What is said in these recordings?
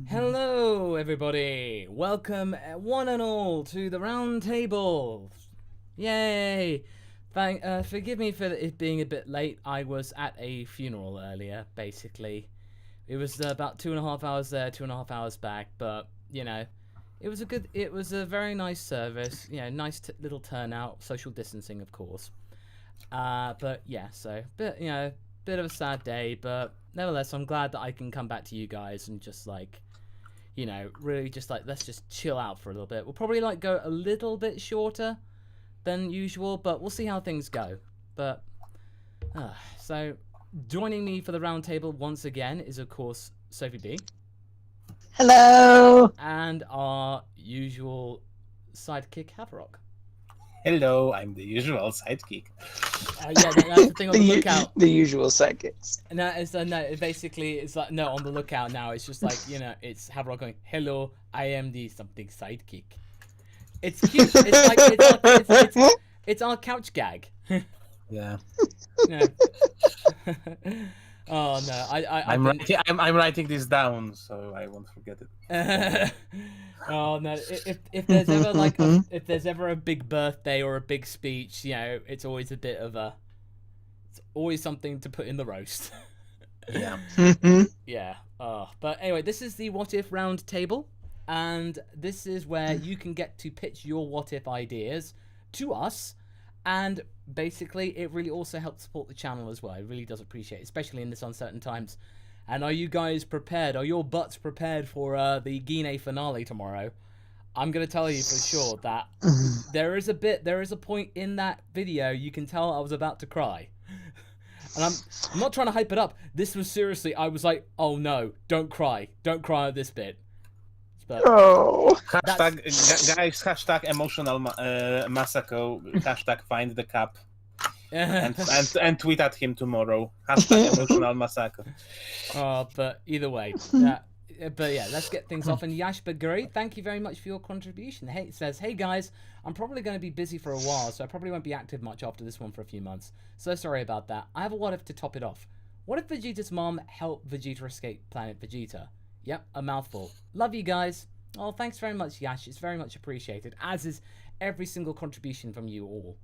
Hello, everybody. Welcome, one and all, to the round table. Yay! Forgive me for it being a bit late. I was at a funeral earlier, basically. It was about 2.5 hours there, 2.5 hours back, but, you know, it was a very nice service, you know, nice little turnout, social distancing, of course. But, yeah, so, bit of a sad day, but nevertheless, I'm glad that I can come back to you guys and just, like, you know, really just, like, let's just chill out for a little bit. We'll probably, like, go a little bit shorter than usual, but we'll see how things go. But, so, joining me for the round table once again is, of course, Sophie B. Hello! And our usual sidekick, Haverock. Hello, I'm the usual sidekick. Yeah, that's the thing on the lookout. The usual sidekicks. No, basically, it's like, no, on the lookout now. It's just like, you know, it's Haverock going, hello, I am the something sidekick. It's cute. It's like, it's our couch gag. Yeah. No. Oh, no, I'm writing this down, so I won't forget it. Oh no! If there's ever like if there's ever a big birthday or a big speech, you know, it's always a bit of a, it's always something to put in the roast. Yeah. Yeah. But anyway, this is the What If round table, and this is where you can get to pitch your what if ideas to us, and basically it really also helps support the channel as well. It really does appreciate it, especially in this uncertain times. And are you guys prepared? Are your butts prepared for the Gine finale tomorrow? I'm going to tell you for sure that there is a point in that video you can tell I was about to cry. And I'm not trying to hype it up. This was seriously, I was like, oh no, don't cry. Don't cry at this bit. But oh. Guys, hashtag emotional Masako, hashtag find the cap. and tweet at him tomorrow. Hashtag emotional Masako. But either way, but yeah, let's get things off. And Yash Baguri, thank you very much for your contribution. Hey, it says, hey guys, I'm probably going to be busy for a while, so I probably won't be active much after this one for a few months. So sorry about that. I have a what if to top it off. What if Vegeta's mom helped Vegeta escape planet Vegeta? Yep, a mouthful. Love you guys. Oh, thanks very much, Yash. It's very much appreciated, as is every single contribution from you all.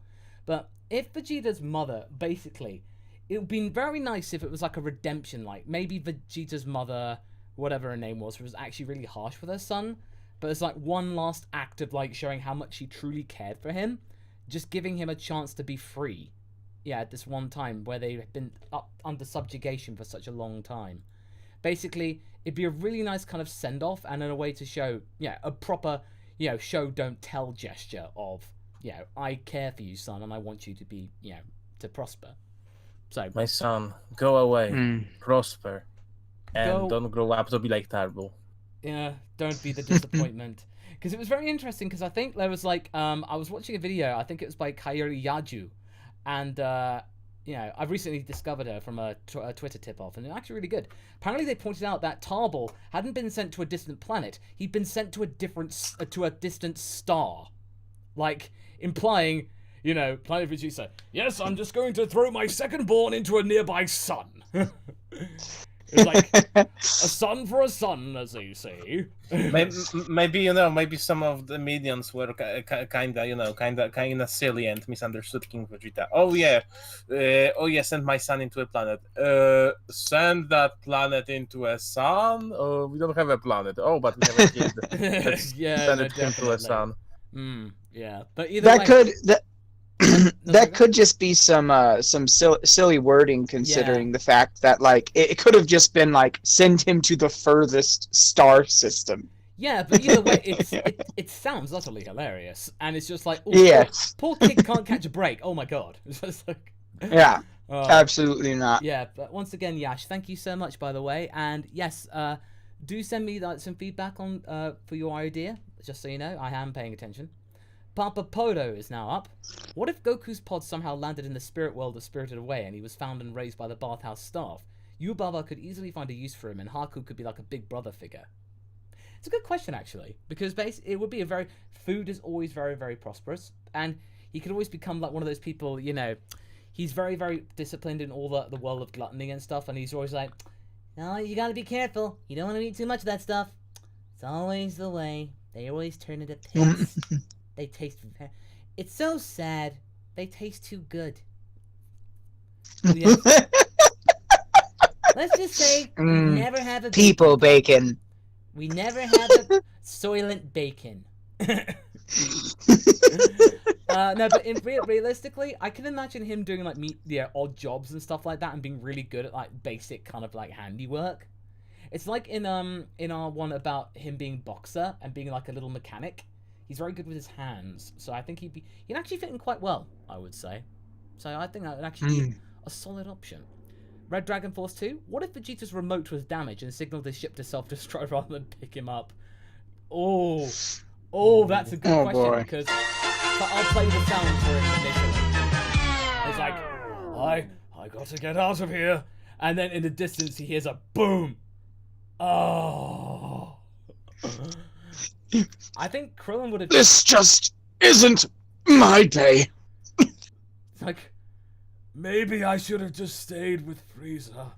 But if Vegeta's mother, basically, it would be very nice if it was like a redemption, like maybe Vegeta's mother, whatever her name was actually really harsh with her son, but it's like one last act of like showing how much she truly cared for him, just giving him a chance to be free. Yeah, at this one time where they've been up under subjugation for such a long time. Basically, it'd be a really nice kind of send-off and in a way to show, yeah, a proper, you know, show don't tell gesture of, you know, I care for you, son, and I want you to be, you know, to prosper. So, my son, go away, prosper, and don't grow up to be like Turbo. Yeah, don't be the disappointment. Because it was very interesting, because I think there was like, I was watching a video, I think it was by Kairi Yaju, and, you know, I've recently discovered her from a Twitter tip-off, and it's actually really good. Apparently they pointed out that Tarbal hadn't been sent to a distant planet, he'd been sent to a distant star. Like, implying, you know, Planet Vegeta, yes, I'm just going to throw my second-born into a nearby sun. It's like, a sun for a sun, as they say. Maybe, you know, maybe some of the minions were kinda, you know, kinda silly and misunderstood King Vegeta. Oh yeah, send my son into a planet. Send that planet into a sun? Oh, we don't have a planet. Oh, but we have a kid. Yeah, send it into a sun. Yeah, but either way... That could just be some silly wording, considering the fact that like it could have just been like send him to the furthest star system. Yeah, but either way, it sounds utterly hilarious, and it's just like, oh, yes, poor kid can't catch a break. Oh my god, it's just like, yeah, absolutely not. Yeah, but once again, Yash, thank you so much, by the way, and yes, do send me some feedback on for your idea. Just so you know, I am paying attention. Papa Podo is now up. What if Goku's pod somehow landed in the spirit world of Spirited Away and he was found and raised by the bathhouse staff? Yubaba could easily find a use for him and Haku could be like a big brother figure. It's a good question, actually, because it would be a very... Food is always very, very prosperous, and he could always become like one of those people, you know, he's very, very disciplined in all the world of gluttony and stuff, and he's always like, No, you gotta be careful. You don't want to eat too much of that stuff. It's always the way. They always turn into pigs. They taste... It's so sad. They taste too good. Yeah. Let's just say we never have a people bacon. We never have a Soylent bacon. No, but realistically, I can imagine him doing like odd jobs and stuff like that, and being really good at like basic kind of like handiwork. It's like in our one about him being boxer and being like a little mechanic. He's very good with his hands, so I think he'd actually fit in quite well, I would say. So I think that would actually be a solid option. Red Dragon Force 2. What if Vegeta's remote was damaged and signaled his ship to self-destruct rather than pick him up? Oh, that's a good question, boy. because I'll play the sound for him initially. It's like, I got to get out of here, and then in the distance he hears a boom. Oh. I think Crillon would have. This just isn't my day. It's like, maybe I should have just stayed with Frieza.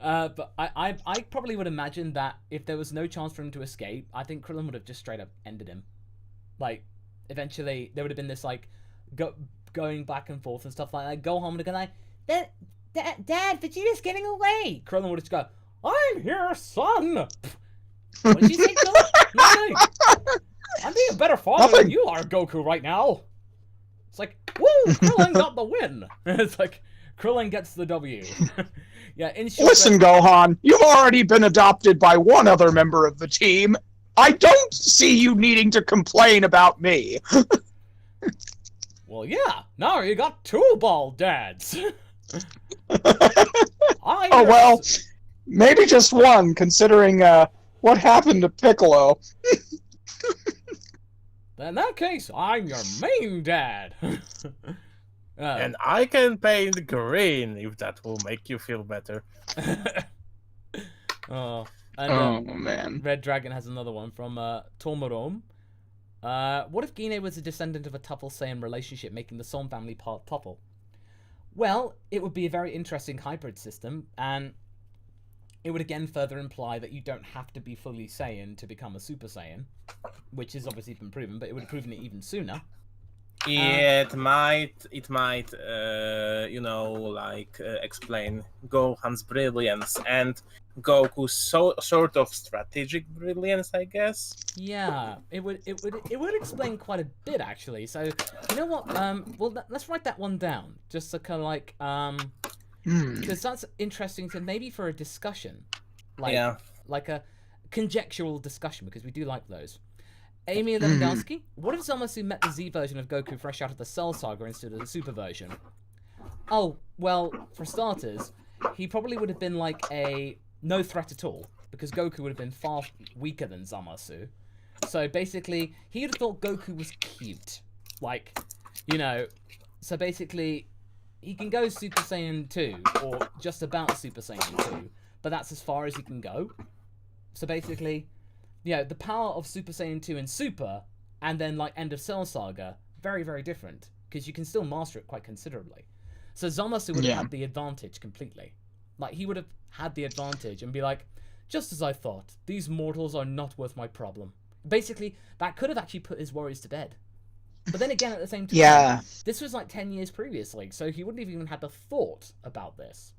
But I probably would imagine that if there was no chance for him to escape, I think Crillon would have just straight up ended him. Like, eventually there would have been this like going back and forth and stuff like that. Gohan would have gone like, Dad, Vegeta's getting away. Crillon would have just go, I'm here, son. What did you say, Goku? Nothing. I'm being a better father than you are, Goku, right now. It's like, woo, Crillon got the win. It's like, Crillon gets the W. Yeah, in short, Listen, Gohan, you've already been adopted by one other member of the team. I don't see you needing to complain about me. Well, yeah, now you got two bald dads. Oh, well, maybe just one, considering what happened to Piccolo. In that case, I'm your main dad. And I can paint green if that will make you feel better. Man. Red Dragon has another one from Tomorom. What if Gine was a descendant of a Tuffle Saiyan relationship, making the Son family part Tuffle? Well, it would be a very interesting hybrid system, and it would again further imply that you don't have to be fully Saiyan to become a Super Saiyan, which has obviously been proven, but it would have proven it even sooner. It might, explain Gohan's brilliance and Goku's sort of strategic brilliance, I guess. Yeah, it would explain quite a bit actually. So you know what? Well, let's write that one down, just to kind of like because that's interesting to maybe for a discussion, like a conjectural discussion, because we do like those. Amy Lewandowski, what if Zamasu met the Z version of Goku fresh out of the Cell Saga instead of the Super version? Oh, well, for starters, he probably would have been like a no threat at all, because Goku would have been far weaker than Zamasu. So basically, he would have thought Goku was cute. Like, you know, so basically, he can go Super Saiyan 2, or just about Super Saiyan 2, but that's as far as he can go. So basically, you know, the power of Super Saiyan 2 and Super, and then, like, End of Cell Saga, very, very different. Because you can still master it quite considerably. So Zamasu would have had the advantage completely. Like, he would have had the advantage and be like, just as I thought, these mortals are not worth my problem. Basically, that could have actually put his worries to bed. But then again, at the same time, this was like 10 years previously, so he wouldn't have even had the thought about this.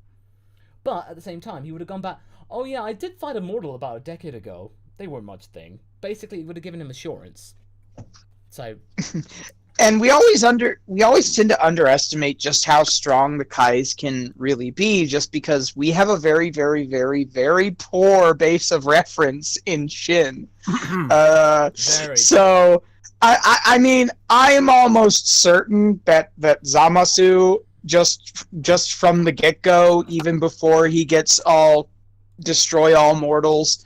But at the same time, he would have gone back, oh yeah, I did fight a mortal about a decade ago. They weren't much thing. Basically, it would have given him assurance. So, and we always tend to underestimate just how strong the Kais can really be, just because we have a very, very, very, very poor base of reference in Shin. So, I mean, I am almost certain that Zamasu just from the get-go, even before he gets all destroy all mortals,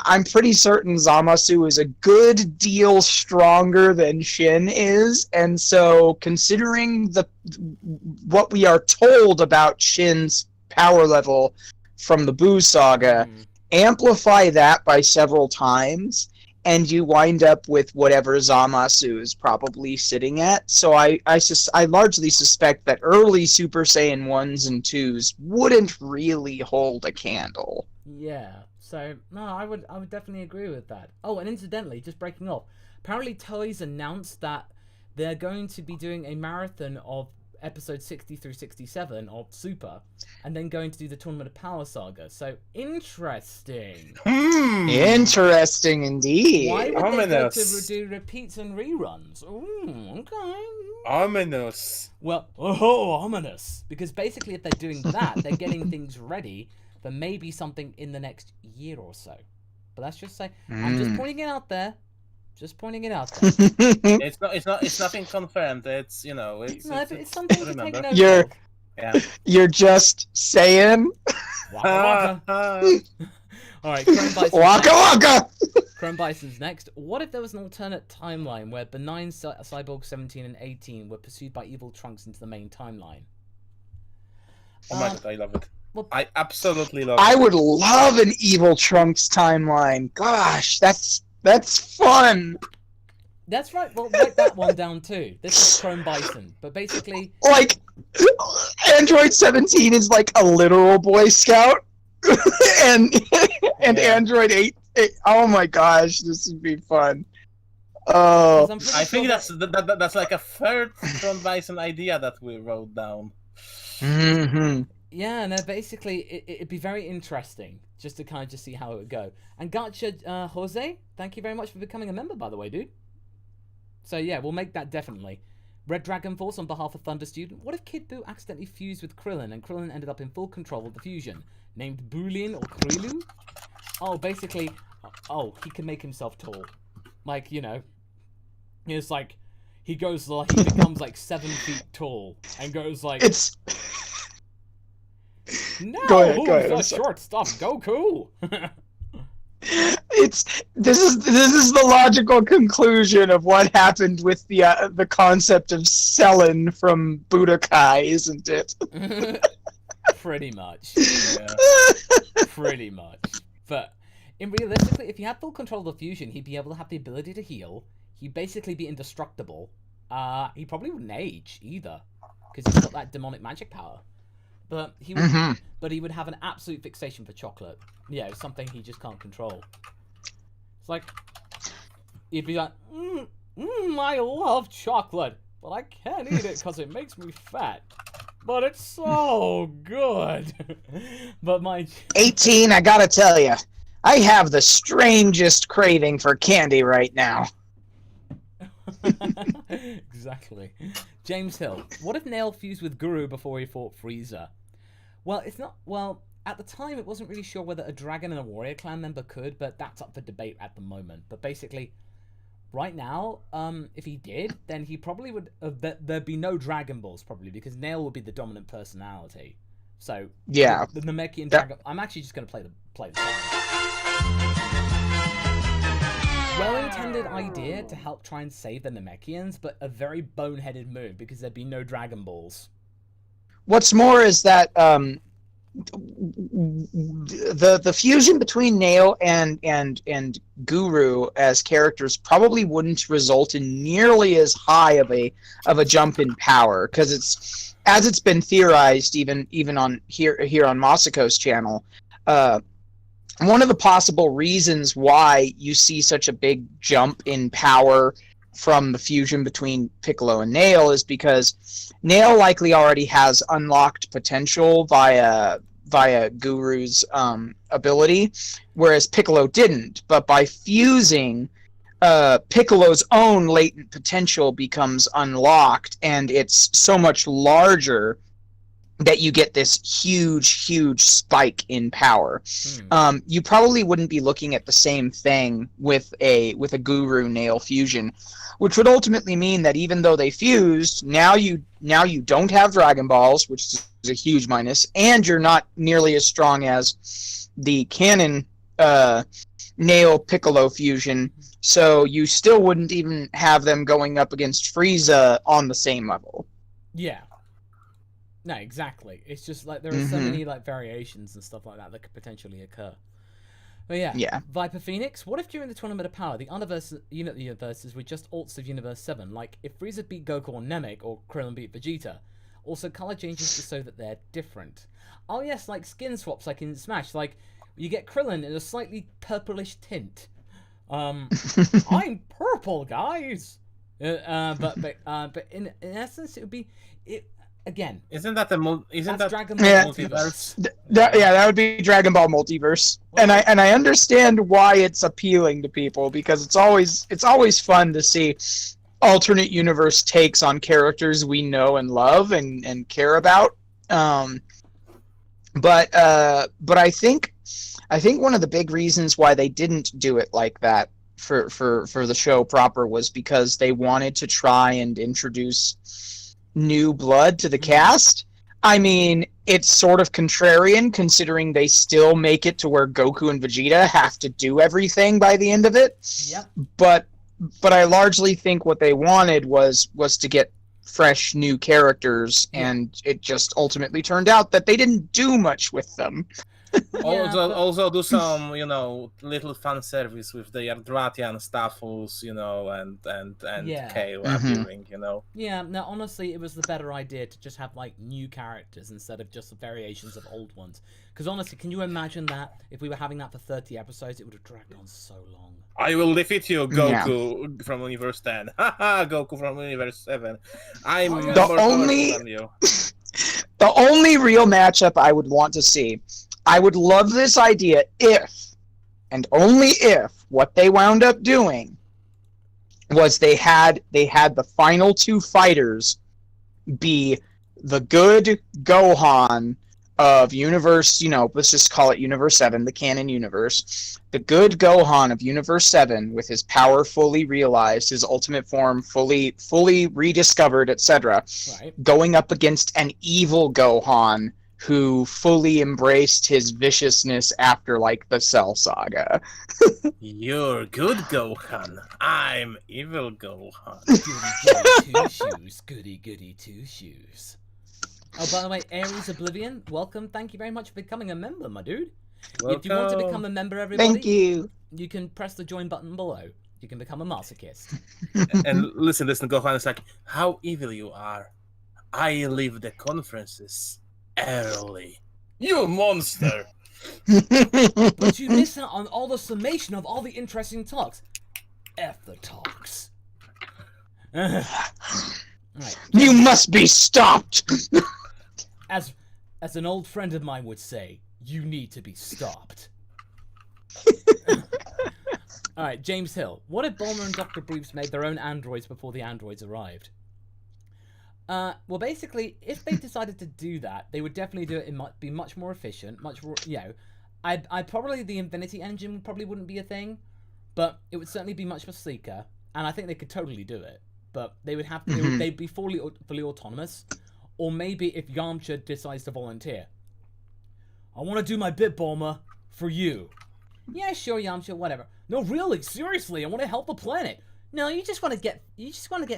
I'm pretty certain Zamasu is a good deal stronger than Shin is, and so considering what we are told about Shin's power level from the Buu saga, amplify that by several times, and you wind up with whatever Zamasu is probably sitting at. So I largely suspect that early Super Saiyan 1s and 2s wouldn't really hold a candle. Yeah. So no, I would definitely agree with that. Oh, and incidentally, just breaking off. Apparently, Toei's announced that they're going to be doing a marathon of episodes 60 through 67 of Super, and then going to do the Tournament of Power saga. So interesting. Interesting indeed. Why would they go Ominous. to do repeats and reruns? Ooh, okay. Ominous. Well, oh, ominous. Because basically, if they're doing that, they're getting things ready for maybe something in the next year or so. But that's just say, I'm just pointing it out there. Just pointing it out there. It's nothing confirmed. It's it's something to take note You're- of. yeah. You're just saying, Waka waka. Alright, Chrome Bison's waka next. waka. Chrome Bison's next. What if there was an alternate timeline where benign Cyborg 17 and 18 were pursued by evil Trunks into the main timeline? Oh my god, I love it. Well, I absolutely love I it. would love an Evil Trunks timeline. Gosh, that's fun. that's right. Well, write that one down too. This is Chrome Bison. But basically, Like, Android 17 is like a literal Boy Scout, and Yeah. Android 8. Oh my gosh, this would be fun. 'cause Oh, I'm pretty I sure think that- that's like a third Front Bison idea that we wrote down. Yeah, no, basically, it'd be very interesting just to kind of just see how it would go. And Gotcha, Jose, thank you very much for becoming a member, by the way, dude. So yeah, we'll make that definitely. Red Dragon Force on behalf of Thunder Student. What if Kid Buu accidentally fused with Crillon and Crillon ended up in full control of the fusion? Named Boolin or Krilu? Oh, basically, he can make himself tall. Like, it's like, he goes like, he becomes like 7 feet tall and goes like, it's no, Go ahead, I'm the sorry. short stuff, Goku. this is the logical conclusion of what happened with the concept of Selen from Budokai, isn't it? Pretty much. Yeah. Pretty much. But realistically, if he had full control of the fusion, he'd be able to have the ability to heal. He'd basically be indestructible. He probably wouldn't age either, because he's got that demonic magic power. But he would, but he would have an absolute fixation for chocolate. Yeah, it's something he just can't control. It's like he'd be like, I love chocolate, but I can't eat it because it makes me fat. But it's so good. But my 18, I gotta tell you, I have the strangest craving for candy right now. exactly. James Hill. What if Nail fused with Guru before he fought Frieza? Well, it's not. Well, at the time, it wasn't really sure whether a Dragon and a Warrior Clan member could, but that's up for debate at the moment. But basically, right now, if he did, then he probably would. There'd be no Dragon Balls probably because Nail would be the dominant personality. So Yeah. the Namekian Dragon. I'm actually just gonna play the song. Well-intended idea to help try and save the Namekians, but a very boneheaded move because there'd be no Dragon Balls. What's more is that the fusion between Nail and Guru as characters probably wouldn't result in nearly as high of a jump in power, because it's been theorized even on here on Masako's channel. One of the possible reasons why you see such a big jump in power from the fusion between Piccolo and Nail is because Nail likely already has unlocked potential via Guru's ability, whereas Piccolo didn't. But by fusing, Piccolo's own latent potential becomes unlocked, and it's so much larger that you get this huge spike in power. You probably wouldn't be looking at the same thing with a Guru Nail fusion, which would ultimately mean that even though they fused, now you don't have Dragon Balls, which is a huge minus, and you're not nearly as strong as the canon Nail Piccolo fusion, so you still wouldn't even have them going up against Frieza on the same level. Yeah. No, exactly. It's just like there are so many like variations and stuff like that that could potentially occur. But yeah. Yeah. Viper Phoenix, what if during the Tournament of Power, the unit universes were just alts of Universe 7? Like, if Frieza beat Goku or Namek, or Krillin beat Vegeta. Also, color changes just so that they're different. Oh yes, like skin swaps like in Smash. Like, you get Krillin in a slightly purplish tint. I'm purple, guys! But in essence, it would be... Again, Isn't that Dragon Ball multiverse? That would be Dragon Ball Multiverse, and I understand why it's appealing to people, because it's always fun to see alternate universe takes on characters we know and love and care about. But I think one of the big reasons why they didn't do it like that for the show proper was because they wanted to try and introduce new blood to the cast. I mean, it's sort of contrarian considering they still make it to where Goku and Vegeta have to do everything by the end of it. Yep. But I largely think what they wanted was to get fresh new characters, and it just ultimately turned out that they didn't do much with them. Also do some, little fan service with the Raddatz stuff, and Kale appearing, Yeah, no, honestly, it was the better idea to just have, like, new characters instead of just variations of old ones. Because, honestly, can you imagine that? If we were having that for 30 episodes, it would have dragged on so long. I will defeat you, Goku from Universe 10. Haha, Goku from Universe 7. I'm more powerful than you. The only real matchup I would want to see, I would love this idea if, and only if, what they wound up doing was they had the final two fighters be the good Gohan of Universe, let's just call it Universe 7, the canon universe. The good Gohan of Universe 7, with his power fully realized, his ultimate form fully rediscovered, etc., Right. going up against an evil Gohan who fully embraced his viciousness after, like, the Cell Saga. You're good, Gohan. I'm evil Gohan. Goody goody two shoes. Goody goody two shoes. Oh, by the way, Aries Oblivion, welcome. Thank you very much for becoming a member, my dude. Welcome. If you want to become a member, everybody, Thank you. You can press the join button below. You can become a masochist. And listen, Gohan is like, how evil you are. I leave the conferences early. You monster! But you miss out on all the summation of all the interesting talks. F the talks. Right. You must be stopped! As an old friend of mine would say, you need to be stopped. Alright, James Hill. What if Bulma and Dr. Briefs made their own androids before the androids arrived? Well, basically, if they decided to do that, they would definitely do it. It might be much more efficient, much more, I'd probably, the Infinity Engine probably wouldn't be a thing, but it would certainly be much more sleeker, and I think they could totally do it. But they would have to, they'd be fully autonomous, or maybe if Yamcha decides to volunteer. I want to do my bit, Bulma, for you. Yeah, sure, Yamcha, whatever. No, really, seriously, I want to help the planet. No, you just want to get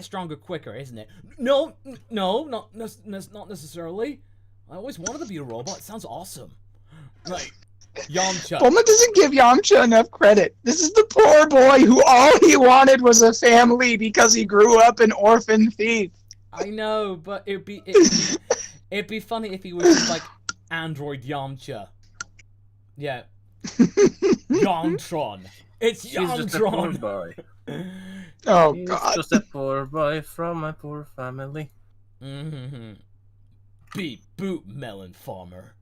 stronger quicker, isn't it? No, not necessarily. I always wanted to be a robot. It sounds awesome. Like, Yamcha. Bulma doesn't give Yamcha enough credit. This is the poor boy who all he wanted was a family because he grew up an orphan thief. I know, but it'd be funny if he was just like Android Yamcha. Yeah. Yamtron. It's He's just a poor Yamtron. boy. Oh, He's God. just a poor boy from a poor family. Beep boop, melon farmer.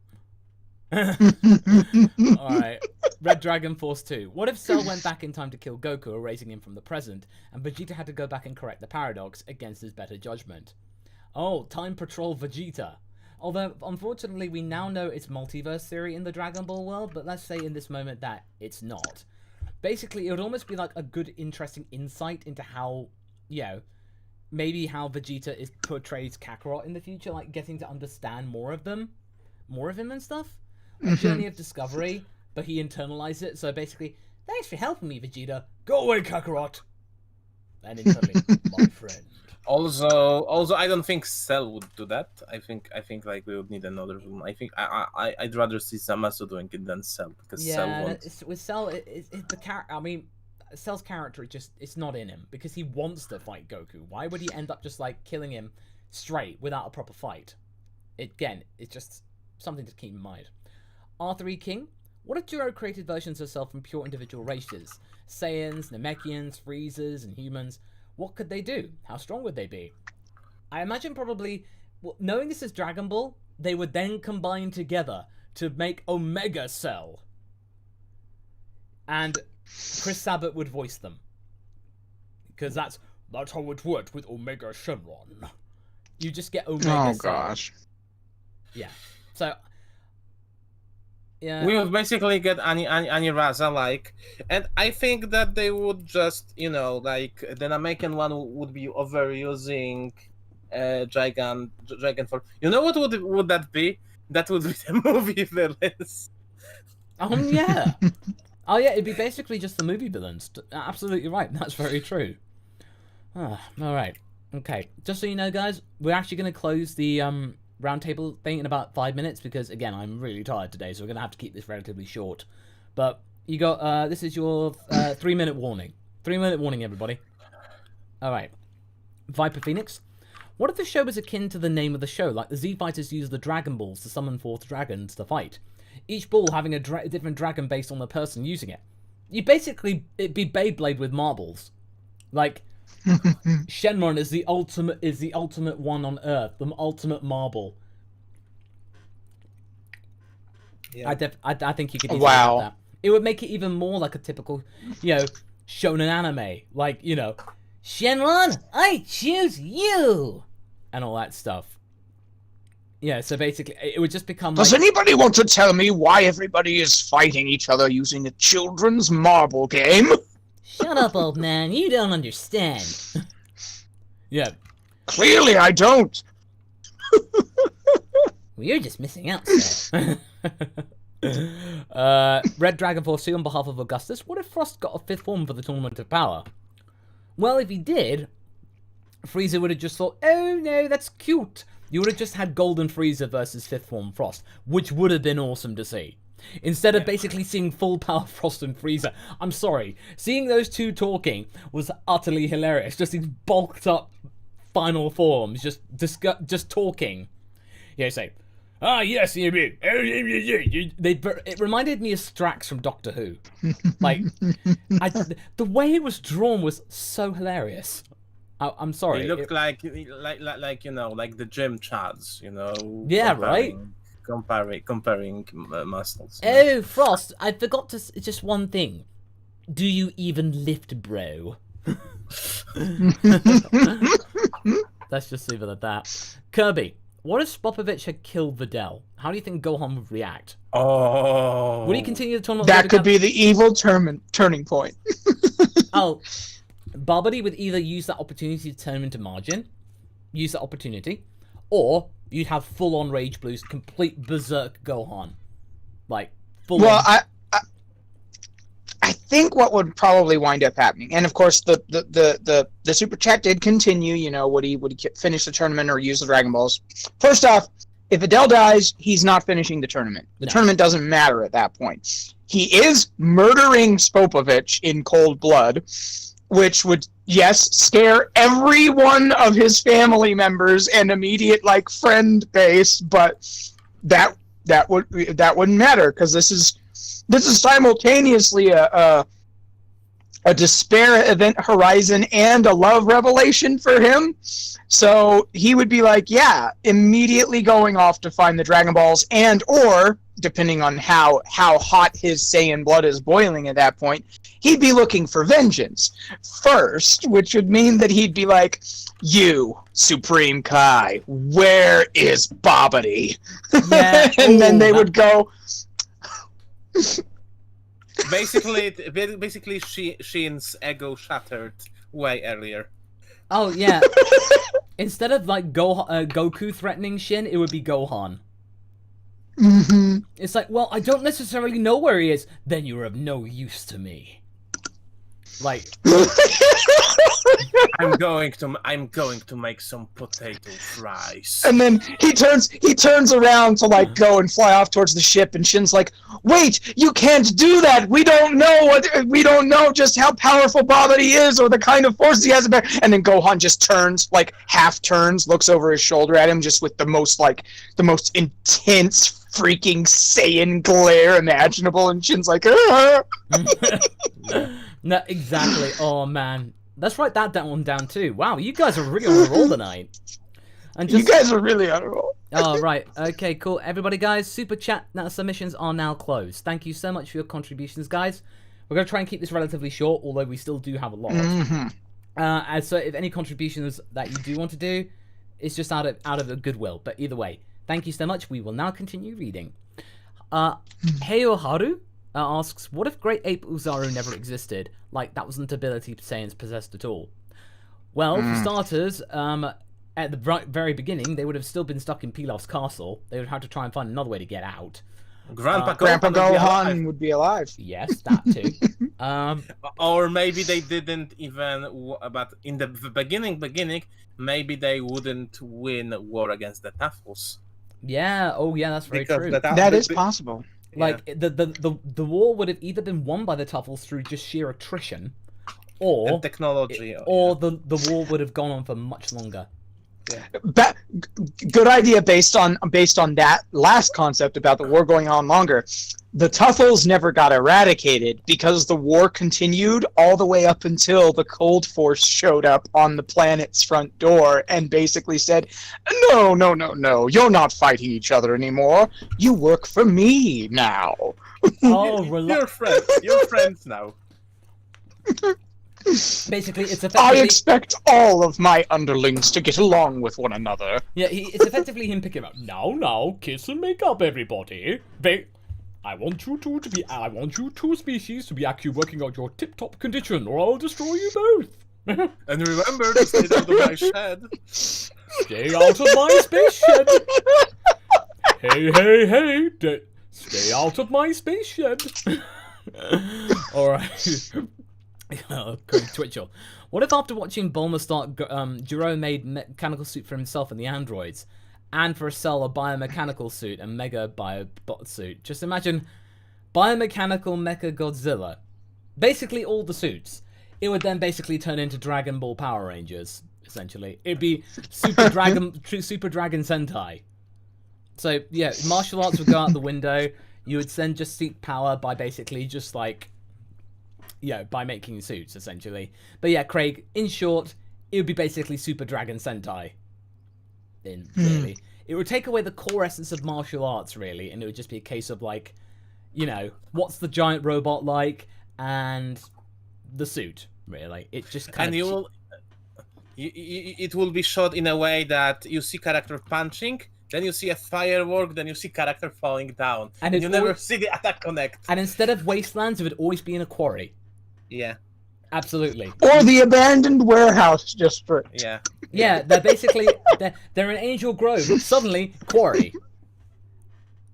Alright. Red Dragon Force 2. What if Cell went back in time to kill Goku, erasing him from the present, and Vegeta had to go back and correct the paradox against his better judgment? Oh, Time Patrol Vegeta. Although, unfortunately, we now know it's multiverse theory in the Dragon Ball world, but let's say in this moment that it's not. Basically, it would almost be like a good, interesting insight into how, maybe how Vegeta portrays Kakarot in the future, like getting to understand more of him and stuff. A journey of discovery, but he internalized it, so basically, thanks for helping me, Vegeta. Go away, Kakarot! and instantly, my friend. Also, I don't think Cell would do that. I think like we would need another one. I think I'd rather see Zamasu doing it than Cell because Cell won't. With Cell, the character. I mean, Cell's character it's not in him because he wants to fight Goku. Why would he end up just like killing him straight without a proper fight? It's just something to keep in mind. R3 King. What if Jiro created versions of Cell from pure individual races? Saiyans, Namekians, Freezers, and humans. What could they do? How strong would they be? I imagine probably, knowing this is Dragon Ball, they would then combine together to make Omega Cell. And Chris Sabat would voice them. Because that's how it worked with Omega Shenron. You just get Omega Cell. Oh, gosh. Yeah. So... yeah. We would basically get Aniraza, like, and I think that they would just, like, the Namekian one would be overusing Dragon Form. You know what would that be? That would be the movie villains. Yeah. Oh, yeah, it'd be basically just the movie villains. Absolutely right, that's very true. Alright, okay. Just so you know, guys, we're actually going to close the... roundtable thing in about 5 minutes because again I'm really tired today, so we're gonna have to keep this relatively short. But you got this is your 3-minute warning. 3-minute warning, everybody. All right, Viper Phoenix. What if the show was akin to the name of the show, like the Z Fighters use the Dragon Balls to summon forth dragons to fight, each ball having a different dragon based on the person using it? It'd be Beyblade with marbles, like. Shenron is the ultimate one on Earth, the ultimate marble. Yeah. I think you could easily Wow. have that. It would make it even more like a typical, shonen anime, like Shenron, I choose you, and all that stuff. Yeah, so basically, it would just become. Does anybody want to tell me why everybody is fighting each other using a children's marble game? Shut up, old man. You don't understand. Yeah. Clearly I don't. Well, you're just missing out, sir. Red Dragon 4C on behalf of Augustus. What if Frost got a 5th form for the Tournament of Power? Well, if he did, Frieza would have just thought, oh no, that's cute. You would have just had Golden Frieza versus 5th form Frost, which would have been awesome to see. Instead of basically seeing full power Frost and Frieza. I'm sorry, seeing those two talking was utterly hilarious. Just these bulked up final forms, just talking. Say, yes, it reminded me of Strax from Doctor Who. Like, the way it was drawn was so hilarious. I'm sorry. It looked like the gym chads, Yeah, right. Comparing muscles. Oh, Frost, I forgot to just one thing. Do you even lift, bro? Let's just leave it at that. Kirby, what if Spopovich had killed Videl? How do you think Gohan would react? Oh. Would he continue the tournament? That could be the evil turning point. Barbary would either use that opportunity to turn him into Margin, use that opportunity, or you'd have full-on Rage Blues, complete berserk Gohan. Like, full-on... Well, I think what would probably wind up happening, and of course the super chat did continue, would he finish the tournament or use the Dragon Balls? First off, if Adele dies, he's not finishing the tournament. The tournament doesn't matter at that point. He is murdering Spopovich in cold blood, which would, yes, scare every one of his family members and immediate friend base, but that wouldn't matter because this is simultaneously a despair event horizon and a love revelation for him. So he would be immediately going off to find the Dragon Balls, and or depending on how hot his Saiyan blood is boiling at that point, he'd be looking for vengeance first, which would mean that he'd be like, you, Supreme Kai, where is Bobbity? Yeah. And then they would go... Basically, Shin's ego shattered way earlier. Oh, yeah. Instead of, Goku threatening Shin, it would be Gohan. Mm-hmm. It's like, well, I don't necessarily know where he is. Then you're of no use to me. Like, I'm going to make some potato fries. And then he turns around to like go and fly off towards the ship, and Shin's like, "Wait, you can't do that. We don't know just how powerful Babidi is or the kind of force he has." And then Gohan just turns, like half turns, looks over his shoulder at him, just with the most intense freaking Saiyan glare imaginable, and Shin's like, "Ah." No, exactly. Oh man, let's write that one down too. Wow, you guys are really on a roll tonight. And You guys are really on a roll. Oh, right. Okay, cool. Everybody, guys, super chat submissions are now closed. Thank you so much for your contributions, guys. We're going to try and keep this relatively short, although we still do have a lot. And so if any contributions that you do want to do, it's just out of a goodwill. But either way, thank you so much. We will now continue reading. Heyoharu asks, what if Great Ape Uzaru never existed? Like, that wasn't an ability Saiyans possessed at all. Well, for starters, at the very beginning, they would have still been stuck in Pilaf's castle. They would have to try and find another way to get out. Grandpa Gohan would be alive. Yes, that too. Or maybe they didn't even. But in the beginning, maybe they wouldn't win war against the Tafels. Yeah. Oh, yeah. That's very true. That is possible. Like the war would have either been won by the Tafels through just sheer attrition, or and technology, the war would have gone on for much longer. Yeah. Good idea based on that last concept about the war going on longer. The Tuffles never got eradicated because the war continued all the way up until the Cold Force showed up on the planet's front door and basically said, "No, you're not fighting each other anymore. You work for me now." Oh, you're friends now. Basically, it's I effectively... expect all of my underlings to get along with one another. Yeah, it's effectively him picking up. Now, kiss and make up, everybody. I want you two species to be actually working out your tip-top condition, or I'll destroy you both. And remember to stay out of my shed. Stay out of my space shed. Hey, stay out of my space shed. Alright. Twitchell. What if after watching Bulma start, Jiro made mechanical suit for himself and the androids, and for Cell a biomechanical suit and Mega biobot suit? Just imagine biomechanical Mecha Godzilla. Basically all the suits. It would then basically turn into Dragon Ball Power Rangers, essentially. It'd be Super Dragon Sentai. So yeah, martial arts would go out the window. You would then just seek power by basically just like, by making suits, essentially. But yeah, Craig, in short, it would be basically Super Dragon Sentai. Really. It would take away the core essence of martial arts, really, and it would just be a case of, like, what's the giant robot like, and the suit, really. It just kind of... it will be shot in a way that you see character punching, then you see a firework, then you see character falling down. And you never see the attack connect. And instead of wastelands, it would always be in a quarry. Yeah. Absolutely. Or the abandoned warehouse district. Yeah. Yeah, they're basically they're in Angel Grove. Suddenly, quarry.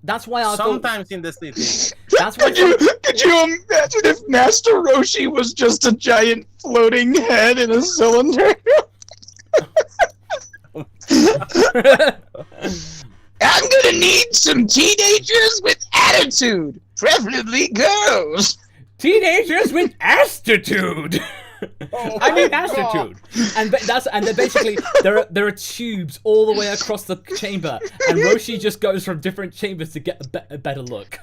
That's why I sometimes in the city. That's why. Could you imagine if Master Roshi was just a giant floating head in a cylinder? I'm gonna need some teenagers with attitude, preferably girls. Teenagers with attitude. I mean attitude, and they're basically there are tubes all the way across the chamber, and Roshi just goes from different chambers to get a better look.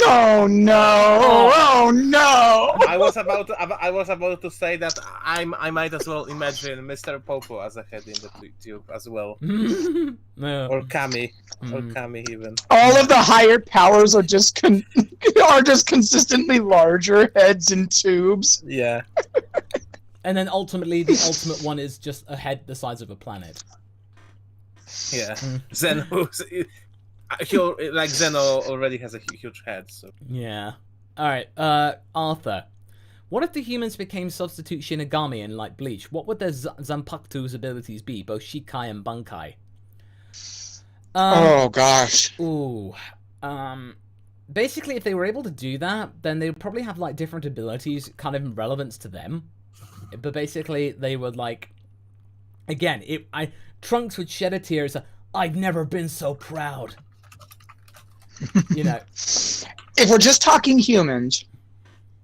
Oh no! Oh no! I was about to say that I might as well imagine Mr. Popo as a head in the tube as well, No. or Kami, even. All of the higher powers are just consistently larger heads in tubes. Yeah. And then ultimately, the ultimate one is just a head the size of a planet. Yeah. Zeno already has a huge head, so... Yeah. Alright, Arthur. What if the humans became substitute Shinigami in, like, Bleach? What would their Zanpakuto's abilities be, both Shikai and Bankai? Oh, gosh. Ooh. basically, if they were able to do that, then they would probably have like different abilities, kind of in relevance to them. But basically, they would like, again, Trunks would shed a tear and say, "I've never been so proud." You know. If we're just talking humans,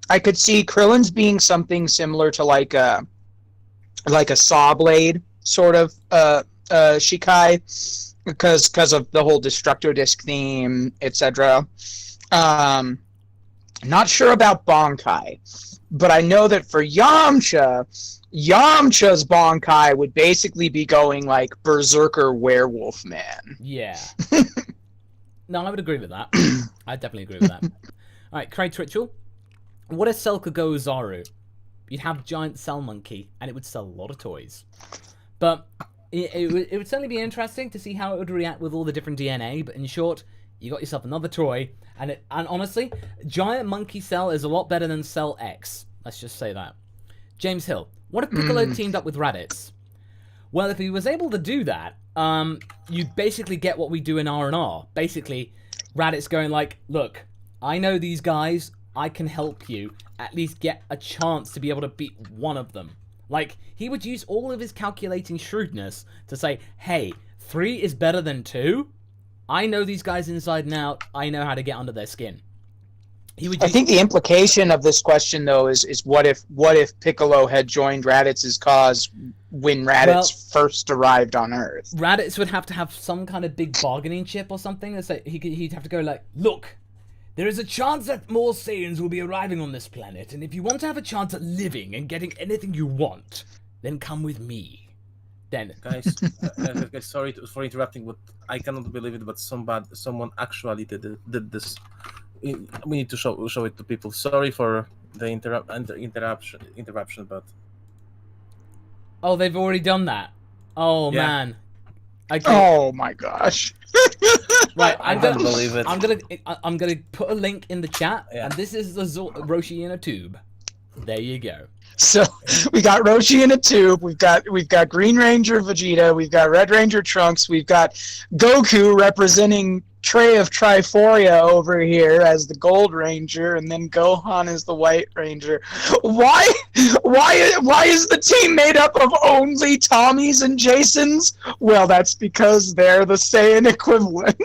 I could see Krillon's being something similar to like a saw blade sort of Shikai, because of the whole Destructo Disc theme, etc. Not sure about Bankai, but I know that for Yamcha's Bankai would basically be going like Berserker Werewolf Man. Yeah. No, I would agree with that. I definitely agree with that. All right, Craig Twitchell. What if Cell could go Zaru? You'd have giant Cell Monkey, and it would sell a lot of toys. But it would certainly be interesting to see how it would react with all the different DNA. But in short, you got yourself another toy, and honestly, Giant Monkey Cell is a lot better than Cell X. Let's just say that. James Hill. What if Piccolo teamed up with Raddatz? Well, if he was able to do that, you'd basically get what we do in R&R. Basically, Raddatz going like, look, I know these guys, I can help you at least get a chance to be able to beat one of them. Like, he would use all of his calculating shrewdness to say, hey, 3 is better than 2? I know these guys inside and out, I know how to get under their skin. I think the implication of this question, though, is what if Piccolo had joined Raddatz's cause when Raddatz first arrived on Earth? Raddatz would have to have some kind of big bargaining chip or something. That's like, he'd have to go like, look, there is a chance that more Saiyans will be arriving on this planet, and if you want to have a chance at living and getting anything you want, then come with me. Then, guys, sorry for interrupting, but I cannot believe it. But someone actually did this. We need to show it to people. Sorry for the interruption, but oh, they've already done that. Oh yeah. Man. Okay. Oh my gosh. Right, I don't believe it. I'm gonna put a link in the chat, and this is the Roshi in a tube. There you go. So we got Roshi in a tube. We've got Green Ranger Vegeta. We've got Red Ranger Trunks. We've got Goku representing Tray of Triforia over here as the Gold Ranger, and then Gohan is the White Ranger. Why is the team made up of only Tommies and Jasons? Well, that's because they're the Saiyan equivalent.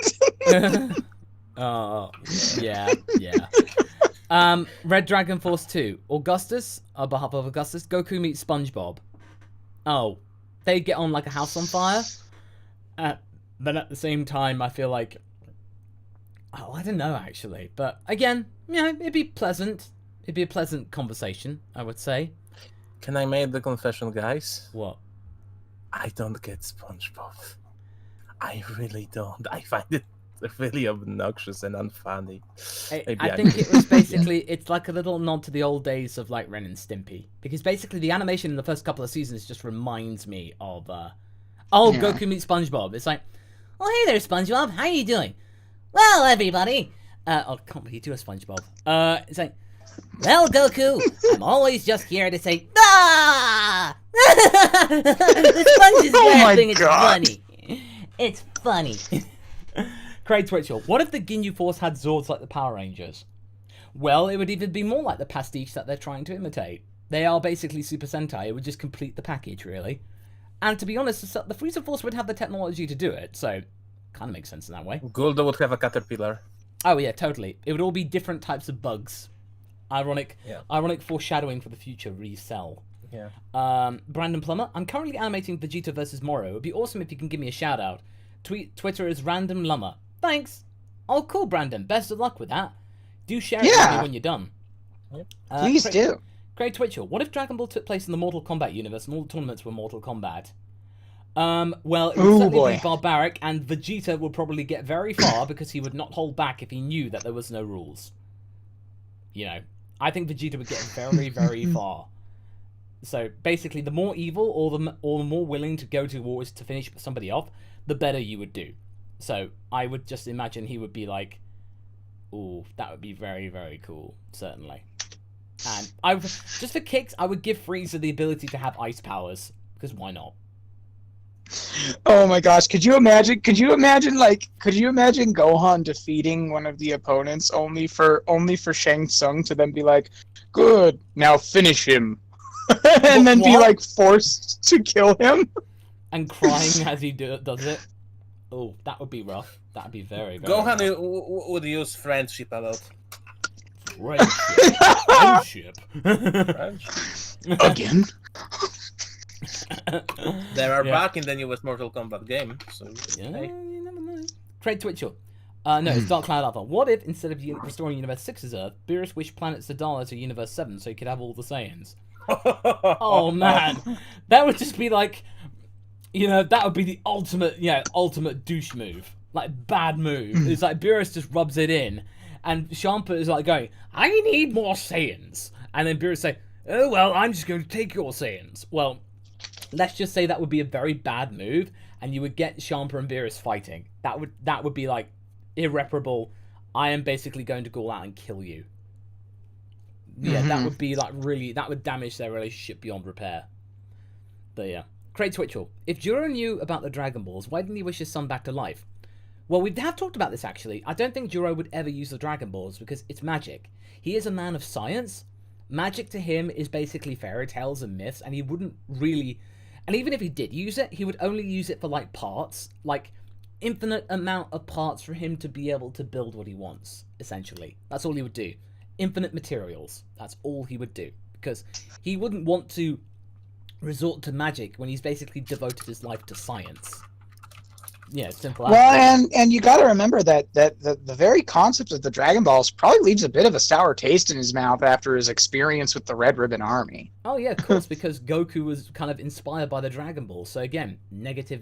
Oh, yeah. Red Dragon Force 2. Augustus, on behalf of Augustus, Goku meets SpongeBob. Oh, they get on like a house on fire? But at the same time, I feel like... Oh, I don't know, actually. But, again, it'd be pleasant. It'd be a pleasant conversation, I would say. Can I make the confession, guys? What? I don't get SpongeBob. I really don't. I find it really obnoxious and unfunny. I think it was basically, it's like a little nod to the old days of like Ren and Stimpy. Because basically the animation in the first couple of seasons just reminds me of, Goku meets SpongeBob. It's like, oh, hey there, SpongeBob. How you doing? Well, everybody. I can't really do a SpongeBob. It's like, well, Goku, I'm always just here to say, ah! The sponge is laughing. It's funny. It's funny. Craig Twitchell, what if the Ginyu Force had Zords like the Power Rangers? Well, it would even be more like the pastiche that they're trying to imitate. They are basically Super Sentai. It would just complete the package, really. And to be honest, the Frieza Force would have the technology to do it, so kind of makes sense in that way. Guldo would have a caterpillar. Oh yeah, totally. It would all be different types of bugs. Ironic foreshadowing for the future Re-Cell. Yeah. Brandon Plummer, I'm currently animating Vegeta versus Moro. It would be awesome if you can give me a shout out. Twitter is Random Lummer. Thanks. Oh, cool, Brandon. Best of luck with that. Do share it with me when you're done. Please do. Craig Twitchell, what if Dragon Ball took place in the Mortal Kombat universe and all the tournaments were Mortal Kombat? Well, it would certainly be barbaric, and Vegeta would probably get very far because he would not hold back if he knew that there was no rules. You know, I think Vegeta would get very, very far. So basically, the more evil or the more willing to go to wars to finish somebody off, the better you would do. So I would just imagine he would be like, ooh, that would be very, very cool, certainly. And I would, just for kicks, I would give Frieza the ability to have ice powers, because why not? Oh my gosh! Could you imagine? Could you imagine Gohan defeating one of the opponents only for Shang Tsung to then be like, "Good, now finish him," and then be What? like forced to kill him? And crying as he does it. Oh, that would be rough. That'd be very, very Gohan rough. would use friendship a lot. Friendship. Again? They are Yeah. back in the newest Mortal Kombat game. So Yeah, hey. you never know. Craig Twitchell. No, it's Dark Cloud Alpha. What if, instead of restoring Universe 6's Earth, Beerus wished planet Sadala to Universe 7 so he could have all the Saiyans? Oh, man. That would just be like... You know, that would be the ultimate douche move. Like, bad move. It's like Beerus just rubs it in, and Champa is like going, I need more Saiyans. And then Beerus say, oh, well, I'm just going to take your Saiyans. Well, let's just say that would be a very bad move, and you would get Champa and Beerus fighting. That would be, like, irreparable. I am basically going to go out and kill you. Yeah, that would be, like, really... That would damage their relationship beyond repair. But, yeah. Craig Twitchell, if Juro knew about the Dragon Balls, why didn't he wish his son back to life? Well, we have talked about this, actually. I don't think Juro would ever use the Dragon Balls, because it's magic. He is a man of science. Magic to him is basically fairy tales and myths, and he wouldn't really... And even if he did use it, he would only use it for, like, parts. Like, infinite amount of parts for him to be able to build what he wants, essentially. That's all he would do. Infinite materials. That's all he would do. Because he wouldn't want to resort to magic when he's basically devoted his life to science. Yeah, simple as that. Well, and you got to remember that the very concept of the Dragon Balls probably leaves a bit of a sour taste in his mouth after his experience with the Red Ribbon Army. Oh yeah, of course, because Goku was kind of inspired by the Dragon Ball. So again, negative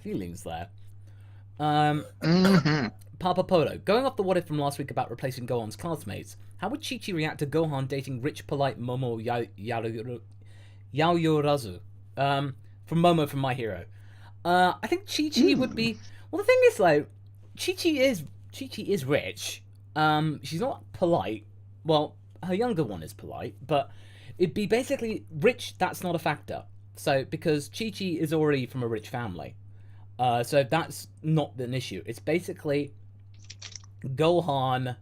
feelings there. Papa Polo, going off the what if from last week about replacing Gohan's classmates, how would Chi-Chi react to Gohan dating rich, polite Momo Yaoyorozu from Momo from My Hero? I think Chi-Chi would be... Well, the thing is, though, Chi-Chi is rich. She's not polite. Well, her younger one is polite, but it'd be basically rich, that's not a factor. So, because Chi-Chi is already from a rich family. So that's not an issue. It's basically Gohan...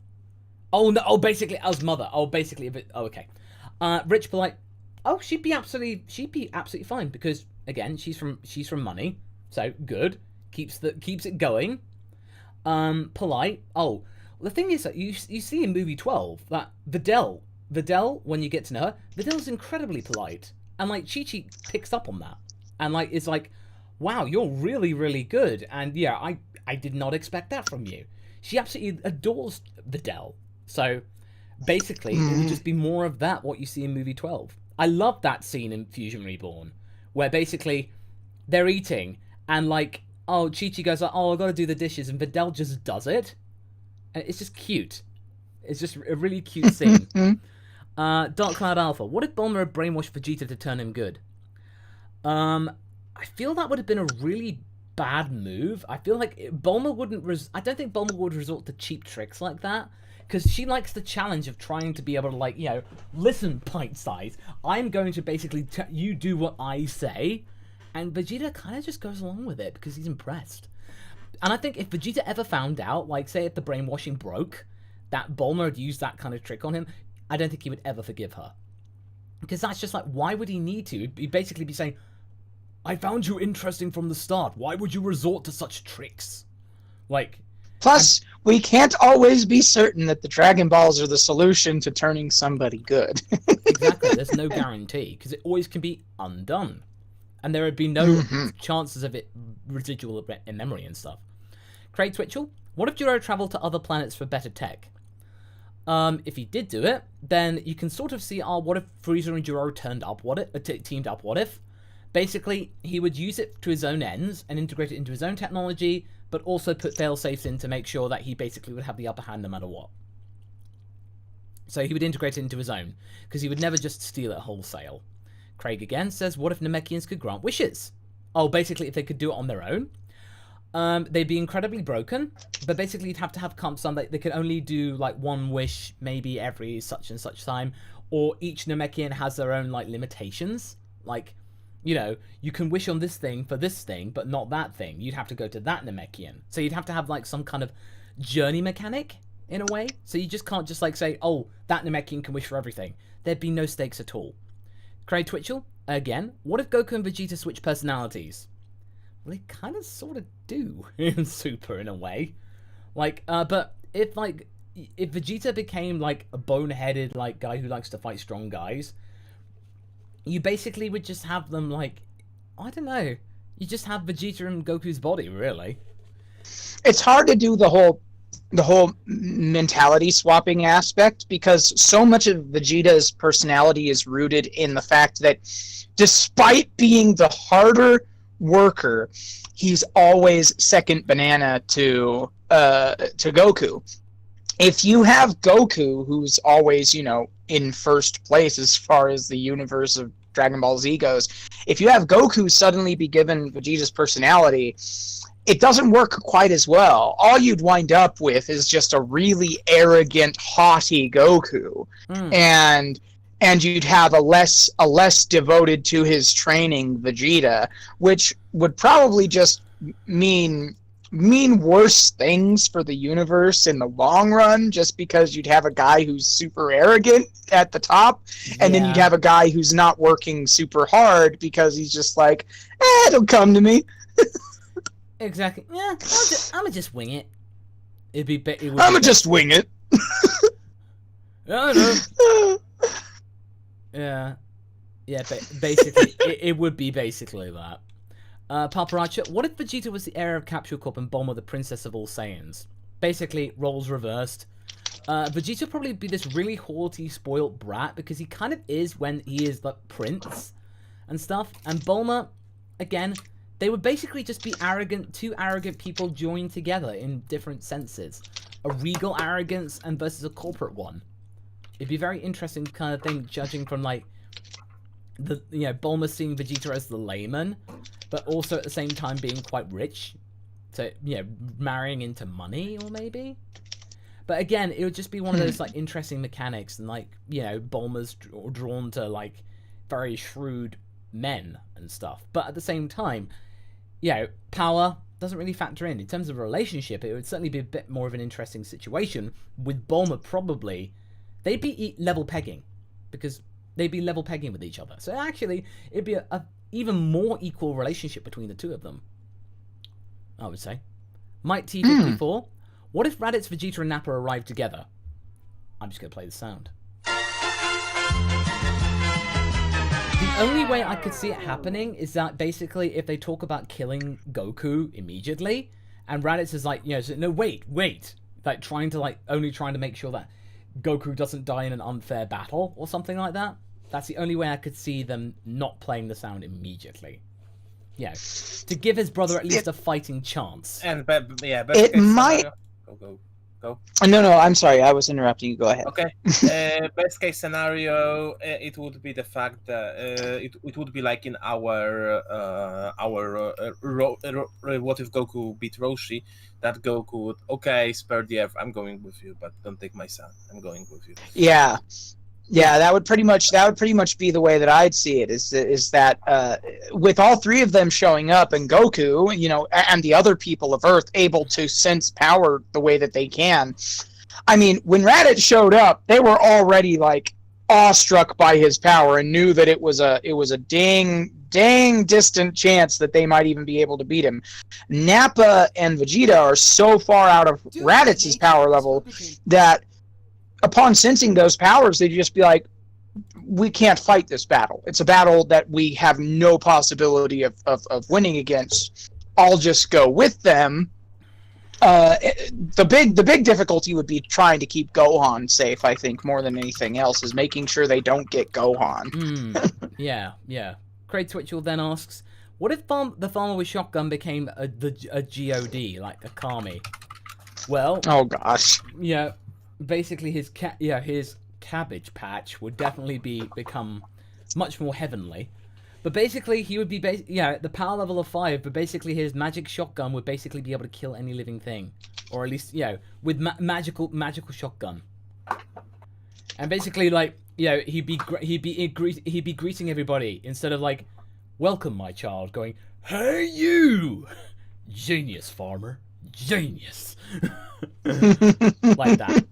Oh, no, basically, as mother. Oh, basically, a bit... Oh, okay. Rich, polite... Oh, she'd be absolutely fine because again, she's from money, so good. Keeps it going. Polite. Oh, the thing is that you see in movie 12 that Videl, when you get to know her, Videl's incredibly polite, and like Chi-Chi picks up on that, and like it's like, wow, you're really, really good, and yeah, I did not expect that from you. She absolutely adores Videl, so basically it would just be more of that what you see in movie 12. I love that scene in Fusion Reborn, where basically they're eating, and like, oh, Chi-Chi goes like, oh, I gotta do the dishes, and Videl just does it. And it's just cute. It's just a really cute scene. Dark Cloud Alpha, what if Bulma had brainwashed Vegeta to turn him good? I feel that would have been a really bad move. I feel like Bulma wouldn't... I don't think Bulma would resort to cheap tricks like that. Because she likes the challenge of trying to be able to, like, you know, listen, pint size. I'm going to basically you do what I say. And Vegeta kind of just goes along with it because he's impressed. And I think if Vegeta ever found out, like, say if the brainwashing broke, that Bulma had used that kind of trick on him, I don't think he would ever forgive her. Because that's just like, why would he need to? He'd basically be saying, I found you interesting from the start. Why would you resort to such tricks? Like... Plus, we can't always be certain that the Dragon Balls are the solution to turning somebody good. Exactly, there's no guarantee, because it always can be undone. And there would be no chances of it residual in memory and stuff. Craig Twitchell, what if Juro travelled to other planets for better tech? If he did do it, then you can sort of see, what if Frieza and Juro teamed up, what if? Basically, he would use it to his own ends and integrate it into his own technology, but also put fail-safes in to make sure that he basically would have the upper hand no matter what. So he would integrate it into his own, because he would never just steal it wholesale. Craig again says, what if Namekians could grant wishes? Oh, basically, if they could do it on their own. They'd be incredibly broken, but basically you'd have to have some that they could only do like one wish maybe every such and such time, or each Namekian has their own like limitations. Like, You know, you can wish on this thing for this thing, but not that thing. You'd have to go to that Namekian. So you'd have to have like some kind of journey mechanic in a way. So you just can't just like say, oh, that Namekian can wish for everything. There'd be no stakes at all. Craig Twitchell, again, what if Goku and Vegeta switch personalities? Well, they kind of sort of do in Super in a way. Like, but if Vegeta became like a boneheaded like guy who likes to fight strong guys, you basically would just have them like, I don't know, you just have Vegeta in Goku's body, really. It's hard to do the whole mentality swapping aspect because so much of Vegeta's personality is rooted in the fact that despite being the harder worker, he's always second banana to Goku. If you have Goku, who's always, you know, in first place as far as the universe of Dragon Ball Z goes, if you have Goku suddenly be given Vegeta's personality, it doesn't work quite as well. All you'd wind up with is just a really arrogant, haughty Goku, and you'd have a less devoted to his training Vegeta, which would probably just mean worse things for the universe in the long run, just because you'd have a guy who's super arrogant at the top, and then you'd have a guy who's not working super hard because he's just like, it'll come to me. Exactly. Yeah, I'm gonna just wing it. I'm gonna just wing it. No. Yeah. Yeah, basically, it would be basically that. Paparacha, what if Vegeta was the heir of Capsule Corp and Bulma the princess of all Saiyans? Basically, roles reversed. Vegeta would probably be this really haughty, spoilt brat, because he kind of is when he is the prince and stuff. And Bulma, again, they would basically just be two arrogant people joined together in different senses. A regal arrogance and versus a corporate one. It'd be a very interesting kind of thing, judging from, like, Bulma seeing Vegeta as the layman, but also at the same time being quite rich. So, marrying into money, or maybe? But again, it would just be one of those, like, interesting mechanics, and, like, Bulma's drawn to, like, very shrewd men and stuff. But at the same time, power doesn't really factor in. In terms of a relationship, it would certainly be a bit more of an interesting situation, with Bulma probably, they'd be level pegging, because they'd be level pegging with each other. So actually, it'd be a even more equal relationship between the two of them, I would say. Mike T54, what if Raddatz, Vegeta, and Nappa arrive together? I'm just going to play the sound. The only way I could see it happening is that basically if they talk about killing Goku immediately, and Raddatz is like, so, no, wait, like trying to make sure that Goku doesn't die in an unfair battle or something like that. That's the only way I could see them not playing the sound immediately. To give his brother at least a fighting chance. And it might. Go. No, I'm sorry, I was interrupting you. Go ahead. Okay. Best case scenario, it would be the fact that it would be like in our what if Goku beat Roshi, that Goku would spare the Earth, I'm going with you, but don't take my son. I'm going with you. Yeah, that would pretty much be the way that I'd see it. Is that with all three of them showing up and Goku, and the other people of Earth able to sense power the way that they can. I mean, when Raddatz showed up, they were already like awestruck by his power and knew that it was a dang distant chance that they might even be able to beat him. Nappa and Vegeta are so far out of Raddatz's power level that upon sensing those powers, they'd just be like, we can't fight this battle. It's a battle that we have no possibility of winning against. I'll just go with them. The big difficulty would be trying to keep Gohan safe, I think, more than anything else, is making sure they don't get Gohan. Yeah. Craig Twitchell then asks, what if the farmer with shotgun became a GOD, like a Kami? Well... Oh, gosh. Basically his cabbage patch would definitely become much more heavenly, but basically he would be the power level of 5, but basically his magic shotgun would basically be able to kill any living thing, or at least with magical shotgun. And basically he'd be greeting everybody instead of like welcome my child, going, hey you! Genius, farmer. Genius. Like that.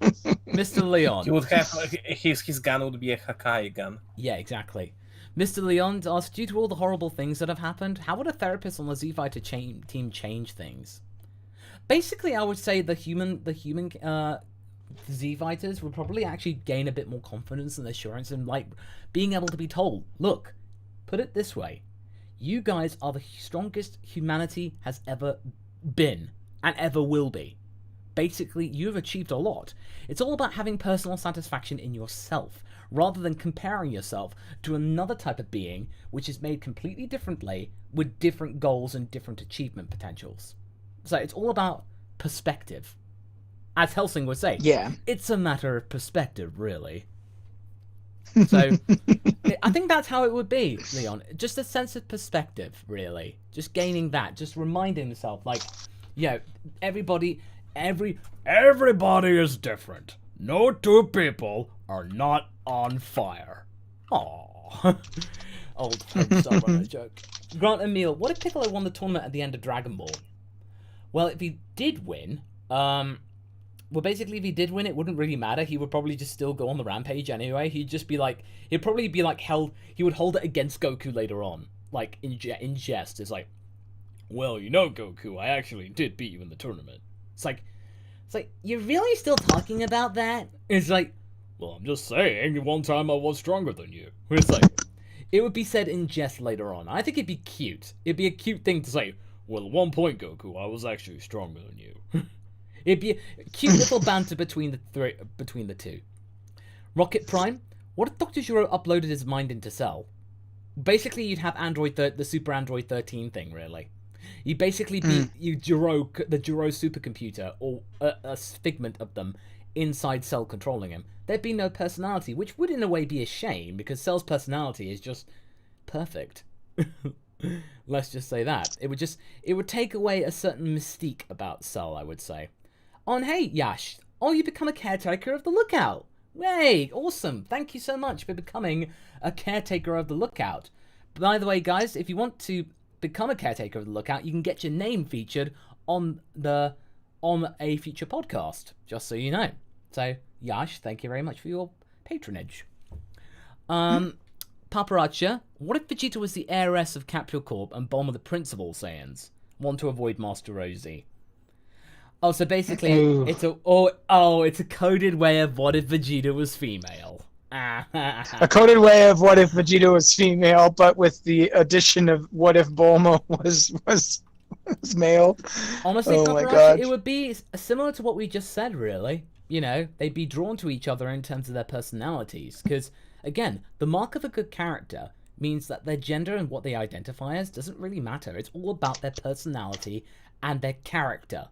Mr. Leon. He would have his gun would be a Hakai gun. Yeah, exactly. Mr. Leon asks, due to all the horrible things that have happened, how would a therapist on the Z Fighter team change things? Basically, I would say the human Z Fighters would probably actually gain a bit more confidence and assurance and like being able to be told, look, put it this way, you guys are the strongest humanity has ever been and ever will be. Basically, you've achieved a lot. It's all about having personal satisfaction in yourself, rather than comparing yourself to another type of being which is made completely differently with different goals and different achievement potentials. So it's all about perspective. As Helsing would say, Yeah. It's a matter of perspective, really. So I think that's how it would be, Leon. Just a sense of perspective, really. Just gaining that, just reminding himself, like, everybody is different. No two people are not on fire. Aww. Old summer joke. Grant Emil, what if Piccolo won the tournament at the end of Dragon Ball? Well, if he did win, basically, if he did win, it wouldn't really matter. He would probably just still go on the rampage anyway. He would hold it against Goku later on, like in jest. It's like, well, Goku, I actually did beat you in the tournament. It's like, you're really still talking about that? It's like, well, I'm just saying, one time I was stronger than you. It's like, it would be said in jest later on. I think it'd be cute. It'd be a cute thing to say, well, at one point, Goku, I was actually stronger than you. It'd be a cute little banter between the two. Rocket Prime, what if Dr. Gero uploaded his mind into Cell? Basically, you'd have the Super Android 13 thing, really. You'd basically be the Gero supercomputer, or a figment of them, inside Cell controlling him. There'd be no personality, which would in a way be a shame, because Cell's personality is just perfect. Let's just say that. It would take away a certain mystique about Cell, I would say. Oh, and hey, Yash. Oh, you become a caretaker of the Lookout. Hey, awesome. Thank you so much for becoming a caretaker of the Lookout. By the way, guys, if you want to become a caretaker of the Lookout, you can get your name featured on a future podcast, just so you know. So, Yash, thank you very much for your patronage. Paparazza, what if Vegeta was the heiress of Capsule Corp and Bulma the Prince of all Saiyans? Want to avoid Master Rosie. Oh, so basically, it's a coded way of what if Vegeta was female. A coded way of what if Vegeta was female, but with the addition of what if Bulma was male. Honestly, oh my God. It would be similar to what we just said, really. They'd be drawn to each other in terms of their personalities, because, again, the mark of a good character means that their gender and what they identify as doesn't really matter. It's all about their personality and their character.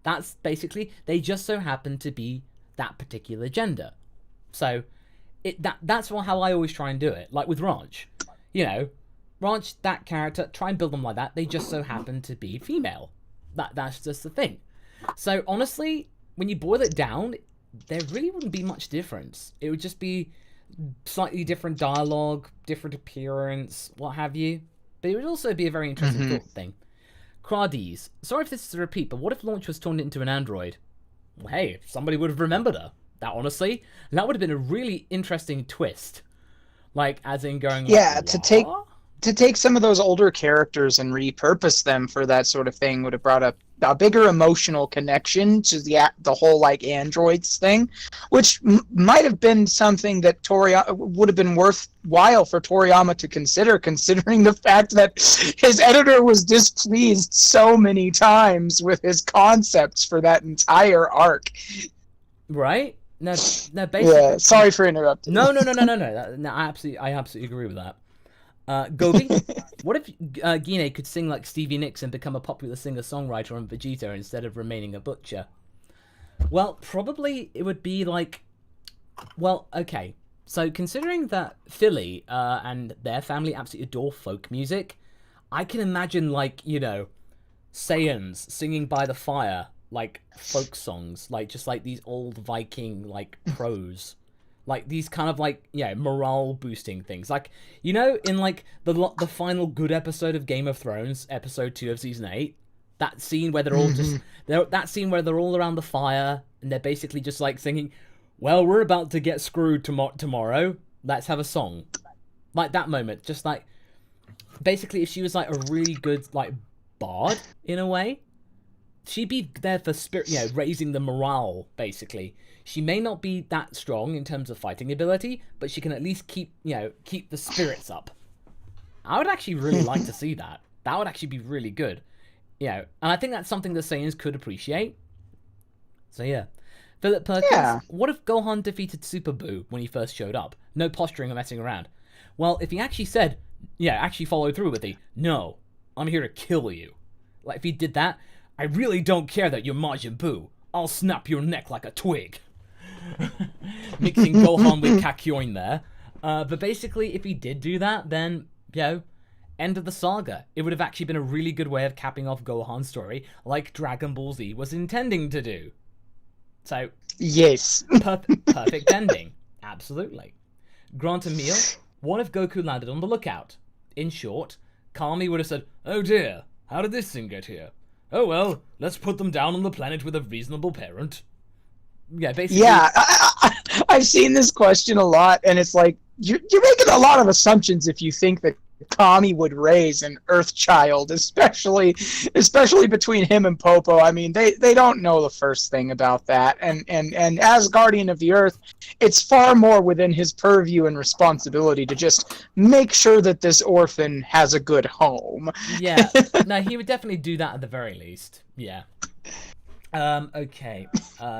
That's basically, they just so happen to be that particular gender. So, that's how I always try and do it. Like with Ranch. Ranch, that character, try and build them like that. They just so happen to be female. That's just the thing. So, honestly, when you boil it down, there really wouldn't be much difference. It would just be slightly different dialogue, different appearance, what have you. But it would also be a very interesting thing. Crades, sorry if this is a repeat, but what if Launch was turned into an android? Well, hey, somebody would have remembered her. That, honestly, that would have been a really interesting twist. Like, as in going... Yeah, what? to take some of those older characters and repurpose them for that sort of thing would have brought up a bigger emotional connection to the whole like androids thing, which might have been something that would have been worthwhile for Toriyama to consider, considering the fact that his editor was displeased so many times with his concepts for that entire arc. Right? No, basically. Yeah, sorry for interrupting. No. I absolutely agree with that. Gobi, what if Gine could sing like Stevie Nicks and become a popular singer-songwriter on Vegeta instead of remaining a butcher? Well, probably it would be like... Well, okay. So considering that Philly and their family absolutely adore folk music, I can imagine like, Saiyans singing by the fire, like folk songs, like just like these old Viking like prose. Like these kind of like morale boosting things. Like in like the final good episode of Game of Thrones, episode 2 of season 8, that scene where they're all they're all around the fire and they're basically just like singing, "Well, we're about to get screwed tomorrow. Let's have a song." Like that moment, just like basically if she was like a really good like bard in a way, she'd be there for spirit, raising the morale basically. She may not be that strong in terms of fighting ability, but she can at least keep the spirits up. I would actually really like to see that. That would actually be really good. And I think that's something the Saiyans could appreciate. So yeah. Philip Perkins, What if Gohan defeated Super Buu when he first showed up? No posturing or messing around. Well, if he actually said, actually followed through with the, "No, I'm here to kill you." Like if he did that, "I really don't care that you're Majin Buu. I'll snap your neck like a twig." Mixing Gohan with Kakyoin there. But basically, if he did do that, then, end of the saga. It would have actually been a really good way of capping off Gohan's story, like Dragon Ball Z was intending to do. So, yes. Perfect ending. Absolutely. Grant Emil, what if Goku landed on the lookout? In short, Kami would have said, "Oh dear, how did this thing get here? Oh well, let's put them down on the planet with a reasonable parent." Yeah, basically. Yeah, I've seen this question a lot, and it's like, you're making a lot of assumptions if you think that Kami would raise an Earth child, especially between him and Popo. I mean, they don't know the first thing about that, and as Guardian of the Earth, it's far more within his purview and responsibility to just make sure that this orphan has a good home. Yeah, no, he would definitely do that at the very least. Yeah. Okay.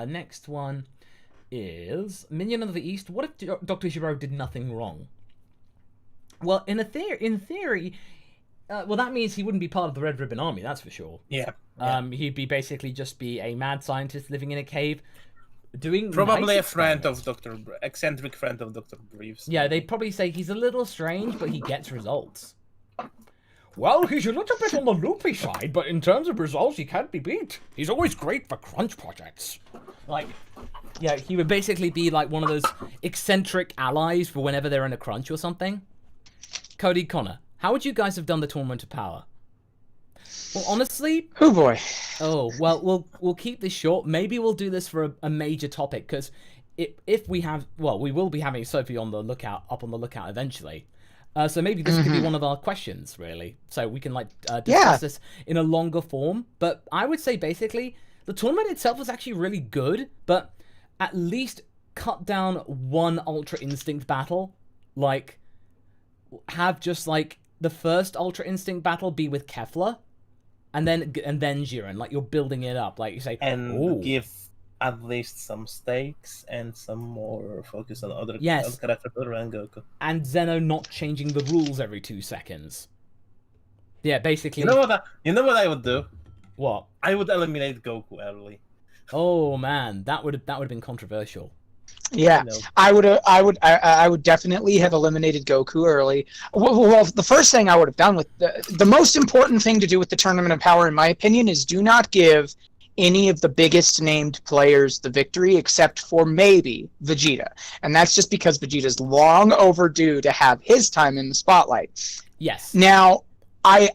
Next one is Minion of the East. What if Dr. Gero did nothing wrong? Well, in theory, that means he wouldn't be part of the Red Ribbon Army, that's for sure. Yeah. He'd be basically just be a mad scientist living in a cave, doing probably nice a friend of eccentric friend of Dr. Briefs. Yeah, they'd probably say he's a little strange, but he gets results. Well, he's a little bit on the loopy side, but in terms of results, he can't be beat. He's always great for crunch projects. Like, yeah, he would basically be like one of those eccentric allies for whenever they're in a crunch or something. Cody Connor, how would you guys have done the Tournament of Power? Well, honestly... Oh, boy. Oh, well, we'll keep this short. Maybe we'll do this for a major topic, because if we have... Well, we will be having Sophie up on the lookout eventually. So maybe this could be one of our questions, really. So we can discuss this in a longer form. But I would say basically the tournament itself was actually really good, but at least cut down one Ultra Instinct battle. Like have just like the first Ultra Instinct battle be with Kefla, and then Jiren. Like you're building it up. Like you say, and give at least some stakes and some more focus on other characters other than Goku. And Zeno not changing the rules every 2 seconds. Yeah, basically. You know what I would do? What? I would eliminate Goku early. Oh man, that would have been controversial. Yeah, I would definitely have eliminated Goku early. Well, the first thing I would have done with the most important thing to do with the Tournament of Power, in my opinion, is do not give any of the biggest named players the victory, except for maybe Vegeta. And that's just because Vegeta's long overdue to have his time in the spotlight. Yes. Now, I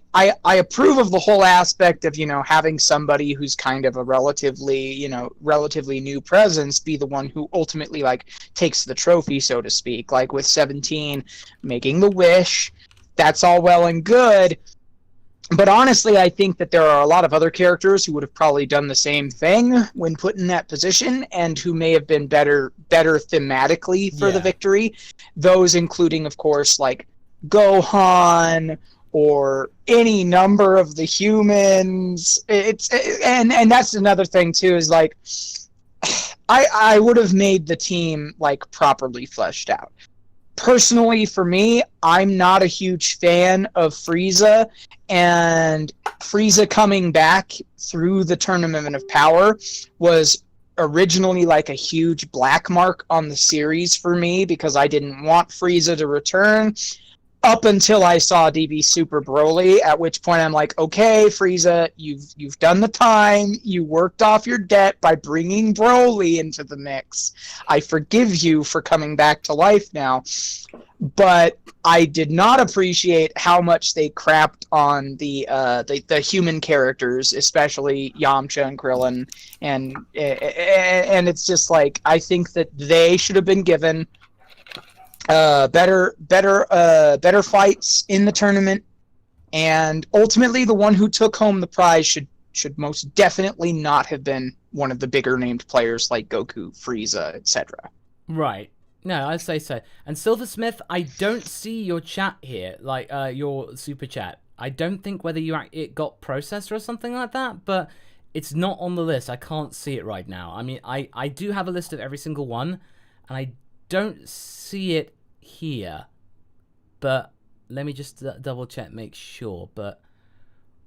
approve of the whole aspect of, having somebody who's kind of a relatively new presence be the one who ultimately, takes the trophy, so to speak. Like with 17 making the wish, that's all well and good. But honestly, I think that there are a lot of other characters who would have probably done the same thing when put in that position and who may have been better thematically for the victory. Those including, of course, like Gohan or any number of the humans. And that's another thing too, is like I would have made the team properly fleshed out. Personally, for me, I'm not a huge fan of Frieza, and Frieza coming back through the Tournament of Power was originally a huge black mark on the series for me because I didn't want Frieza to return. up until I saw DB Super Broly, at which point I'm like, okay, Frieza, you've done the time. You worked off your debt by bringing Broly into the mix. I forgive you for coming back to life now. But I did not appreciate how much they crapped on the human characters, especially Yamcha and Crillon, and it's just like, I think that they should have been given better fights in the tournament, and ultimately the one who took home the prize should most definitely not have been one of the bigger named players like Goku, Frieza, etc. Right. No, I'd say so. And Silversmith, I don't see your chat here, like your super chat. I don't think whether it got processed or something like that, but it's not on the list. I can't see it right now. I mean, I do have a list of every single one, and I don't see it here. But let me just double check, make sure. But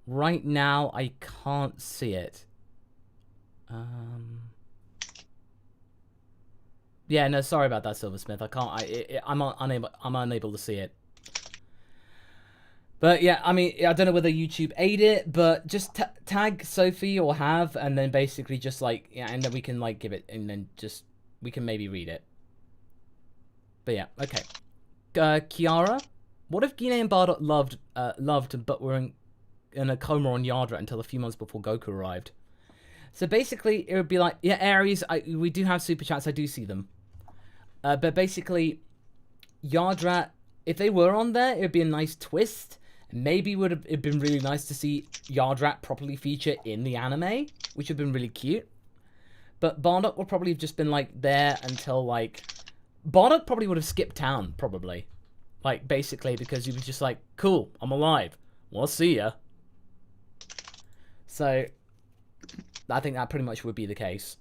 right now, I can't see it. Yeah, no, sorry about that, Silversmith. I can't. I'm unable to see it. But yeah, I mean, I don't know whether YouTube ate it, but just tag Sophie or Have, and then basically just like, yeah, and then we can like give it, and then just we can maybe read it. But yeah, okay. Kiara, what if Gine and Bardock loved, but were in a coma on Yardrat until a few months before Goku arrived? So basically, it would be like, yeah, Aries, we do have super chats. I do see them. But basically, Yardrat, if they were on there, it would be a nice twist. Maybe it would have been really nice to see Yardrat properly feature in the anime, which would have been really cute. But Bardock would probably have just been, like, there until, like... Bardock probably would have skipped town, probably. Like, basically, because he was just like, cool, I'm alive. Well, see ya. So, I think that pretty much would be the case.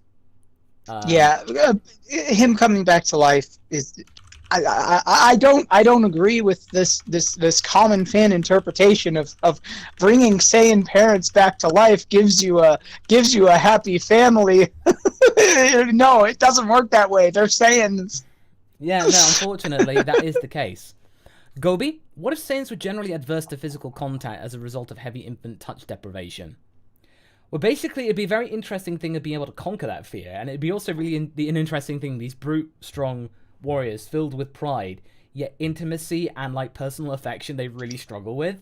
Yeah, him coming back to life is. I don't agree with this common fan interpretation of bringing Saiyan parents back to life gives you a happy family. No, it doesn't work that way. They're Saiyans. Yeah, no, unfortunately, that is the case. Gobi, what if Saiyans were generally adverse to physical contact as a result of heavy infant touch deprivation? Well, basically, it'd be a very interesting thing of being able to conquer that fear, and it'd be also really an interesting thing, these brute, strong warriors filled with pride, yet intimacy and, like, personal affection they really struggle with.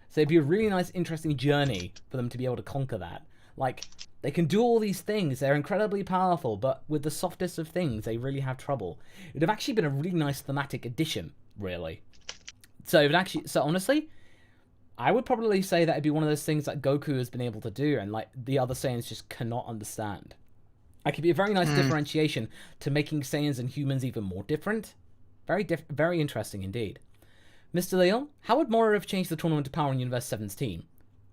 So it'd be a really nice, interesting journey for them to be able to conquer that. Like, they can do all these things, they're incredibly powerful, but with the softest of things, they really have trouble. It would have actually been a really nice thematic addition, really. So honestly, I would probably say that it'd be one of those things that Goku has been able to do, and like the other Saiyans just cannot understand. It could be a very nice differentiation to making Saiyans and humans even more different. Very interesting indeed. Mr. Leon, how would Moro have changed the tournament to Power in Universe 7's team?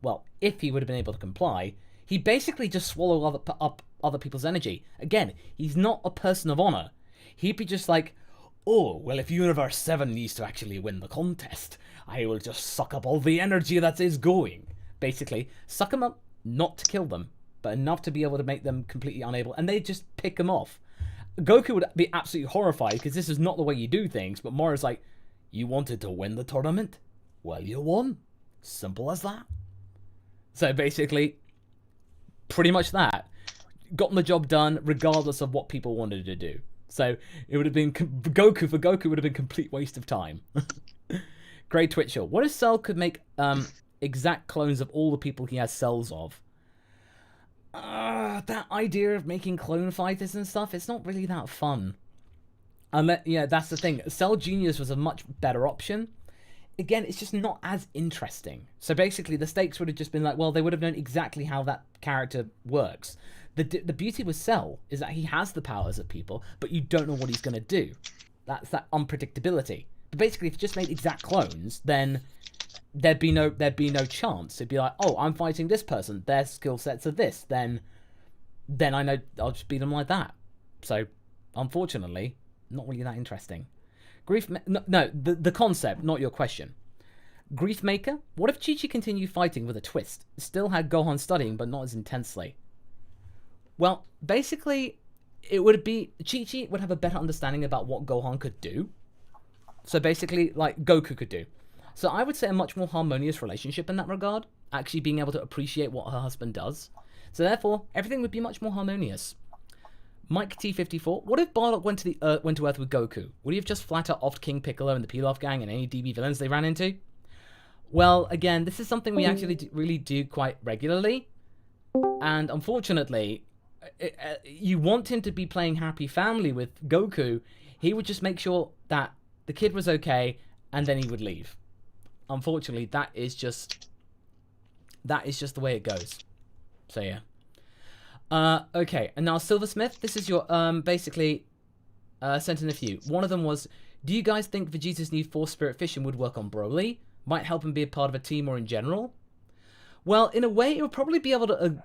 Well, if he would have been able to comply, he'd basically just swallow up other people's energy. Again, he's not a person of honor. He'd be just like, oh, well, if Universe 7 needs to actually win the contest, I will just suck up all the energy that is going. Basically, suck them up, not to kill them, but enough to be able to make them completely unable, and they just pick them off. Goku would be absolutely horrified, because this is not the way you do things, but Moro's like, you wanted to win the tournament? Well, you won. Simple as that. So basically, pretty much that. Got the job done, regardless of what people wanted to do. So it would have been Goku would have been a complete waste of time. Grey Twitcher, what if Cell could make exact clones of all the people he has cells of? That idea of making clone fighters and stuff, it's not really that fun. Yeah, that's the thing. Cell Genius was a much better option. Again, it's just not as interesting. So basically, the stakes would have just been like, well, they would have known exactly how that character works. The beauty with Cell is that he has the powers of people, but you don't know what he's going to do. That's that unpredictability. But basically, if you just made exact clones, then there'd be no chance. It'd be like, oh, I'm fighting this person. Their skill sets are this. Then I know I'll just beat them like that. So, unfortunately, not really that interesting. The concept, not your question. Griefmaker, what if Chi-Chi continued fighting with a twist? Still had Gohan studying, but not as intensely. Well, basically, it would be... Chi-Chi would have a better understanding about what Gohan could do. So basically, like Goku could do. So I would say a much more harmonious relationship in that regard. Actually being able to appreciate what her husband does. So therefore, everything would be much more harmonious. Mike T54, what if Bardock went to Earth with Goku? Would he have just flat out offed King Piccolo and the Pilaf gang and any DB villains they ran into? Well, again, this is something we actually really do quite regularly. And unfortunately, you want him to be playing Happy Family with Goku. He would just make sure that the kid was okay, and then he would leave. Unfortunately, that is just the way it goes. So yeah. Okay, and now Silversmith, this is your basically sent in a few. One of them was, do you guys think Vegeta's new Force Spirit Fission would work on Broly? Might help him be a part of a team or in general? Well, in a way, it would probably be able to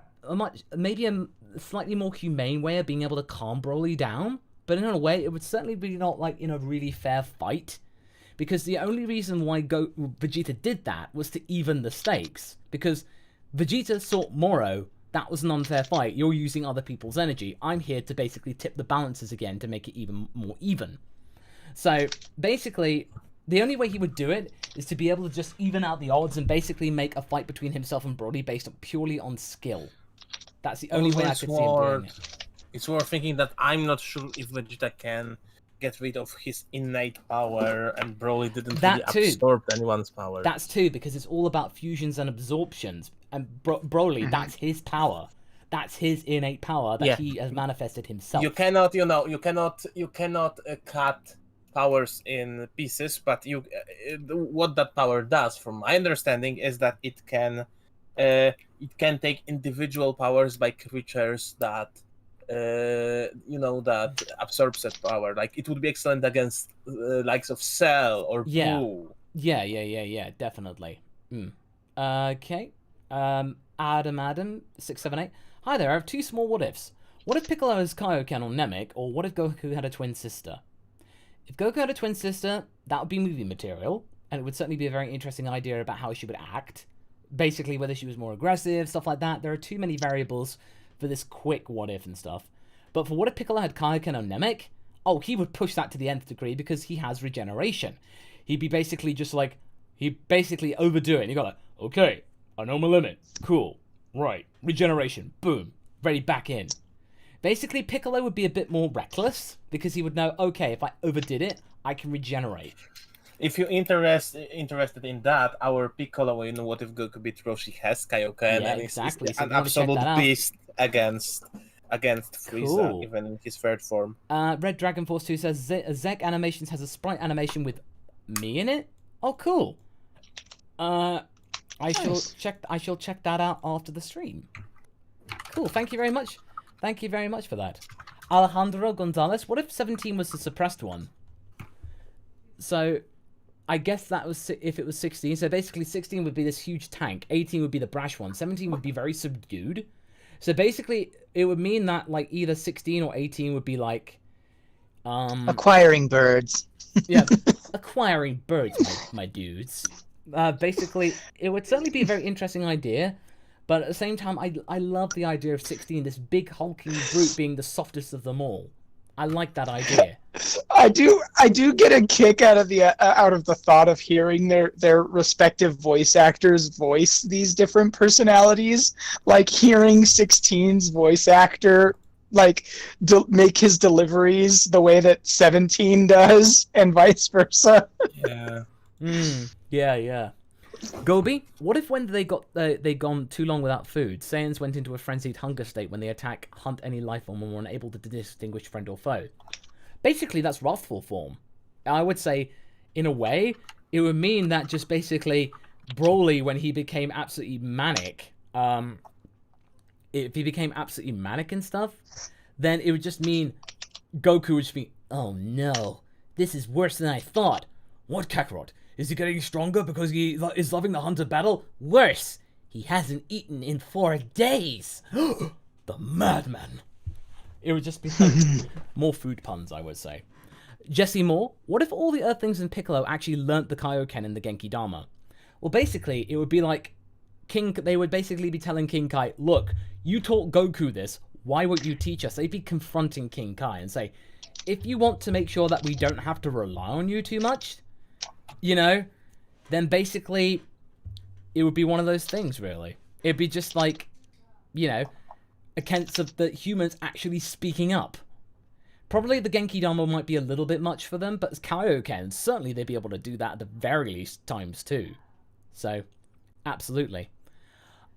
maybe a slightly more humane way of being able to calm Broly down. But in a way, it would certainly be not like in a really fair fight. Because the only reason why Vegeta did that was to even the stakes. Because Vegeta sought Moro, that was an unfair fight. You're using other people's energy. I'm here to basically tip the balances again to make it even more even. So basically, the only way he would do it is to be able to just even out the odds and basically make a fight between himself and Broly based purely on skill. That's the only way I could see him doing it. It's worth thinking that I'm not sure if Vegeta can get rid of his innate power, and Broly didn't really absorb anyone's power. That's too, because it's all about fusions and absorptions. And Broly, that's his power. That's his innate power that he has manifested himself. You cannot, you cannot cut powers in pieces, but what that power does, from my understanding, is that it can take individual powers by creatures that that absorbs that power. Like, it would be excellent against likes of Cell or Boo. Yeah, definitely. Okay. Adam 678. Hi there, I have two small what ifs. What if Piccolo has Kaioken or Namek, or what if Goku had a twin sister? If Goku had a twin sister, that would be movie material, and it would certainly be a very interesting idea about how she would act. Basically, whether she was more aggressive, stuff like that. There are too many variables for this quick what if and stuff. But for what if Piccolo had Kaioken or Namek? Oh, he would push that to the nth degree because he has regeneration. He'd be basically just like, he'd basically overdo it. And you got like, okay, I know my limit. Cool. Right. Regeneration. Boom. Ready back in. Basically, Piccolo would be a bit more reckless because he would know, okay, if I overdid it, I can regenerate. If you're interested in that, our Piccolo in What If Goku Beat Roshi has Kaioken, and exactly. He's an absolute beast against Frieza, even in his third form. Red Dragon Force 2 says Zek Animations has a sprite animation with me in it. Oh, cool. I shall check that out after the stream. Cool. Thank you very much. Thank you very much for that. Alejandro Gonzalez, what if 17 was the suppressed one? So, I guess that was if it was 16. So basically 16 would be this huge tank. 18 would be the brash one. 17 would be very subdued. So basically, it would mean that like either 16 or 18 would be like... acquiring birds. Yeah, acquiring birds, my dudes. Basically, it would certainly be a very interesting idea. But at the same time, I love the idea of 16, this big hulking brute being the softest of them all. I like that idea. I do get a kick out of the thought of hearing their respective voice actors voice these different personalities. Like hearing 16's voice actor make his deliveries the way that 17 does, and vice versa. Yeah. Yeah. Gobi, what if when they gone too long without food, Saiyans went into a frenzied hunger state when they hunt any life form and were unable to distinguish friend or foe? Basically, that's wrathful form. I would say, in a way, it would mean that just basically Broly, when he became absolutely manic, if he became absolutely manic and stuff, then it would just mean Goku would just be, oh no, this is worse than I thought. What, Kakarot? Is he getting stronger because he is loving the hunter battle? Worse, he hasn't eaten in 4 days. The madman. It would just be like more food puns, I would say. Jesse Moore, what if all the Earthlings in Piccolo actually learnt the Kaioken in the Genki Dama? Well, basically, it would be like they would basically be telling King Kai, look, you taught Goku this, why won't you teach us? They'd be confronting King Kai and say, if you want to make sure that we don't have to rely on you too much, you know, then basically it would be one of those things, really. It'd be just like, you know, a case of the humans actually speaking up. Probably the Genki Dama might be a little bit much for them, but as Kaioken, certainly they'd be able to do that at the very least times too. So, absolutely.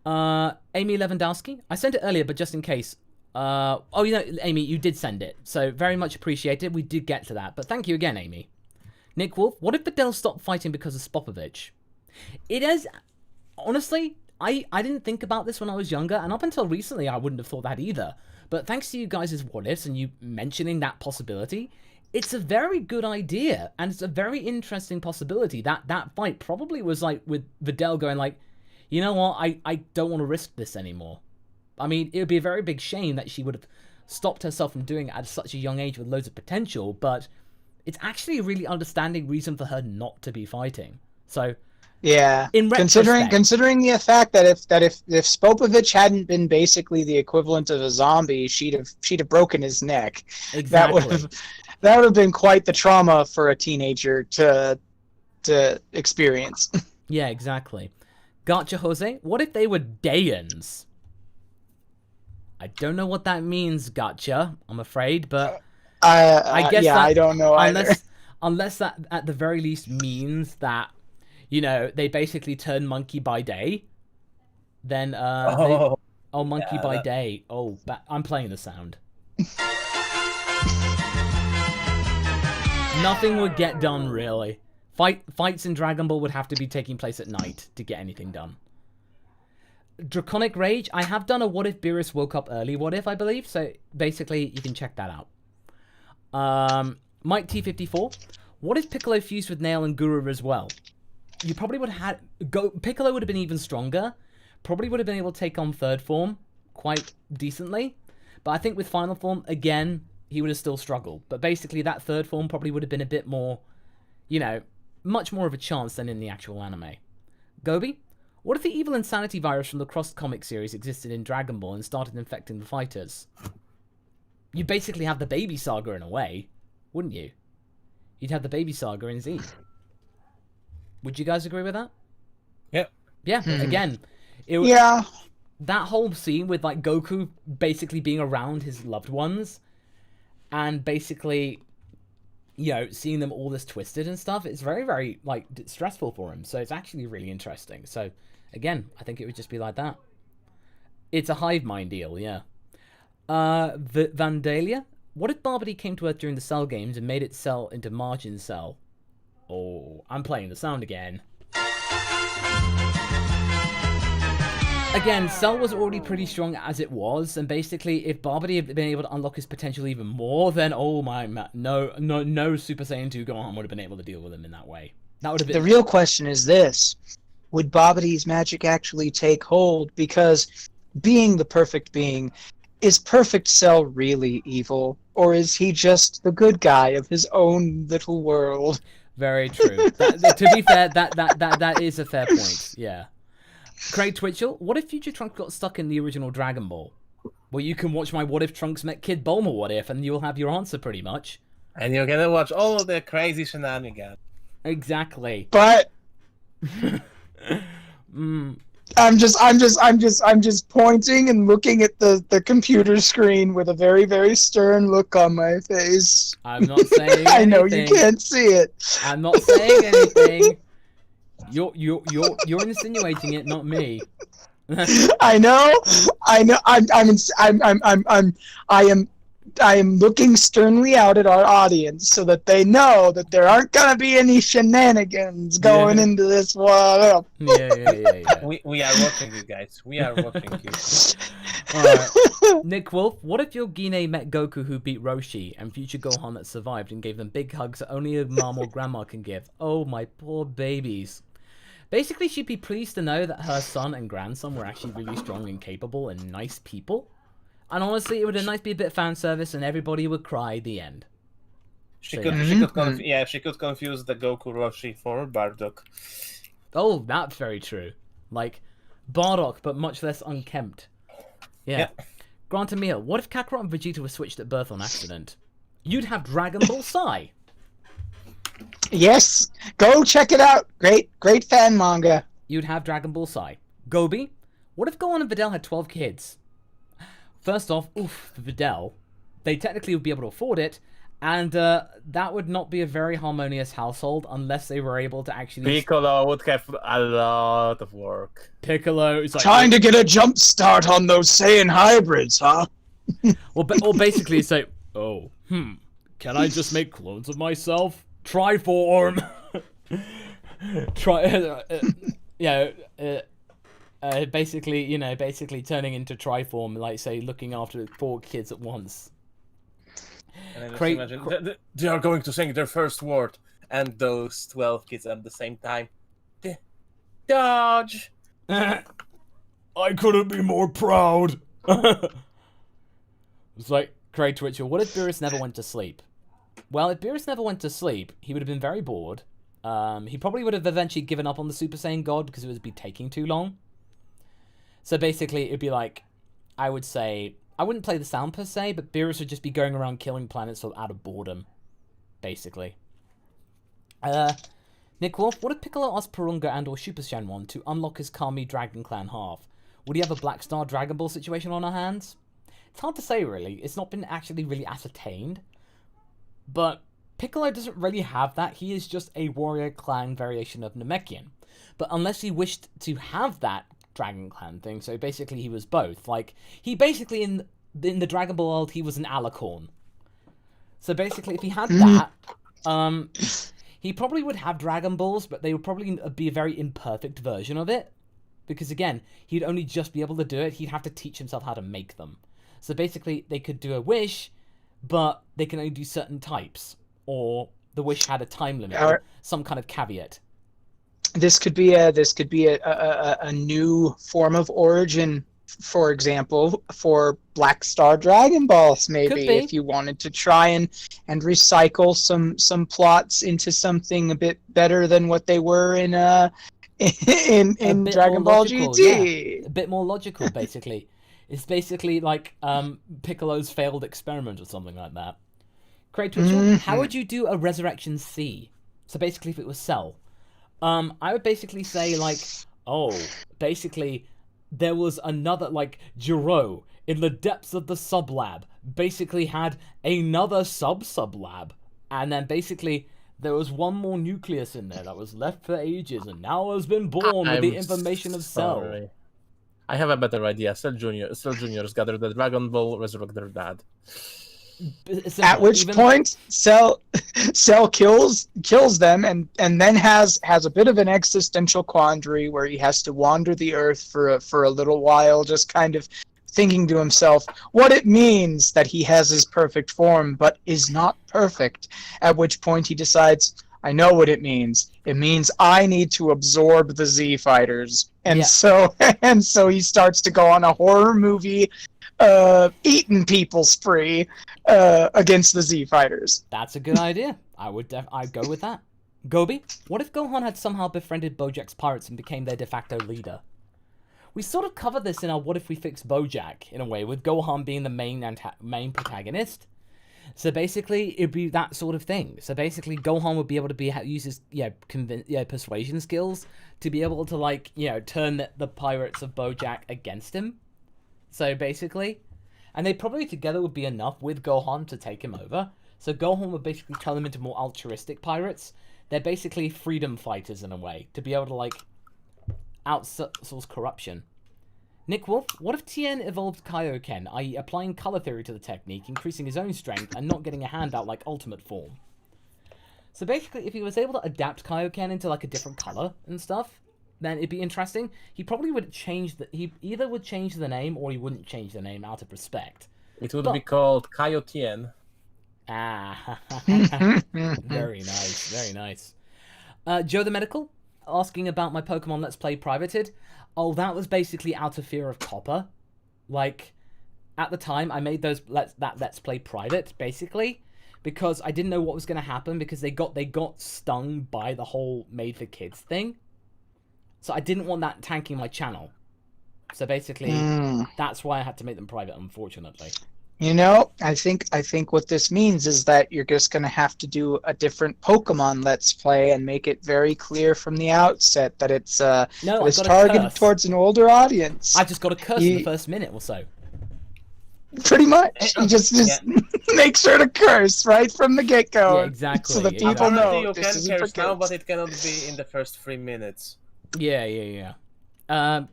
Amy Lewandowski, I sent it earlier, but just in case. Oh, you know, Amy, you did send it, so very much appreciated. We did get to that, but thank you again, Amy. Nick Wolf, what if Videl stopped fighting because of Spopovich? It is, honestly, I didn't think about this when I was younger, and up until recently, I wouldn't have thought that either. But thanks to you guys' what ifs and you mentioning that possibility, it's a very good idea, and it's a very interesting possibility. That fight probably was like with Videl going like, you know what, I don't want to risk this anymore. I mean, it would be a very big shame that she would have stopped herself from doing it at such a young age with loads of potential, but it's actually a really understanding reason for her not to be fighting. So, yeah, in considering the fact that if Spopovich hadn't been basically the equivalent of a zombie, she'd have broken his neck. Exactly. That would have been quite the trauma for a teenager to experience. Yeah, exactly. Gotcha, Jose. What if they were Daeans? I don't know what that means, Gotcha, I'm afraid, but I guess yeah, I don't know either. Unless that at the very least means that, you know, they basically turn monkey by day, then monkey by day. Oh, I'm playing the sound. Nothing would get done, really. Fights in Dragon Ball would have to be taking place at night to get anything done. Draconic Rage, I have done a what if Beerus woke up early what if, I believe, so basically you can check that out. Mike T54, what if Piccolo fused with Nail and Guru as well? You probably would have had... Piccolo would have been even stronger, probably would have been able to take on third form quite decently, but I think with final form, again, he would have still struggled. But basically that third form probably would have been a bit more, you know, much more of a chance than in the actual anime. Gobi, what if the evil insanity virus from the Cross comic series existed in Dragon Ball and started infecting the fighters? You'd basically have the Baby Saga in a way, wouldn't you? You'd have the Baby Saga in Z. Would you guys agree with that? Yep. Yeah, again. Yeah. That whole scene with like Goku basically being around his loved ones and basically, you know, seeing them all this twisted and stuff, it's very, very, like, stressful for him. So it's actually really interesting. So, again, I think it would just be like that. It's a hive mind deal, yeah. Vandalia, what if Barbary came to Earth during the Cell games and made its cell into Margin Cell? Oh, I'm playing the sound again. Again, Cell was already pretty strong as it was, and basically, if Barbary had been able to unlock his potential even more, then oh my, no Super Saiyan 2 Gohan would have been able to deal with him in that way. That would have been... The real question is this: would Barbary's magic actually take hold? Because being the perfect being, is Perfect Cell really evil, or is he just the good guy of his own little world? Very true. To be fair, that is a fair point. Yeah. Craig Twitchell, what if Future Trunks got stuck in the original Dragon Ball? Well, you can watch my What If Trunks Met Kid Bulma What If, and you'll have your answer pretty much. And you're gonna watch all of the crazy shenanigans. Exactly. But I'm just pointing and looking at the computer screen with a very, very stern look on my face. I'm not saying anything. I know you can't see it. I'm not saying anything. You're insinuating it, not me. I know. I am looking sternly out at our audience so that they know that there aren't gonna be any shenanigans going into this one. Yeah. We are watching you guys. We are watching you. Alright. Nick Wolf, what if your Gine met Goku who beat Roshi and future Gohan that survived and gave them big hugs that only a mom or grandma can give? Oh, my poor babies. Basically, she'd be pleased to know that her son and grandson were actually really strong and capable and nice people. And honestly, it would be a bit fan service and everybody would cry at the end. She could confuse the Goku Roshi for Bardock. Oh, that's very true. Like Bardock, but much less unkempt. Yeah. Grant Emil, what if Kakarot and Vegeta were switched at birth on accident? You'd have Dragon Ball Sai. Yes, go check it out. Great fan manga. You'd have Dragon Ball Sai. Gobi, what if Gohan and Videl had 12 kids? First off, oof, for Videl, they technically would be able to afford it, and that would not be a very harmonious household unless they were able to actually... Piccolo would have a lot of work. Piccolo is like... Trying to get a jump start on those Saiyan hybrids, huh? Or basically say, can I just make clones of myself? Triform! Basically turning into Triform, like, say, looking after 4 kids at once. And then just imagine, they are going to sing their first word, and those 12 kids at the same time. Dodge! I couldn't be more proud! It's like, Craig Twitchell, what if Beerus never went to sleep? Well, if Beerus never went to sleep, he would have been very bored. He probably would have eventually given up on the Super Saiyan God because it would be taking too long. So basically, it'd be like, I would say, I wouldn't play the sound per se, but Beerus would just be going around killing planets out of boredom, basically. Nick Wolf, what if Piccolo asked Purunga and or Super Shenron to unlock his Kami Dragon Clan half? Would he have a Black Star Dragon Ball situation on our hands? It's hard to say, really. It's not been actually really ascertained. But Piccolo doesn't really have that. He is just a warrior clan variation of Namekian. But unless he wished to have that Dragon Clan thing, so basically he was both. Like, he basically, in the Dragon Ball world, he was an alicorn. So basically, if he had that, he probably would have Dragon Balls, but they would probably be a very imperfect version of it. Because again, he'd only just be able to do it. He'd have to teach himself how to make them. So basically, they could do a wish, but they can only do certain types. Or the wish had a time limit, or some kind of caveat. This could be a new form of origin, for example, for Black Star Dragon Balls, maybe, if you wanted to try and recycle some plots into something a bit better than what they were in Dragon Ball GT. Yeah. A bit more logical, basically. It's basically like Piccolo's failed experiment or something like that. Craig Twitchell, how would you do a Resurrection C? So basically, if it was Cell, I would basically say, like, basically, there was another, like, Jiro in the depths of the sub-lab basically had another sub-lab. And then basically, there was one more nucleus in there that was left for ages and now has been born with the information of Cell. I have a better idea. Cell Juniors gather the Dragon Ball, resurrect their dad. At which point, Cell kills them, and then has a bit of an existential quandary where he has to wander the earth for a little while, just kind of thinking to himself what it means that he has his perfect form, but is not perfect. At which point he decides, I know what it means. It means I need to absorb the Z Fighters, and so he starts to go on a horror movie. Eating people spree against the Z Fighters. That's a good idea. I'd go with that. Gobi, what if Gohan had somehow befriended Bojack's pirates and became their de facto leader? We sort of covered this in our What If We Fixed Bojack, in a way, with Gohan being the main protagonist. So basically, it'd be that sort of thing. So basically, Gohan would be able to use his persuasion skills to be able to, like, turn the pirates of Bojack against him. So basically, and they probably together would be enough with Gohan to take him over. So Gohan would basically turn them into more altruistic pirates. They're basically freedom fighters in a way, to be able to, like, outsource corruption. Nick Wolf, what if Tien evolved Kaioken, i.e. applying color theory to the technique, increasing his own strength, and not getting a handout like Ultimate Form? So basically, if he was able to adapt Kaioken into, like, a different color and stuff, then it'd be interesting. He probably would change he either would change the name or he wouldn't change the name out of respect. It would be called Kaio-Tien. Ah, very nice, very nice. Joe the Medical asking about my Pokemon Let's Play privated. Oh, that was basically out of fear of Copper. Like, at the time, I made that Let's Play private, basically, because I didn't know what was going to happen, because they got stung by the whole Made for Kids thing. So I didn't want that tanking my channel. So basically, that's why I had to make them private, unfortunately. You know, I think what this means is that you're just going to have to do a different Pokemon Let's Play and make it very clear from the outset that it's No, that I it's got a targeted curse. towards an older audience. I just got a curse in the first minute or so. Pretty much, you just make sure to curse right from the get-go. Yeah, exactly. So that people exactly. know You this can isn't for curse now, kids. but it cannot be in the first 3 minutes. Yeah.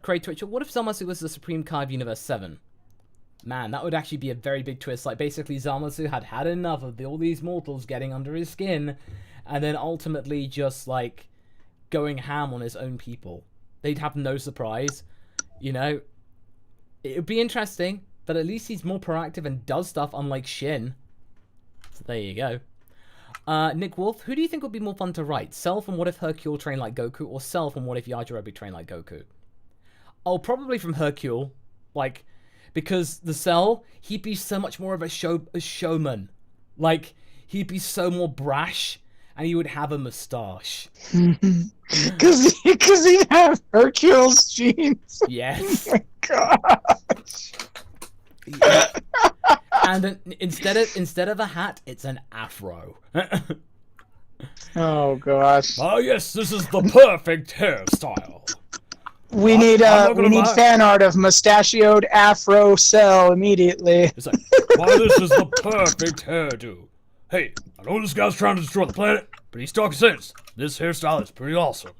Craig Twitcher, what if Zamasu was the Supreme Kai of Universe 7? Man, that would actually be a very big twist. Like, basically, Zamasu had enough of all these mortals getting under his skin, and then ultimately just, like, going ham on his own people. They'd have no surprise. You know? It would be interesting, but at least he's more proactive and does stuff, unlike Shin. So there you go. Nick Wolf, who do you think would be more fun to write? Cell from What If Hercule trained like Goku, or Cell from What If Yajirobe trained like Goku? Oh, probably from Hercule. Like, because the Cell, he'd be so much more of a showman. Like, he'd be so more brash, and he would have a mustache. Because he'd have Hercule's genes. Yes. Oh my gosh. Yeah. And then instead of a hat, it's an afro. Oh gosh. Oh yes, this is the perfect hairstyle. We need fan art of mustachioed Afro Cell immediately. It's like, why this is the perfect hairdo. Hey, I know this guy's trying to destroy the planet, but he's talking sense. This hairstyle is pretty awesome.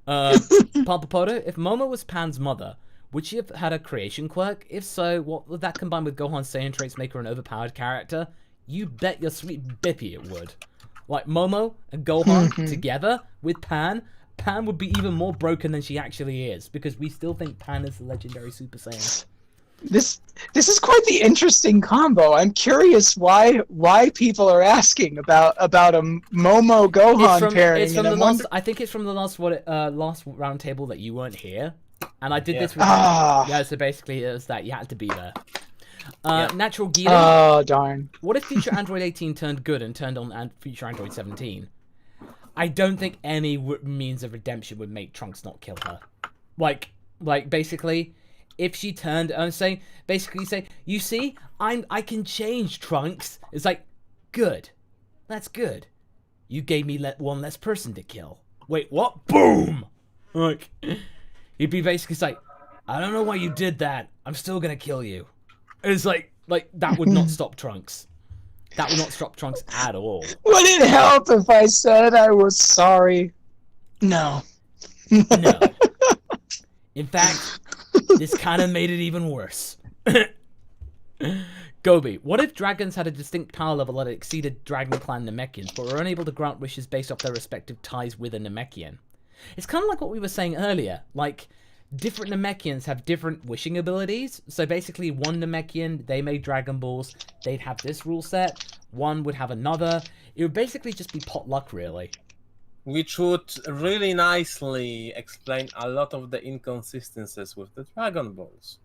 Papapoto, if Momo was Pan's mother, would she have had a creation quirk? If so, what would that combine with Gohan's Saiyan traits make her an overpowered character? You bet your sweet bippy it would. Like Momo and Gohan together with Pan would be even more broken than she actually is, because we still think Pan is the legendary Super Saiyan. This is quite the interesting combo. I'm curious why people are asking about a Momo Gohan pairing. It's from the last, I think it's from the last round table that you weren't here, and I did this with so basically it was that you had to be there. Natural Gila. Oh darn! What if Future Android 18 turned good and turned on Future Android 17? I don't think any means of redemption would make Trunks not kill her. Like basically, if she turned and say, you see, I can change, Trunks. It's like, good, that's good. You gave me one less person to kill. Wait, what? Boom! Like, he'd be basically like, I don't know why you did that. I'm still gonna kill you. It's like that would not stop Trunks. That would not stop Trunks at all. Would it help if I said I was sorry? No. No. In fact, this kind of made it even worse. Gobi, what if dragons had a distinct power level that exceeded Dragon Clan Namekians, but were unable to grant wishes based off their respective ties with a Namekian? It's kind of like what we were saying earlier. Like, different Namekians have different wishing abilities. So basically, one Namekian, they made Dragon Balls, they'd have this rule set. One would have another. It would basically just be potluck, really. Which would really nicely explain a lot of the inconsistencies with the Dragon Balls.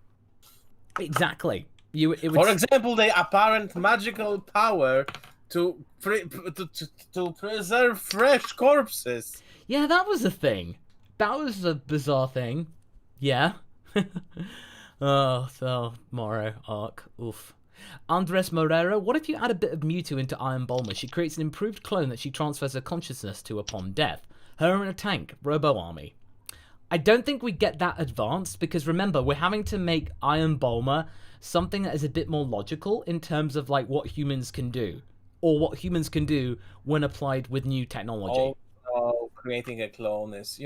Exactly. For example, the apparent magical power to preserve fresh corpses. Yeah, that was a thing. That was a bizarre thing. Yeah. Oh, Moro arc. Oof. Andres Morero, what if you add a bit of Mewtwo into Iron Bulma? She creates an improved clone that she transfers her consciousness to upon death. Her in a tank, Robo Army. I don't think we get that advanced, because remember, we're having to make Iron Bulma something that is a bit more logical in terms of like what humans can do. Or what humans can do when applied with new technology. Oh, creating a clone is,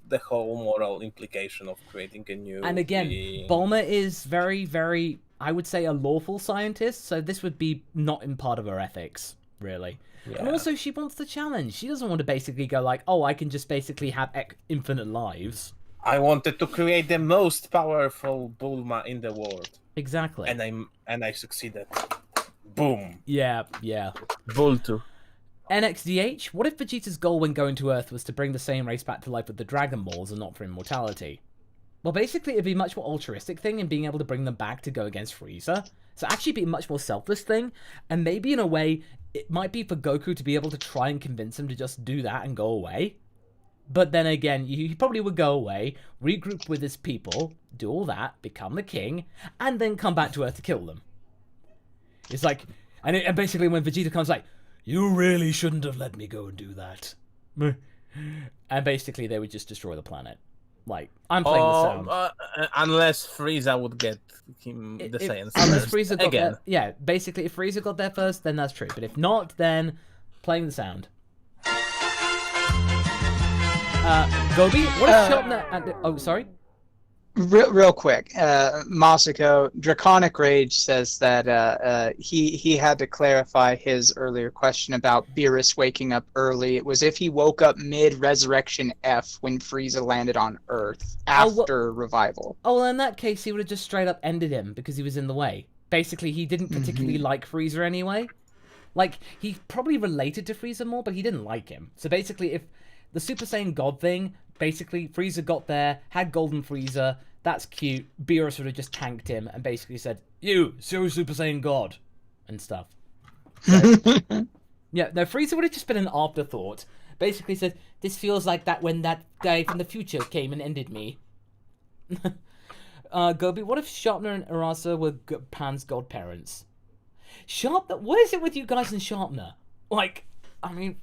the whole moral implication of creating a new... And again, Bulma is very, very, I would say, a lawful scientist, so this would be not in part of her ethics, really. Yeah. And also, she wants the challenge. She doesn't want to basically go like, oh, I can just basically have infinite lives. I wanted to create the most powerful Bulma in the world. Exactly. And I succeeded. Boom. Yeah. Voltu. NXDH, what if Vegeta's goal when going to Earth was to bring the same race back to life with the Dragon Balls and not for immortality? Well, basically, it'd be a much more altruistic thing in being able to bring them back to go against Frieza. So actually be a much more selfless thing, and maybe in a way, it might be for Goku to be able to try and convince him to just do that and go away. But then again, he probably would go away, regroup with his people, do all that, become the king, and then come back to Earth to kill them. It's like, and basically when Vegeta comes like, you really shouldn't have let me go and do that. And basically they would just destroy the planet. Like, I'm playing the sound. Unless Frieza would get him the Saiyans unless first. Frieza got Again. there, yeah, basically if Frieza got there first, then that's true. But if not, then playing the sound. Gobi, what if Sharpner and... Oh, sorry? Real quick, Masako, Draconic Rage says that he had to clarify his earlier question about Beerus waking up early. It was if he woke up mid-Resurrection F when Frieza landed on Earth after revival. Oh, well, in that case, he would have just straight up ended him because he was in the way. Basically, he didn't particularly like Frieza anyway. Like, he probably related to Frieza more, but he didn't like him. So basically, if the Super Saiyan God thing, basically, Frieza got there, had Golden Frieza, that's cute. Beerus would have just tanked him and basically said, you, so Super Saiyan God, and stuff. So, yeah, no, Frieza would have just been an afterthought. Basically said, this feels like that when that guy from the future came and ended me. Gobi, what if Sharpner and Arasa were Pan's godparents? Sharpner, what is it with you guys and Sharpner? Like, I mean...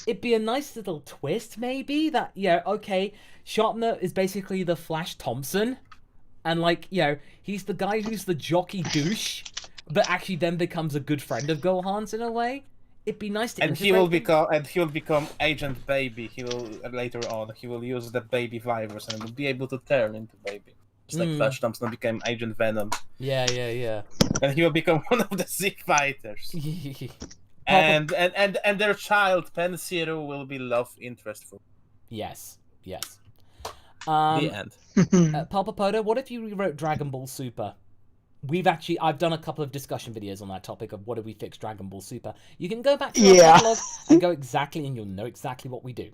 It'd be a nice little twist, maybe, that, yeah, okay, Sharpner is basically the Flash Thompson, and, like, you know, he's the guy who's the jockey douche, but actually then becomes a good friend of Gohan's in a way. It'd be nice to he will become Agent Baby. He will, later on, he will use the baby virus and will be able to turn into Baby. Just like Flash Thompson became Agent Venom. Yeah. And he will become one of the Z fighters. And their child, Pen-Zero, will be love interest for. Yes. The end. Palpapoda, what if you rewrote Dragon Ball Super? I've done a couple of discussion videos on that topic of what if we fix Dragon Ball Super. You can go back to our catalog and go exactly, and you'll know exactly what we do.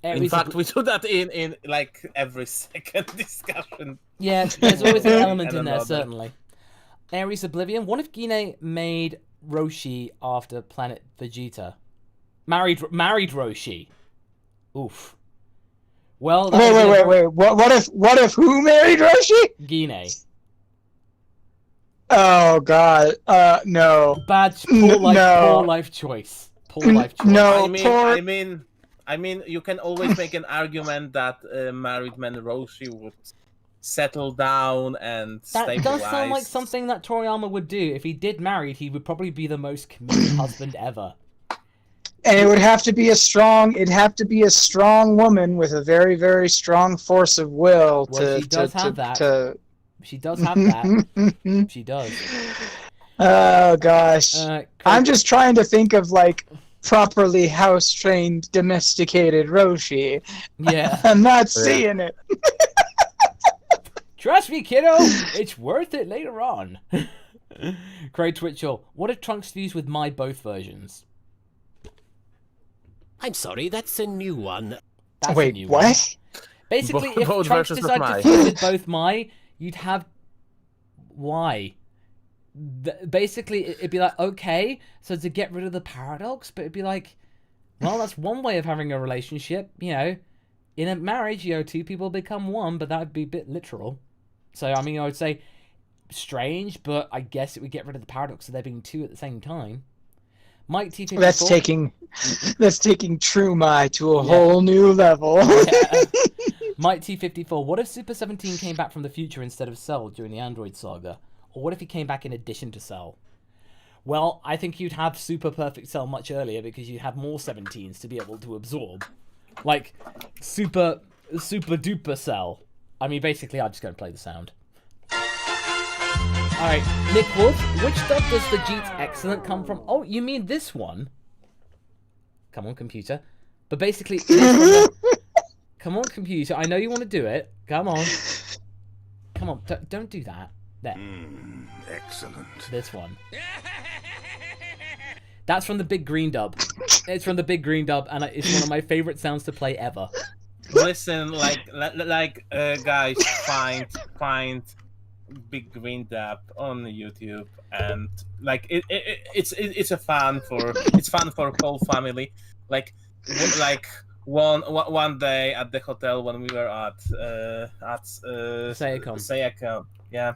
In fact, we do that in like every second discussion. Yeah, there's always an element in there, certainly. Ares Oblivion, what if Gine made Roshi after Planet Vegeta? Married Roshi. Oof. Well, wait. What if who married Roshi? Gine. Oh God. No. Bad. Poor life choice. Poor life choice. No. I mean, you can always make an argument that married man Roshi would settle down and stabilize. That does sound like something that Toriyama would do. If he did marry, he would probably be the most committed husband ever. And it would have to be a strong. It'd have to be a strong woman with a very, very strong force of will. Well, she does have that. She does have that. She does. Oh gosh. I'm just trying to think of like properly house-trained, domesticated Roshi. Yeah. I'm not seeing it. Trust me, kiddo, it's worth it later on. Craig Twitchell, what if Trunks fused with my both versions? I'm sorry, that's a new one. That's Wait, a new what? One. Basically, if Both Trunks versions of decided my. to fuse with both my, you'd have... Why? Basically, it'd be like, okay, so to get rid of the paradox, but it'd be like, well, that's one way of having a relationship, you know. In a marriage, you know, two people become one, but that would be a bit literal. So, I mean, I would say strange, but I guess it would get rid of the paradox of there being two at the same time. Mike T54. That's taking True Mai to a whole new level. Yeah. Mike T54. What if Super 17 came back from the future instead of Cell during the Android saga? Or what if he came back in addition to Cell? Well, I think you'd have Super Perfect Cell much earlier because you'd have more 17s to be able to absorb. Like, super duper Cell. I mean, basically, I'm just going to play the sound. Alright, Nick Wolf, which dub does the Jeet Excellent come from? Oh, you mean this one? Come on, computer. But basically, this one, come on, computer. I know you want to do it. Come on. Come on, don't do that. There. Excellent. This one. That's from the Big Green dub. It's from the Big Green dub, and it's one of my favorite sounds to play ever. Listen, guys, find Big Green dub on YouTube, and like it's fun for whole family. Like one day at the hotel when we were at Sayacon. yeah,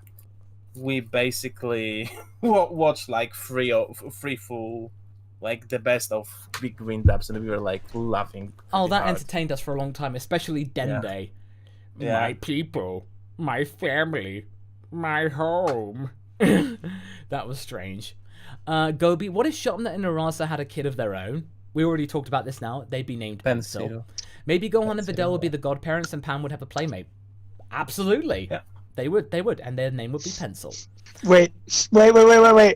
we basically watched like three full, like the best of Big Green Dabs, and we were like laughing. Oh, that hard. entertained us for a long time, especially Dende. Yeah. My people, my family, my home. That was strange. Gobi, what if Shotnet and Arasa had a kid of their own? We already talked about this now. They'd be named Pencil. Maybe Gohan and Videl would be the godparents and Pan would have a playmate. Absolutely. Yeah. They would, and their name would be Pencil. Wait. Sharpner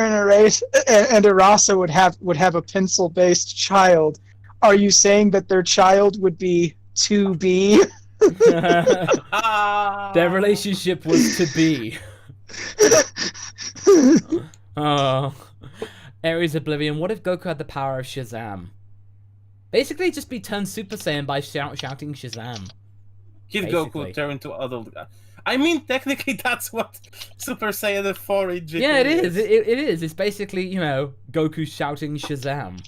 and Arasa would have a pencil-based child. Are you saying that their child would be 2B? Their relationship was to be. Oh. Ares Oblivion. What if Goku had the power of Shazam? Basically, just be turned Super Saiyan by shouting Shazam. Kid Basically. Goku turn into adult. I mean, technically, that's what Super Saiyan 4 GT Yeah, it is. It is. It's basically, Goku shouting Shazam.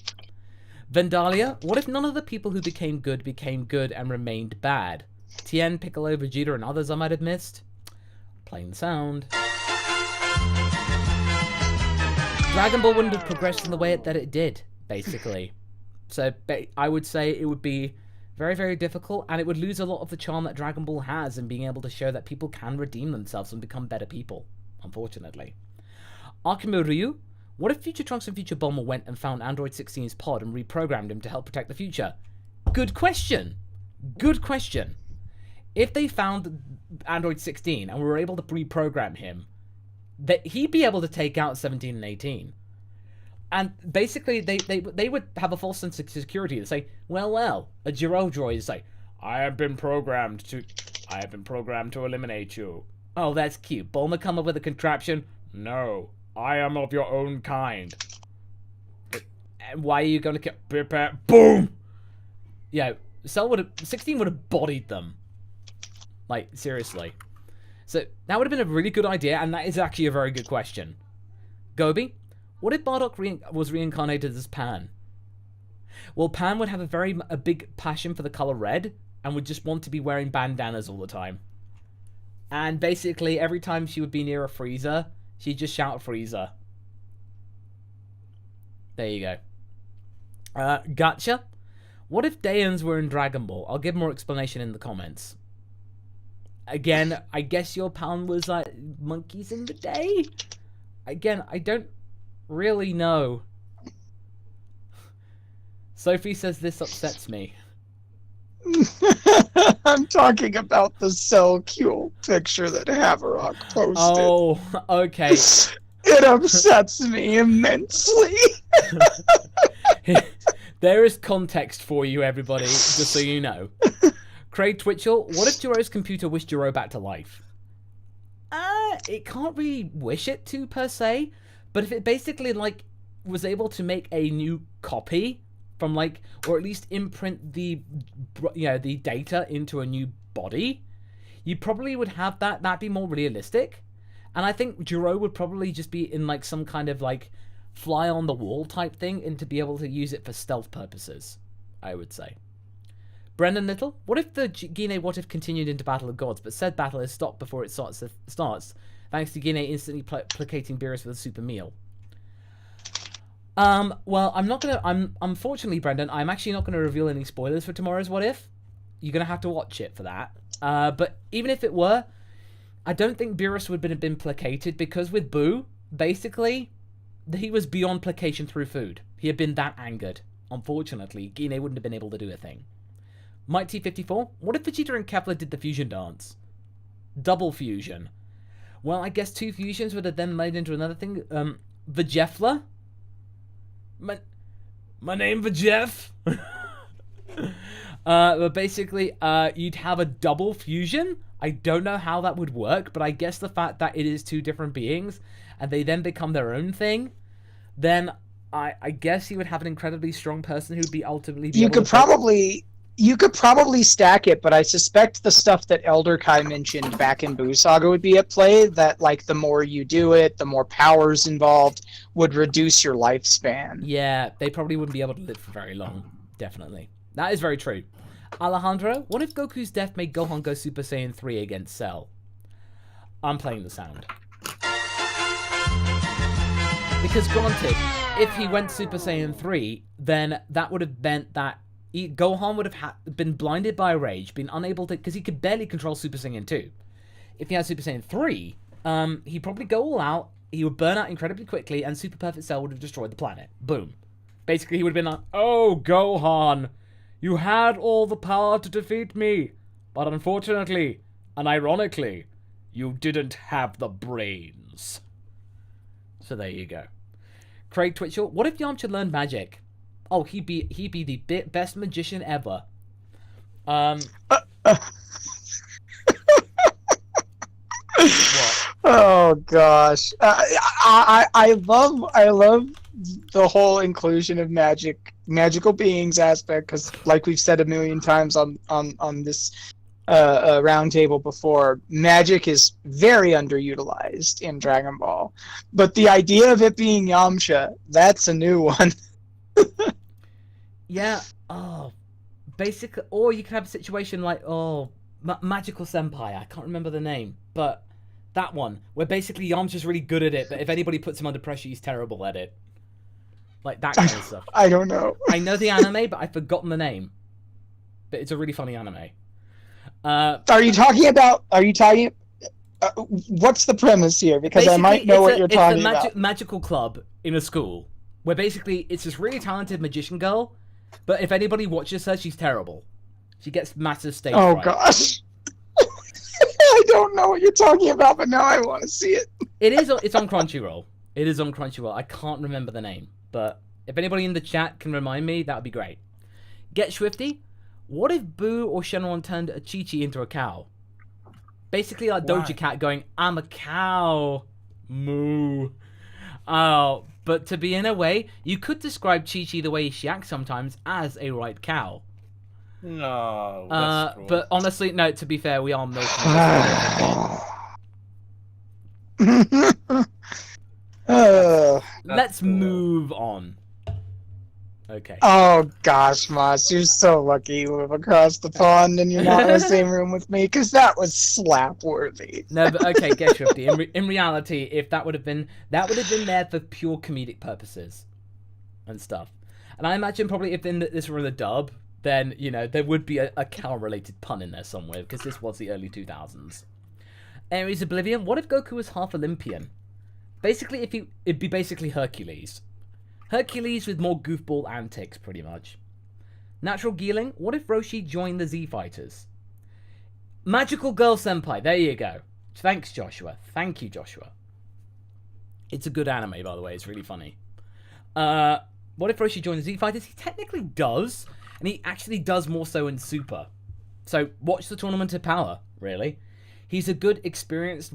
Vendalia. What if none of the people who became good and remained bad? Tien, Piccolo, Vegeta, and others I might have missed. Plain sound. Dragon Ball wouldn't have progressed in the way that it did, basically. So I would say it would be very, very difficult, and it would lose a lot of the charm that Dragon Ball has in being able to show that people can redeem themselves and become better people, unfortunately. Akimo Ryu, what if Future Trunks and Future Bulma went and found Android 16's pod and reprogrammed him to help protect the future? Good question. Good question. If they found Android 16 and were able to reprogram him, that he'd be able to take out 17 and 18. And basically, they would have a false sense of security to say, well, a Jiro droid is like, I have been programmed to eliminate you. Oh, that's cute. Bulma come up with a contraption? No, I am of your own kind. And why are you going to kill? Boom! Yeah, 16 would have bodied them. Like, seriously. So, that would have been a really good idea, and that is actually a very good question. Gobi, what if Bardock was reincarnated as Pan? Well, Pan would have a big passion for the color red, and would just want to be wearing bandanas all the time. And basically, every time she would be near a Frieza, she'd just shout Frieza. There you go. Gotcha. What if Daeans were in Dragon Ball? I'll give more explanation in the comments. Again, I guess your Pan was like monkeys in the day? Again, I don't really know. Sophie says this upsets me. I'm talking about the Cell Q picture that Haverock posted. Oh, okay. It upsets me immensely. There is context for you, everybody, just so you know. Craig Twitchell, what if Jiro's computer wished Jiro back to life? It can't really wish it to, per se. But if it basically, like, was able to make a new copy from, like, or at least imprint the data into a new body, you probably would have that'd be more realistic. And I think Jiro would probably just be in, like, some kind of, like, fly on the wall type thing and to be able to use it for stealth purposes, I would say. Brendan Little, what if the Gine What If continued into Battle of Gods, but said battle is stopped before it starts thanks to Gine instantly placating Beerus with a super meal? Well, unfortunately, Brendan, I'm actually not gonna reveal any spoilers for tomorrow's What If. You're gonna have to watch it for that. But even if it were, I don't think Beerus would have been placated, because with Boo, basically, he was beyond placation through food. He had been that angered. Unfortunately, Gine wouldn't have been able to do a thing. Mike T54, what if Vegeta and Kepler did the fusion dance? Double fusion. Well, I guess two fusions would have then made into another thing. Vegefla? My name Vegef? But basically, you'd have a double fusion. I don't know how that would work, but I guess the fact that it is two different beings, and they then become their own thing, then I guess you would have an incredibly strong person who'd be ultimately... You could probably You could probably stack it, but I suspect the stuff that Elder Kai mentioned back in Buu Saga would be at play, that like the more you do it, the more powers involved would reduce your lifespan. Yeah, they probably wouldn't be able to live for very long. Definitely. That is very true. Alejandro, what if Goku's death made Gohan go Super Saiyan 3 against Cell? I'm playing the sound. Because granted, if he went Super Saiyan 3, then that would have meant that Gohan would have been blinded by rage, been unable to, because he could barely control Super Saiyan 2. If he had Super Saiyan 3, he'd probably go all out, he would burn out incredibly quickly, and Super Perfect Cell would have destroyed the planet. Boom. Basically, he would have been like, "Oh, Gohan, you had all the power to defeat me, but unfortunately, and ironically, you didn't have the brains." So there you go. Craig Twitchell, what if Yamcha learned magic? Oh, he'd be the best magician ever. What? Oh gosh, I love the whole inclusion of magical beings aspect, because like we've said a million times on this roundtable before, magic is very underutilized in Dragon Ball. But the idea of it being Yamcha, that's a new one. Yeah. Oh, basically, or you could have a situation like Magical Senpai. I can't remember the name, but that one where basically Yamcha's really good at it, but if anybody puts him under pressure, he's terrible at it. Like that kind of stuff. I don't know. I know the anime, but I've forgotten the name. But it's a really funny anime. Are you talking? What's the premise here? Because I might know what you're talking about. It's a magical club in a school where basically it's this really talented magician girl, but if anybody watches her, she's terrible. She gets massive stage fright. Oh gosh. I don't know what you're talking about, but now I want to see it. It's on Crunchyroll. It is on Crunchyroll. I can't remember the name, but if anybody in the chat can remind me, that would be great. Get Swifty. What if Boo or Shenron turned a Chi-Chi into a cow? Basically like Doja Cat going, "I'm a cow. Moo." Oh, but to be in a way, you could describe Chi-Chi the way she acts sometimes as a right cow. No, that's cruel. But honestly, no, to be fair, we are milking this. Let's move on. Okay. Oh gosh, Moss, you're so lucky you live across the pond and you're not in the same room with me, because that was slap-worthy. No, but okay, get Swifty. In reality, if that would have been there for pure comedic purposes and stuff. And I imagine probably if this were the dub, then, you know, there would be a cow-related pun in there somewhere, because this was the early 2000s. Aries Oblivion, what if Goku was half Olympian? Basically, it'd be basically Hercules. Hercules with more goofball antics, pretty much. Natural Geeling, what if Roshi joined the Z Fighters? Magical Girl Senpai, there you go. Thanks, Joshua. Thank you, Joshua. It's a good anime, by the way. It's really funny. What if Roshi joined the Z Fighters? He technically does, and he actually does more so in Super. So watch the Tournament of Power, really. He's a good, experienced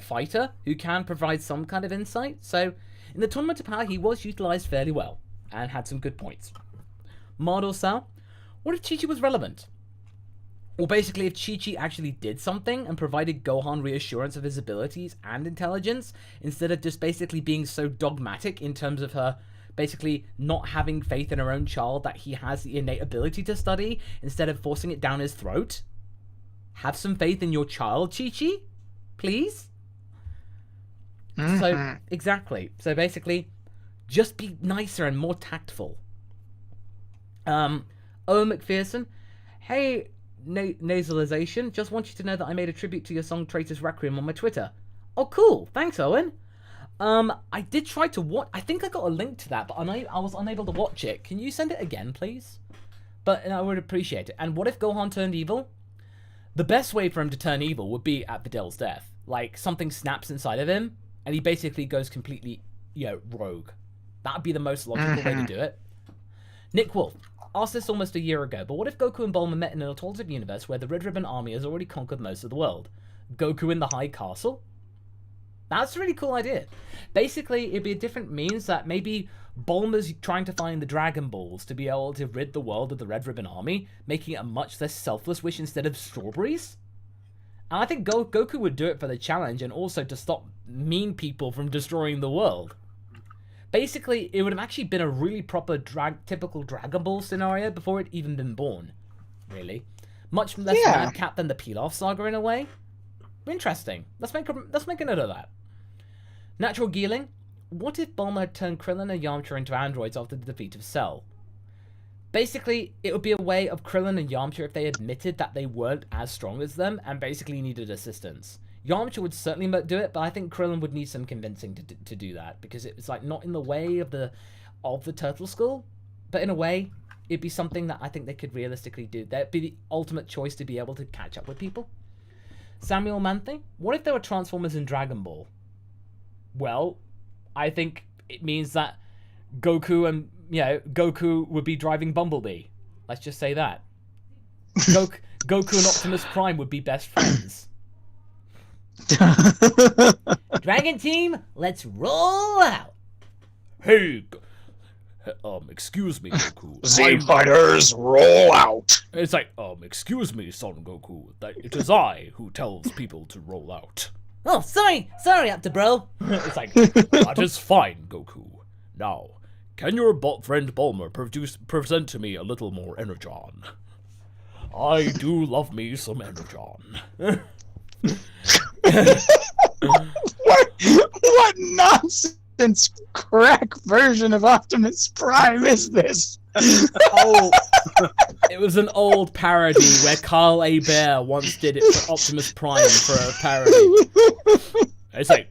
fighter who can provide some kind of insight. So in the Tournament of Power, he was utilized fairly well and had some good points. Mardor Sal, what if Chi-Chi was relevant? Or basically if Chi-Chi actually did something and provided Gohan reassurance of his abilities and intelligence, instead of just basically being so dogmatic in terms of her basically not having faith in her own child that he has the innate ability to study, instead of forcing it down his throat. Have some faith in your child, Chi-Chi, please. So, exactly. So basically, just be nicer and more tactful. Owen McPherson, hey, nasalization, just want you to know that I made a tribute to your song Traitor's Requiem on my Twitter. Oh, cool. Thanks, Owen. I did try to watch, I think I got a link to that, but I was unable to watch it. Can you send it again, please? But I would appreciate it. And what if Gohan turned evil? The best way for him to turn evil would be at Vidal's death. Like, something snaps inside of him, and he basically goes completely, rogue. That would be the most logical way to do it. Nick Wolf asked this almost a year ago, but what if Goku and Bulma met in an alternative universe where the Red Ribbon Army has already conquered most of the world? Goku in the High Castle? That's a really cool idea. Basically, it'd be a different means that maybe Bulma's trying to find the Dragon Balls to be able to rid the world of the Red Ribbon Army, making it a much less selfless wish instead of strawberries. And I think Goku would do it for the challenge and also to stop mean people from destroying the world. Basically, it would have actually been a really proper typical Dragon Ball scenario before it even been born. Really. Much less madcap than the Pilaf saga in a way. Interesting. Let's make a note of that. Natural Geeling. What if Bulma had turned Krillin and Yamcha into androids after the defeat of Cell? Basically, it would be a way of Krillin and Yamcha if they admitted that they weren't as strong as them and basically needed assistance. Yamcha would certainly do it, but I think Krillin would need some convincing to do that, because it's like not in the way of the Turtle Skull, but in a way, it'd be something that I think they could realistically do. That'd be the ultimate choice to be able to catch up with people. Samuel Manthe, what if there were Transformers in Dragon Ball? Well, I think it means that Goku would be driving Bumblebee. Let's just say that. Goku and Optimus Prime would be best friends. Dragon Team, let's roll out. Hey, excuse me, Goku. Z-Fighters, roll out. It's like, excuse me, Son Goku. It is I who tells people to roll out. Oh, sorry, Bro. It's like, that is fine, Goku. Now, can your friend Bulma present to me a little more Energon? I do love me some Energon. What nonsense crack version of Optimus Prime is this? Oh, it was an old parody where Carl A. Bear once did it for Optimus Prime for a parody. It's like,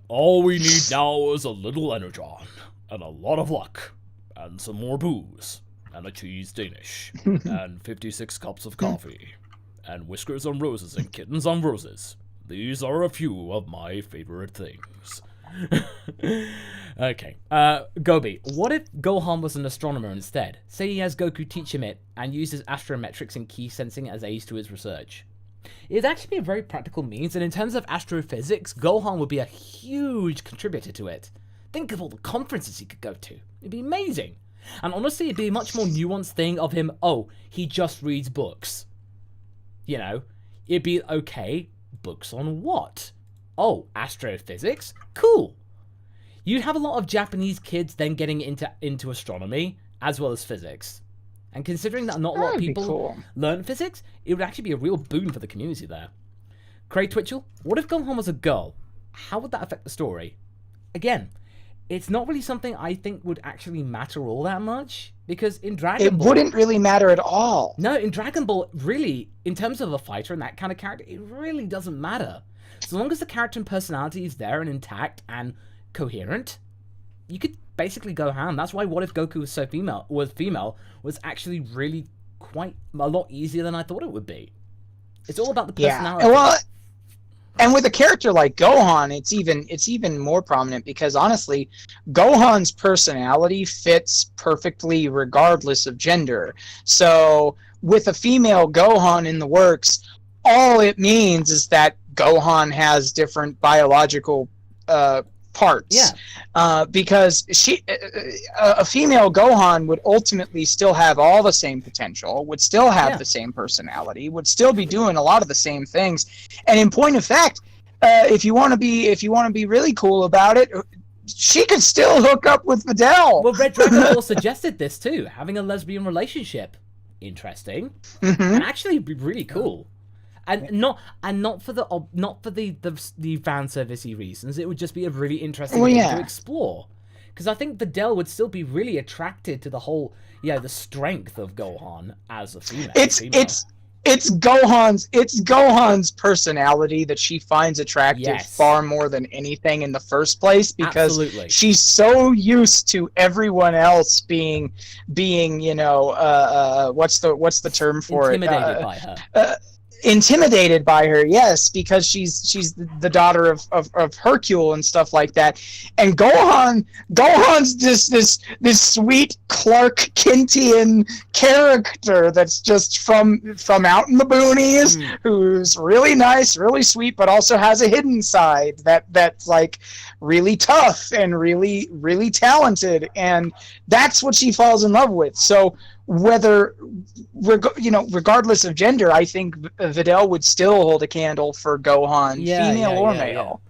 all we need now is a little Energon, and a lot of luck, and some more booze, and a cheese Danish, and 56 cups of coffee, and whiskers on roses and kittens on roses. These are a few of my favorite things. Okay. Gobi, what if Gohan was an astronomer instead? Say he has Goku teach him it, and uses astrometrics and key sensing as aids to his research. It'd actually be a very practical means, and in terms of astrophysics, Gohan would be a huge contributor to it. Think of all the conferences he could go to. It'd be amazing. And honestly, it'd be a much more nuanced thing of him, he just reads books. You know, it'd be, okay, books on what? Oh, astrophysics? Cool. You'd have a lot of Japanese kids then getting into astronomy, as well as physics. And considering that not a lot of people learn physics, it would actually be a real boon for the community there. Craig Twitchell, what if Gohan was a girl? How would that affect the story? Again, it's not really something I think would actually matter all that much, because in Dragon Ball... It wouldn't really matter at all. No, in Dragon Ball, really, in terms of a fighter and that kind of character, it really doesn't matter. So long as the character and personality is there and intact and coherent, you could basically go ham. That's why What If Goku was female was actually really quite a lot easier than I thought it would be. It's all about the personality. Yeah, well, and with a character like Gohan, it's even more prominent, because honestly, Gohan's personality fits perfectly regardless of gender. So with a female Gohan in the works, all it means is that Gohan has different biological parts. Yeah. Because a female Gohan would ultimately still have all the same potential, would still have the same personality, would still be doing a lot of the same things. And in point of fact, if you want to be really cool about it, she could still hook up with Videl. Well, Red Dragon Ball suggested this too, having a lesbian relationship. Interesting. And actually be really cool. And not for the fan servicey reasons. It would just be a really interesting thing to explore. Because I think Videl would still be really attracted to the whole, the strength of Gohan as a female. It's Gohan's personality that she finds attractive far more than anything in the first place, because she's so used to everyone else being what's the term for intimidated by her. intimidated by her, yes, because she's the daughter of Hercule and stuff like that. And Gohan's just this sweet Clark Kentian character that's just from out in the boonies, who's really nice, really sweet, but also has a hidden side that's like really tough and really, really talented, and that's what she falls in love with. So regardless of gender, I think Videl would still hold a candle for Gohan, female or male.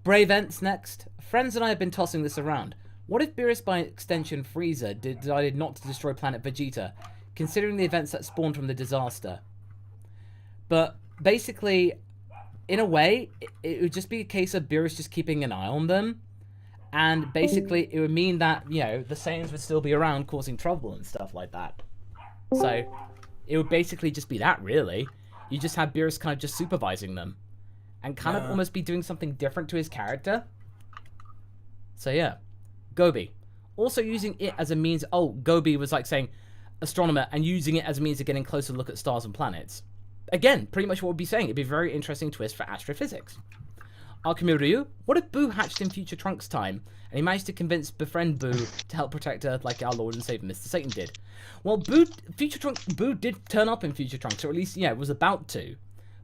Brave Ents next. Friends and I have been tossing this around. What if Beerus, by extension Frieza, decided not to destroy planet Vegeta, considering the events that spawned from the disaster? But basically, in a way, it would just be a case of Beerus just keeping an eye on them. And basically, it would mean that, the Saiyans would still be around causing trouble and stuff like that. So, it would basically just be that, really. You just have Beerus kind of just supervising them. And kind of almost be doing something different to his character. So, yeah. Gobi. Also using it as a means... Oh, Gobi was like saying astronomer and using it as a means of getting closer look at stars and planets. Again, pretty much what we'd be saying. It'd be a very interesting twist for astrophysics. Alchemy Ryu, what if Boo hatched in future Trunks' time, and he managed to convince befriend Boo to help protect Earth like our Lord and Savior Mr. Satan did? Well, Boo did turn up in future Trunks, or at least, was about to.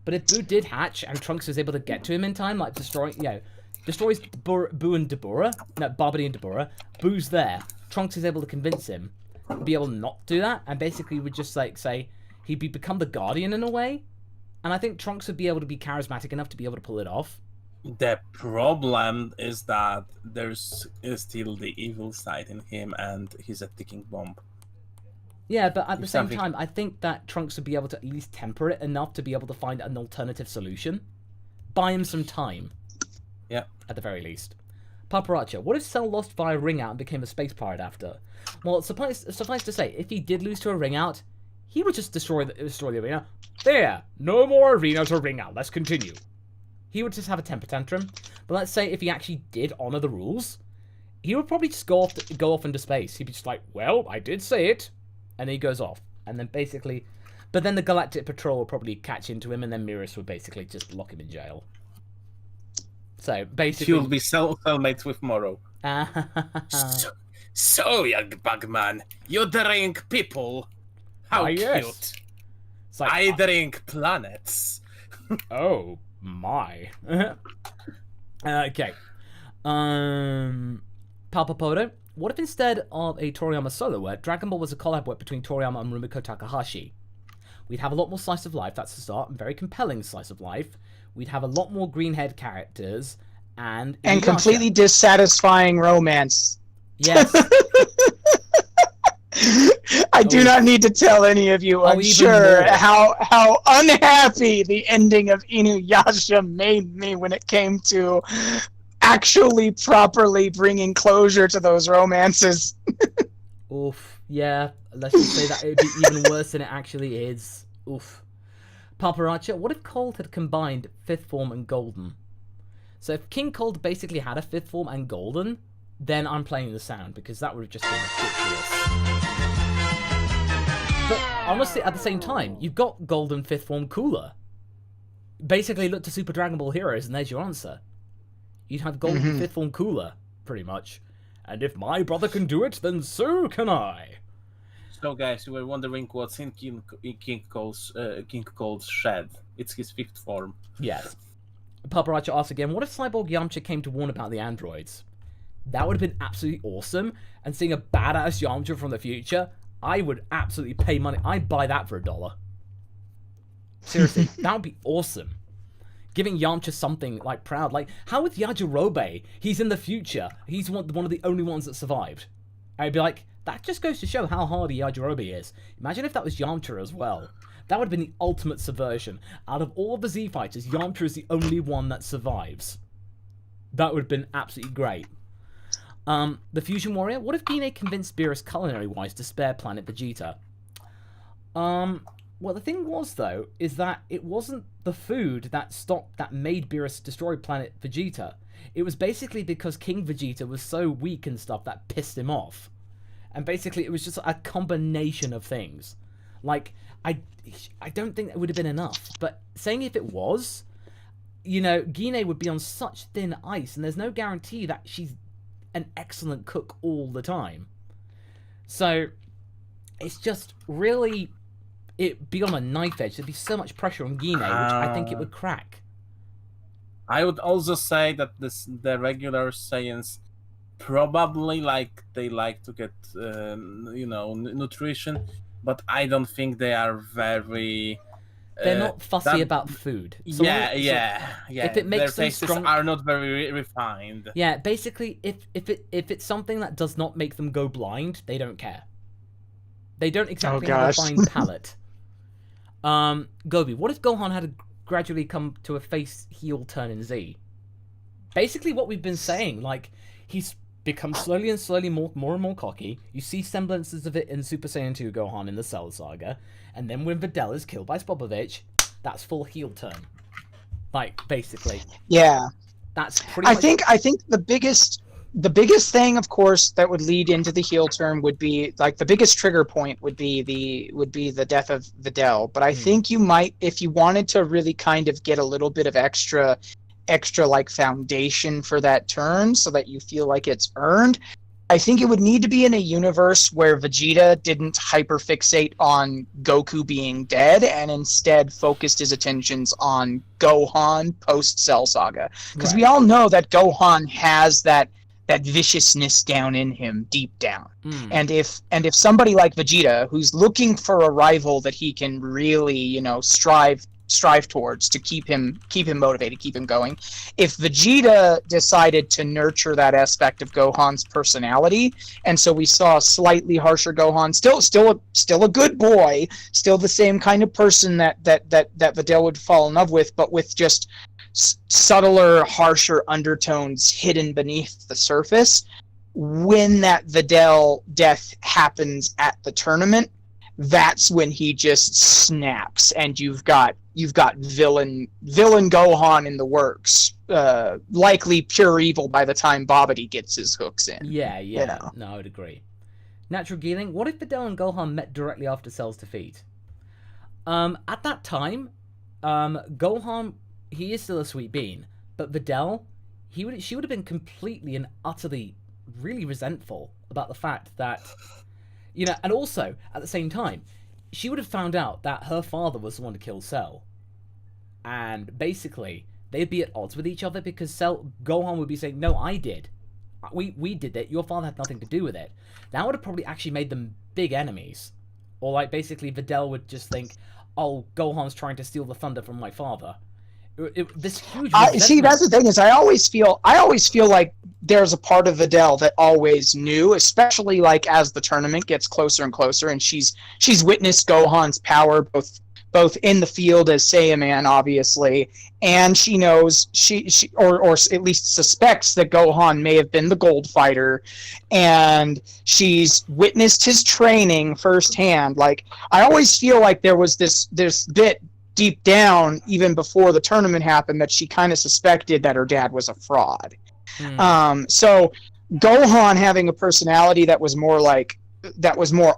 But if Boo did hatch, and Trunks was able to get to him in time, like destroys Boo and Deborah, no, Barbary and Deborah, Boo's there, Trunks is able to convince him to be able to not do that, and basically would just, like, say, he'd become the Guardian in a way, and I think Trunks would be able to be charismatic enough to be able to pull it off. The problem is that there's still the evil side in him, and he's a ticking bomb. Yeah, but at the same time, I think that Trunks would be able to at least temper it enough to be able to find an alternative solution. Buy him some time. Yeah. At the very least. Paparacha, what if Cell lost via ring out and became a space pirate after? Well, suffice to say, if he did lose to a ring out, he would just destroy the arena. There! No more arena to ring out. Let's continue. He would just have a temper tantrum. But let's say if he actually did honor the rules, he would probably just go off into space. He'd be just like, well, I did say it. And then he goes off. And then basically... But then the Galactic Patrol will probably catch into him, and then Beerus would basically just lock him in jail. So, basically... He'll be cellmates with Moro. So, young Bugman, you drink people. How cute. Yes. Like, I drink planets. Oh, my. Okay. Palpapoto. What if instead of a Toriyama solo work, Dragon Ball was a collab work between Toriyama and Rumiko Takahashi? We'd have a lot more slice of life, that's the start, and very compelling slice of life. We'd have a lot more green-haired characters, and completely dissatisfying romance. Yes. I do not need to tell any of you, I'm sure, how unhappy the ending of Inuyasha made me when it came to actually properly bringing closure to those romances. Oof. Yeah, let's just say that it would be even worse than it actually is. Oof. Paparacha, what if Cold had combined Fifth Form and Golden? So if King Cold basically had a Fifth Form and Golden, then I'm playing the sound, because that would have just been ridiculous. But honestly, at the same time, you've got Golden Fifth Form Cooler. Basically, look to Super Dragon Ball Heroes, and there's your answer. You'd have Golden Fifth Form Cooler, pretty much. And if my brother can do it, then so can I. So, guys, you were wondering what's in King Cold's shed. It's his fifth form. Yes. Paparacha asks again, what if Cyborg Yamcha came to warn about the androids? That would have been absolutely awesome. And seeing a badass Yamcha from the future, I would absolutely pay money. I'd buy that for $1. Seriously, that would be awesome. Giving Yamcha something, like, proud. Like, how with Yajirobe? He's in the future. He's one of the only ones that survived. I'd be like, that just goes to show how hardy Yajirobe is. Imagine if that was Yamcha as well. That would have been the ultimate subversion. Out of all of the Z fighters, Yamcha is the only one that survives. That would have been absolutely great. The Fusion Warrior. What if Gine convinced Beerus culinary-wise to spare Planet Vegeta? Well, the thing was, though, is that it wasn't the food that made Beerus destroy Planet Vegeta. It was basically because King Vegeta was so weak and stuff that pissed him off. And basically, it was just a combination of things. Like, I don't think that would have been enough. But saying if it was, you know, Gine would be on such thin ice, and there's no guarantee that she's an excellent cook all the time. So it's just really, it'd be on a knife edge. There'd be so much pressure on Gine, which I think it would crack. I would also say that the regular Saiyans probably they like to get nutrition, but I don't think they are very. They're not fussy about food. So yeah. If it makes their them tastes strong, are not very refined. yeah. Basically, if it's something that does not make them go blind, they don't care. They don't exactly have a refined palate. Gobi, what if Gohan had gradually come to a face heel turn in Z? Basically, what we've been saying, like he's become slowly and slowly more and more cocky. You see semblances of it in Super Saiyan 2 Gohan in the Cell Saga, and then when Videl is killed by Spopovich, that's full heel turn. Like, basically. Yeah. That's pretty much... I think the biggest thing, of course, that would lead into the heel turn would be, like, the biggest trigger point would be the death of Videl. But I think you might, if you wanted to really kind of get a little bit of extra like foundation for that turn so that you feel like it's earned, I think it would need to be in a universe where Vegeta didn't hyperfixate on Goku being dead and instead focused his attentions on Gohan post Cell Saga, because we all know that Gohan has that viciousness down in him, deep down. And if somebody like Vegeta, who's looking for a rival that he can really, you know, strive towards to keep him motivated, keep him going. If Vegeta decided to nurture that aspect of Gohan's personality, and so we saw a slightly harsher Gohan, still a good boy, still the same kind of person that Videl would fall in love with, but with just subtler, harsher undertones hidden beneath the surface. When that Videl death happens at the tournament, that's when he just snaps, and you've got villain Gohan in the works. Likely pure evil by the time Babidi gets his hooks in. Yeah. You know? No, I would agree. Natural Geeling, what if Videl and Gohan met directly after Cell's defeat? At that time, Gohan, he is still a sweet bean, but Videl, she would have been completely and utterly really resentful about the fact that, you know, and also, at the same time, she would have found out that her father was the one to kill Cell. And basically, they'd be at odds with each other because Gohan would be saying, no, I did. We did it. Your father had nothing to do with it. That would have probably actually made them big enemies. Or, like, basically, Videl would just think, oh, Gohan's trying to steal the thunder from my father. This huge see, that's the thing, is I always feel like there's a part of Videl that always knew, especially like as the tournament gets closer and closer, and she's witnessed Gohan's power both in the field as Saiyaman, obviously, and she knows or at least suspects that Gohan may have been the Gold Fighter, and she's witnessed his training firsthand. Like, I always feel like there was this bit deep down, even before the tournament happened, that she kind of suspected that her dad was a fraud. So Gohan having a personality that was more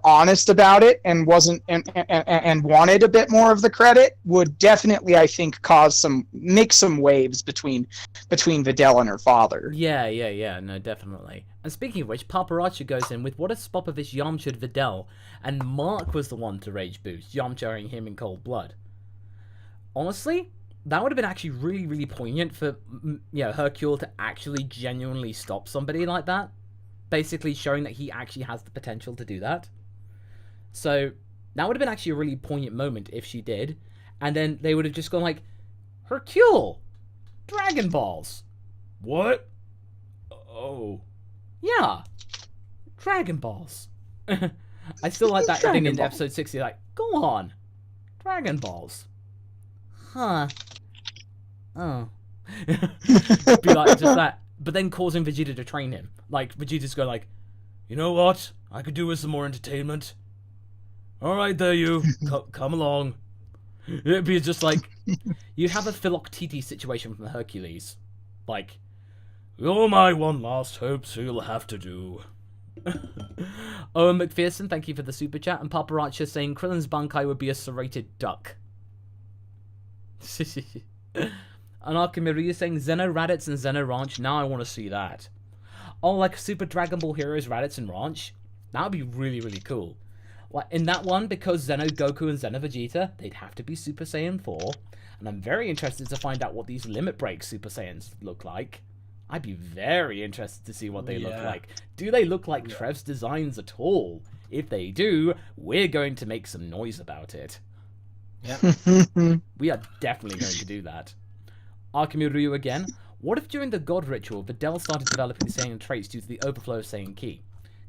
honest about it and wasn't and wanted a bit more of the credit would definitely, I think, make some waves between Videl and her father. Yeah, no, definitely. And speaking of which, Paparacha goes in with, what if Spopovich Yamcha'd Videl and Mark was the one to rage boost, Yamcha'ing him in cold blood? Honestly, that would have been actually really, really poignant for, you know, Hercule to actually genuinely stop somebody like that. Basically showing that he actually has the potential to do that. So, that would have been actually a really poignant moment if she did. And then they would have just gone like, Hercule! Dragon Balls! What? Oh. Yeah. Dragon Balls. I still like that thing in episode 60, like, go on. Dragon Balls. Huh. Oh. Be like, just that. But then causing Vegeta to train him. Like, Vegeta's going like, you know what? I could do with some more entertainment. Alright there, you. Come along. It'd be just like, you have a Philoctetes situation from Hercules. Like, you're my one last hope, so you'll have to do. Owen McPherson, thank you for the super chat. And Paparazzi saying Krillon's Bankai would be a serrated duck. And Arkamiru saying Zeno, Raddatz, and Zeno Ranch. Now I want to see that. Oh, like Super Dragon Ball Heroes, Raddatz, and Ranch. That would be really, really cool. Like in that one, because Zeno Goku and Zeno Vegeta, they'd have to be Super Saiyan 4. And I'm very interested to find out what these Limit Break Super Saiyans look like. I'd be very interested to see what they look like. Do they look like Trev's designs at all? If they do, we're going to make some noise about it. Yeah. We are definitely going to do that. Arkami Ryu again. What if during the God Ritual, Videl started developing Saiyan traits due to the overflow of Saiyan Ki?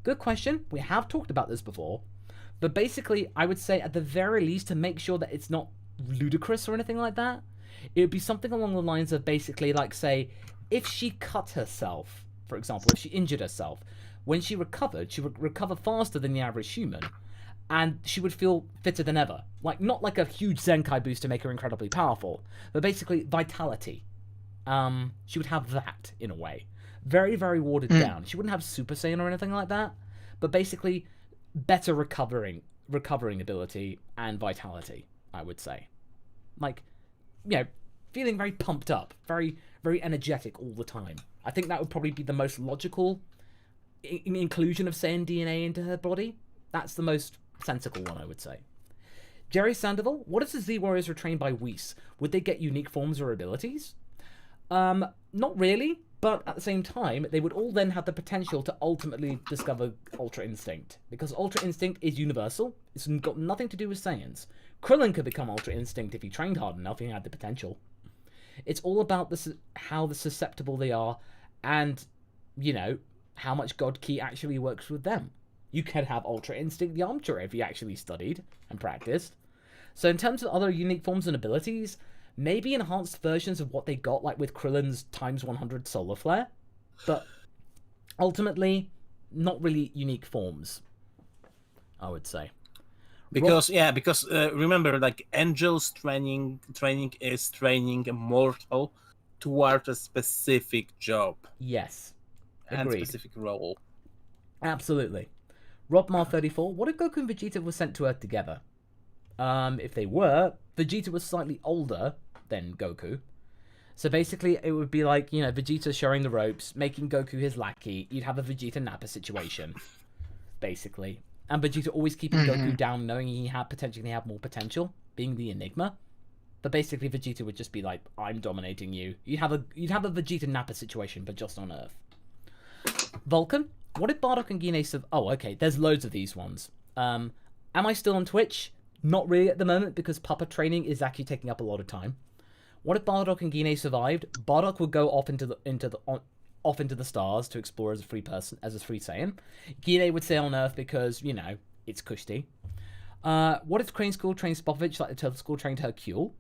Good question. We have talked about this before. But basically, I would say at the very least, to make sure that it's not ludicrous or anything like that, it would be something along the lines of basically, like, say, if she cut herself, for example, if she injured herself, when she recovered, she would recover faster than the average human, and she would feel fitter than ever. Like, not like a huge Zenkai boost to make her incredibly powerful, but basically vitality. She would have that, in a way. Very, very watered down. She wouldn't have Super Saiyan or anything like that, but basically better recovering ability and vitality, I would say. Like, you know, feeling very pumped up, very, very energetic all the time. I think that would probably be the most logical inclusion of Saiyan DNA into her body. That's the most sensible one, I would say. Jerry Sandoval, what if the Z Warriors were trained by Whis? Would they get unique forms or abilities? Not really, but at the same time, they would all then have the potential to ultimately discover Ultra Instinct, because Ultra Instinct is universal. It's got nothing to do with Saiyans. Crillon could become Ultra Instinct if he trained hard enough and he had the potential. It's all about how susceptible they are and, you know, how much God Ki actually works with them. You could have Ultra Instinct Yamcha if he actually studied and practiced. So in terms of other unique forms and abilities, maybe enhanced versions of what they got, like with Krillon's times 100 Solar Flare. But ultimately, not really unique forms, I would say. Because remember, like, Angel's training is training a mortal toward a specific job. Yes. And Agreed. specific role. Absolutely. Robmar34, what if Goku and Vegeta were sent to Earth together? If they were, Vegeta was slightly older than Goku. So basically, it would be like, you know, Vegeta showing the ropes, making Goku his lackey. You'd have a Vegeta Nappa situation, basically. And Vegeta always keeping Goku down, knowing he had potentially have more potential, being the Enigma. But basically, Vegeta would just be like, I'm dominating you. You'd have a Vegeta Nappa situation, but just on Earth. Vulcan, what if Bardock and Gine oh, okay, there's loads of these ones. Am I still on Twitch? Not really at the moment, because Papa training is actually taking up a lot of time. What if Bardock and Gine survived? Bardock would go off into the stars to explore as a free person, as a free Saiyan. Gine would stay on Earth because, you know, it's Kushti. What if Crane School trained Spopovich like the Turtle School trained Hercule?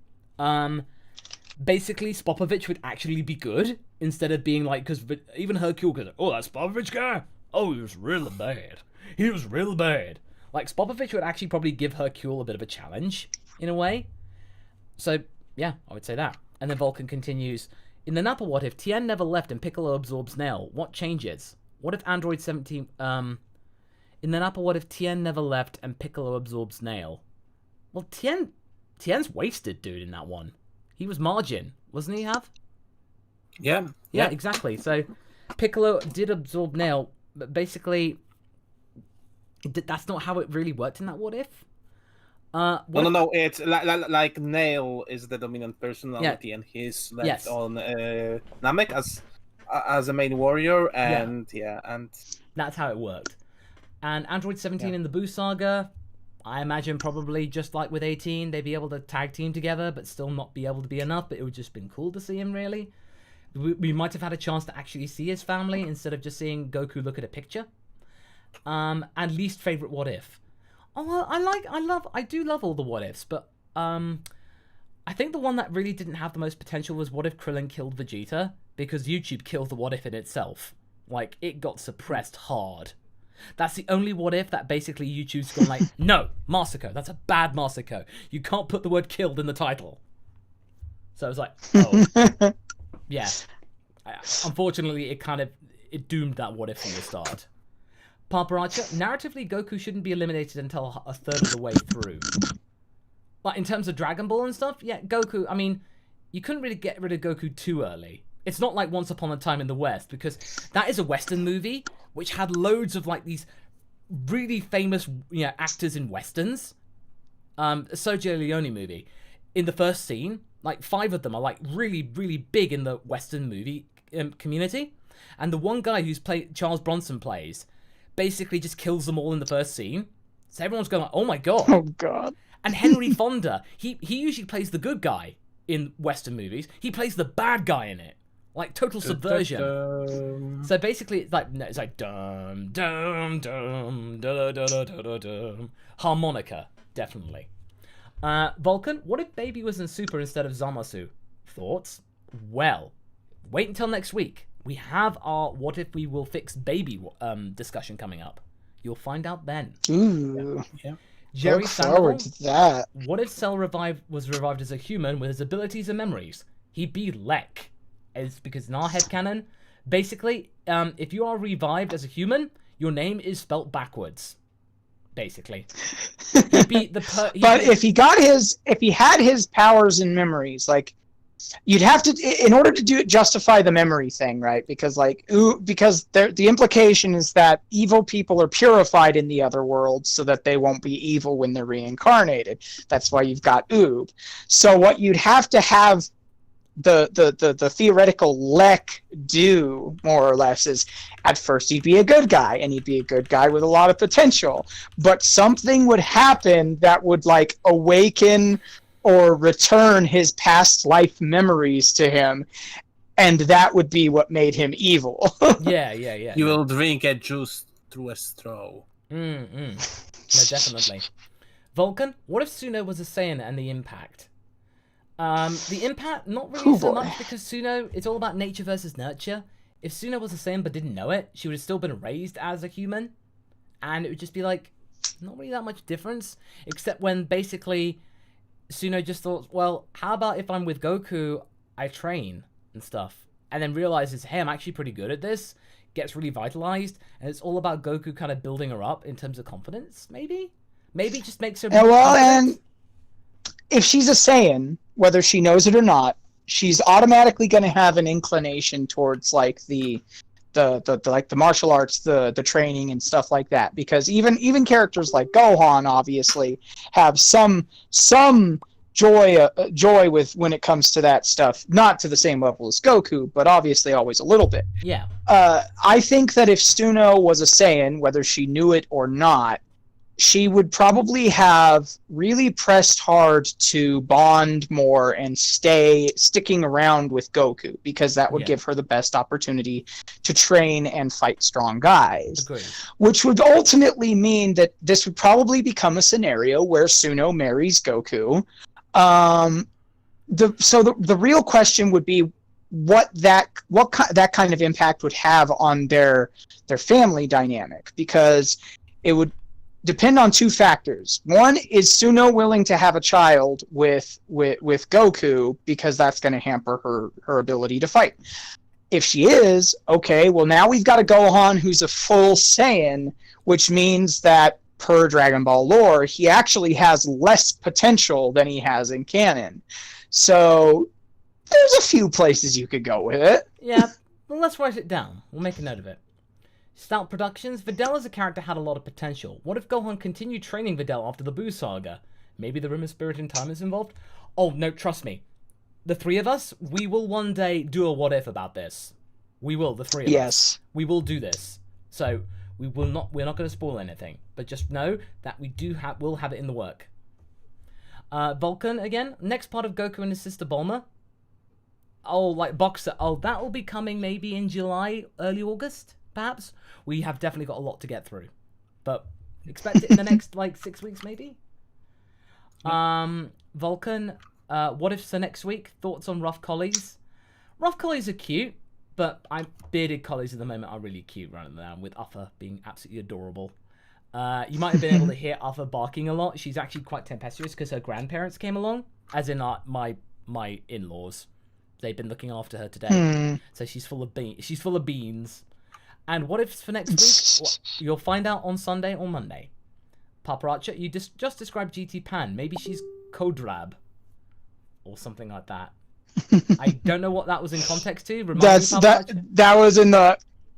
Basically, Spopovich would actually be good, instead of being like, because even Hercule goes, oh, that Spopovich guy? Oh, he was really bad. He was really bad. Like, Spopovich would actually probably give Hercule a bit of a challenge, in a way. So, yeah, I would say that. And then Vulcan continues, in the Nappa what if Tien never left and Piccolo absorbs Nail? What changes? What if Android 17... in the Nappa what if Tien never left and Piccolo absorbs Nail? Well, Tien's wasted, dude, in that one. He was Margin, wasn't he, Hav? Yeah. Yeah, exactly. So, Piccolo did absorb Nail, but basically... that's not how it really worked in that what if. No. It's like Nail is the dominant personality, and he's left on Namek as a main warrior, and and that's how it worked. And Android 17 in the Boo Saga, I imagine probably just like with 18, they'd be able to tag team together, but still not be able to be enough. But it would just been cool to see him. Really, we might have had a chance to actually see his family instead of just seeing Goku look at a picture. And least favorite what if? Oh, well, I do love all the what ifs, but I think the one that really didn't have the most potential was what if Krillon killed Vegeta, because YouTube killed the what if in itself. Like, it got suppressed hard. That's the only what if that basically YouTube's gone like, no, Masako, that's a bad Masako. You can't put the word killed in the title. So I was like, oh, yeah. Unfortunately, it doomed that what if from the start. Paparacha, narratively, Goku shouldn't be eliminated until a third of the way through. Like, in terms of Dragon Ball and stuff, yeah, Goku, I mean, you couldn't really get rid of Goku too early. It's not like Once Upon a Time in the West, because that is a Western movie, which had loads of, like, these really famous, actors in Westerns. A Sergio Leone movie. In the first scene, like, 5 of them are, like, really, really big in the Western movie community. And the one guy who's Charles Bronson plays basically just kills them all in the first scene. So everyone's going like, oh my god. Oh god. And Henry Fonda, he usually plays the good guy in Western movies. He plays the bad guy in it. Like, total subversion. So basically, it's like dum dum dum da da da da da dum. Harmonica, definitely. Vulcan, what if Baby was in Super instead of Zamasu? Thoughts? Well, wait until next week. We have our What If We Will Fix Baby discussion coming up. You'll find out then. Ooh. Yeah. Jerry Look forward to that. What if Cell was revived as a human with his abilities and memories? He'd be Lek. It's because in our headcanon, basically, if you are revived as a human, your name is spelt backwards. Basically. He'd be if he had his powers and memories, like, you'd have to, in order to justify the memory thing, right? Because the implication is that evil people are purified in the other world so that they won't be evil when they're reincarnated. That's why you've got Oob. So what you'd have to have the theoretical Lek do, more or less, is at first he'd be a good guy, and he'd be a good guy with a lot of potential. But something would happen that would, like, awaken or return his past life memories to him, and that would be what made him evil. Yeah. You will drink a juice through a straw. No, definitely. Vulcan, what if Suno was a Saiyan and the impact? The impact, not really so much, because Suno, it's all about nature versus nurture. If Suno was a Saiyan but didn't know it, she would have still been raised as a human, and it would just be like, not really that much difference, except when basically Suno just thought, well, how about if I'm with Goku, I train and stuff, and then realizes, hey, I'm actually pretty good at this, gets really vitalized, and it's all about Goku kind of building her up in terms of confidence, maybe? Maybe it just makes her and if she's a Saiyan, whether she knows it or not, she's automatically going to have an inclination towards, like, the martial arts, the training and stuff like that, because even characters like Gohan obviously have some joy with when it comes to that stuff, not to the same level as Goku, but obviously always a little bit. Yeah. I think that if Suno was a Saiyan, whether she knew it or not, she would probably have really pressed hard to bond more and sticking around with Goku, because that would give her the best opportunity to train and fight strong guys. Agreed. Which would ultimately mean that this would probably become a scenario where Suno marries Goku. The real question would be what that kind of impact would have on their family dynamic, because it would depend on 2 factors. One, is Suno willing to have a child with Goku, because that's going to hamper her ability to fight. If she is, okay, well, now we've got a Gohan who's a full Saiyan, which means that per Dragon Ball lore, he actually has less potential than he has in canon. So there's a few places you could go with it. Yeah, well, let's write it down. We'll make a note of it. Stout Productions, Videl as a character had a lot of potential. What if Gohan continued training Videl after the Buu saga? Maybe the Rim of Spirit in Time is involved? Oh, no, trust me. The 3 of us, we will one day do a what if about this. We will, the 3 of us. Yes. We will do this. So, we're not going to spoil anything. But just know that we'll have it in the work. Vulcan, again. Next part of Goku and his sister Bulma. Oh, like Boxer. Oh, that will be coming maybe in July, early August? Perhaps. We have definitely got a lot to get through, but expect it in the next 6 weeks maybe. Vulcan, what ifs for next week? Thoughts on rough collies? Rough collies are cute, but bearded collies at the moment are really cute running around, with Uffa being absolutely adorable. You might have been able to hear Uffa barking a lot. She's actually quite tempestuous because her grandparents came along, as in my in-laws. They've been looking after her today, so she's full of beans. And what if for next week? Well, you'll find out on Sunday or Monday. Paparazzi, you just described GT Pan. Maybe she's Codrab. Or something like that. I don't know what that was in context to. Remind me, Paparazzi?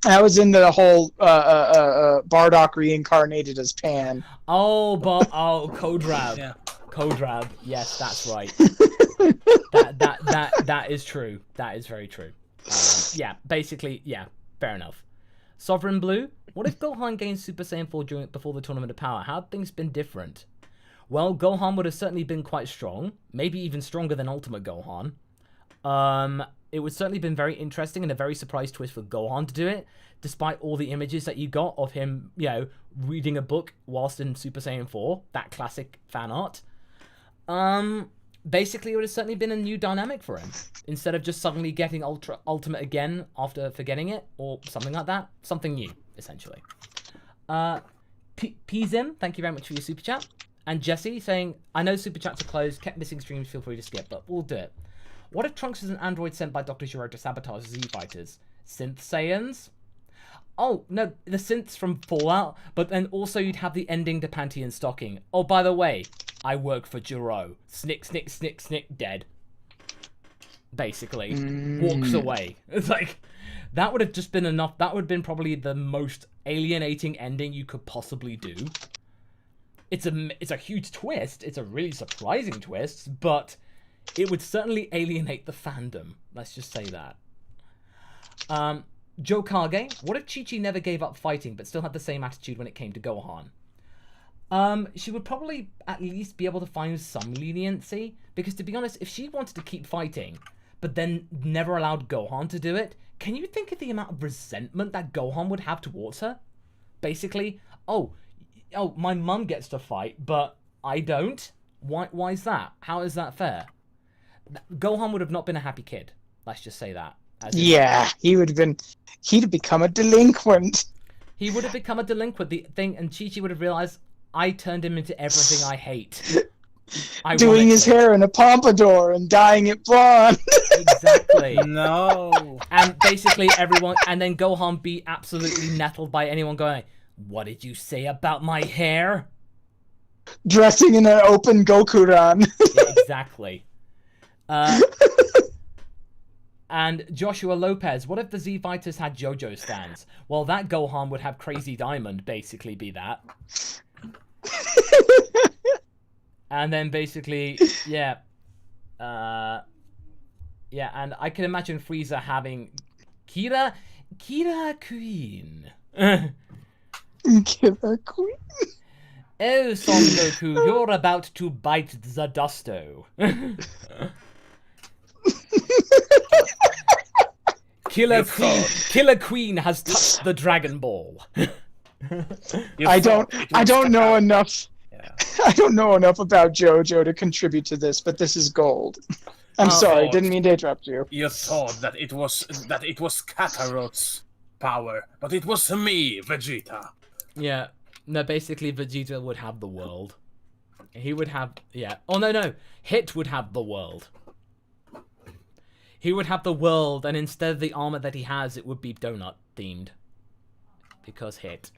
That was in the whole Bardock reincarnated as Pan. Codrab. Yeah. Codrab. Yes, that's right. that is true. That is very true. Yeah, basically, yeah, fair enough. Sovereign Blue, what if Gohan gained Super Saiyan 4 before the Tournament of Power? How had things been different? Well, Gohan would have certainly been quite strong, maybe even stronger than Ultimate Gohan. It would certainly been very interesting and a very surprise twist for Gohan to do it, despite all the images that you got of him, reading a book whilst in Super Saiyan 4, that classic fan art. Basically, it would have certainly been a new dynamic for him. Instead of just suddenly getting Ultimate again after forgetting it, or something like that. Something new, essentially. Pzim, thank you very much for your super chat. And Jesse saying, I know super chats are closed, kept missing streams, feel free to skip, but we'll do it. What if Trunks is an android sent by Dr. Gero to sabotage Z Fighters? Synth Saiyans? Oh, no, the synths from Fallout, but then also you'd have the ending to Panty Stocking. Oh, by the way, I work for Gero. Snick, snick, snick, snick, dead. Basically. Walks away. It's like, that would have just been enough. That would have been probably the most alienating ending you could possibly do. It's a huge twist. It's a really surprising twist, but it would certainly alienate the fandom. Let's just say that. Joe Kage, what if Chi-Chi never gave up fighting but still had the same attitude when it came to Gohan? She would probably at least be able to find some leniency, because to be honest, if she wanted to keep fighting but then never allowed Gohan to do it, can you think of the amount of resentment that Gohan would have towards her? Basically, oh, my mum gets to fight, but I don't? Why is that? How is that fair? Gohan would have not been a happy kid. Let's just say that. He'd have become a delinquent. He would have become a delinquent. The thing, and Chi-Chi would have realized, I turned him into everything I hate. Doing his hair in a pompadour and dyeing it blonde. Exactly. No. And basically everyone, and then Gohan be absolutely nettled by anyone going, what did you say about my hair? Dressing in an open Goku-ran. Yeah, exactly. And Joshua Lopez, what if the Z Fighters had JoJo stands? Well, that Gohan would have Crazy Diamond basically be that. And then basically, yeah. Yeah, and I can imagine Frieza having Kira Queen. Kira Queen. Oh, Son Goku, you're about to bite the dusto. Killer Queen has touched the Dragon Ball. I don't know enough. Yeah. I don't know enough about JoJo to contribute to this, but this is gold. I'm sorry, didn't mean to interrupt you. You thought that it was Kakarot's power, but it was me, Vegeta. Yeah. No, basically Vegeta would have the world. He would have, yeah. Oh, no. Hit would have the world. He would have the world, and instead of the armor that he has, it would be donut themed. Because Hit.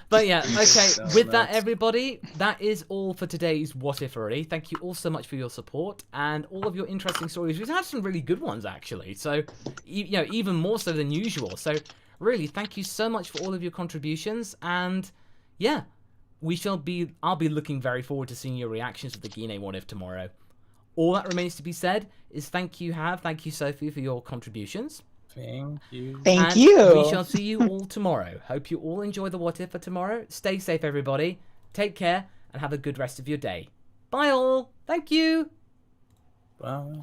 But yeah, okay, with that, everybody, that is all for today's What If already. Thank you all so much for your support and all of your interesting stories. We've had some really good ones, actually. So, even more so than usual. So, really, thank you so much for all of your contributions. And, yeah, I'll be looking very forward to seeing your reactions to the Gine What If tomorrow. All that remains to be said is thank you, thank you, Sophie, for your contributions. Thank you. Thank you. We shall see you all tomorrow. Hope you all enjoy the What If for tomorrow. Stay safe, everybody. Take care, and have a good rest of your day. Bye all. Thank you. Bye.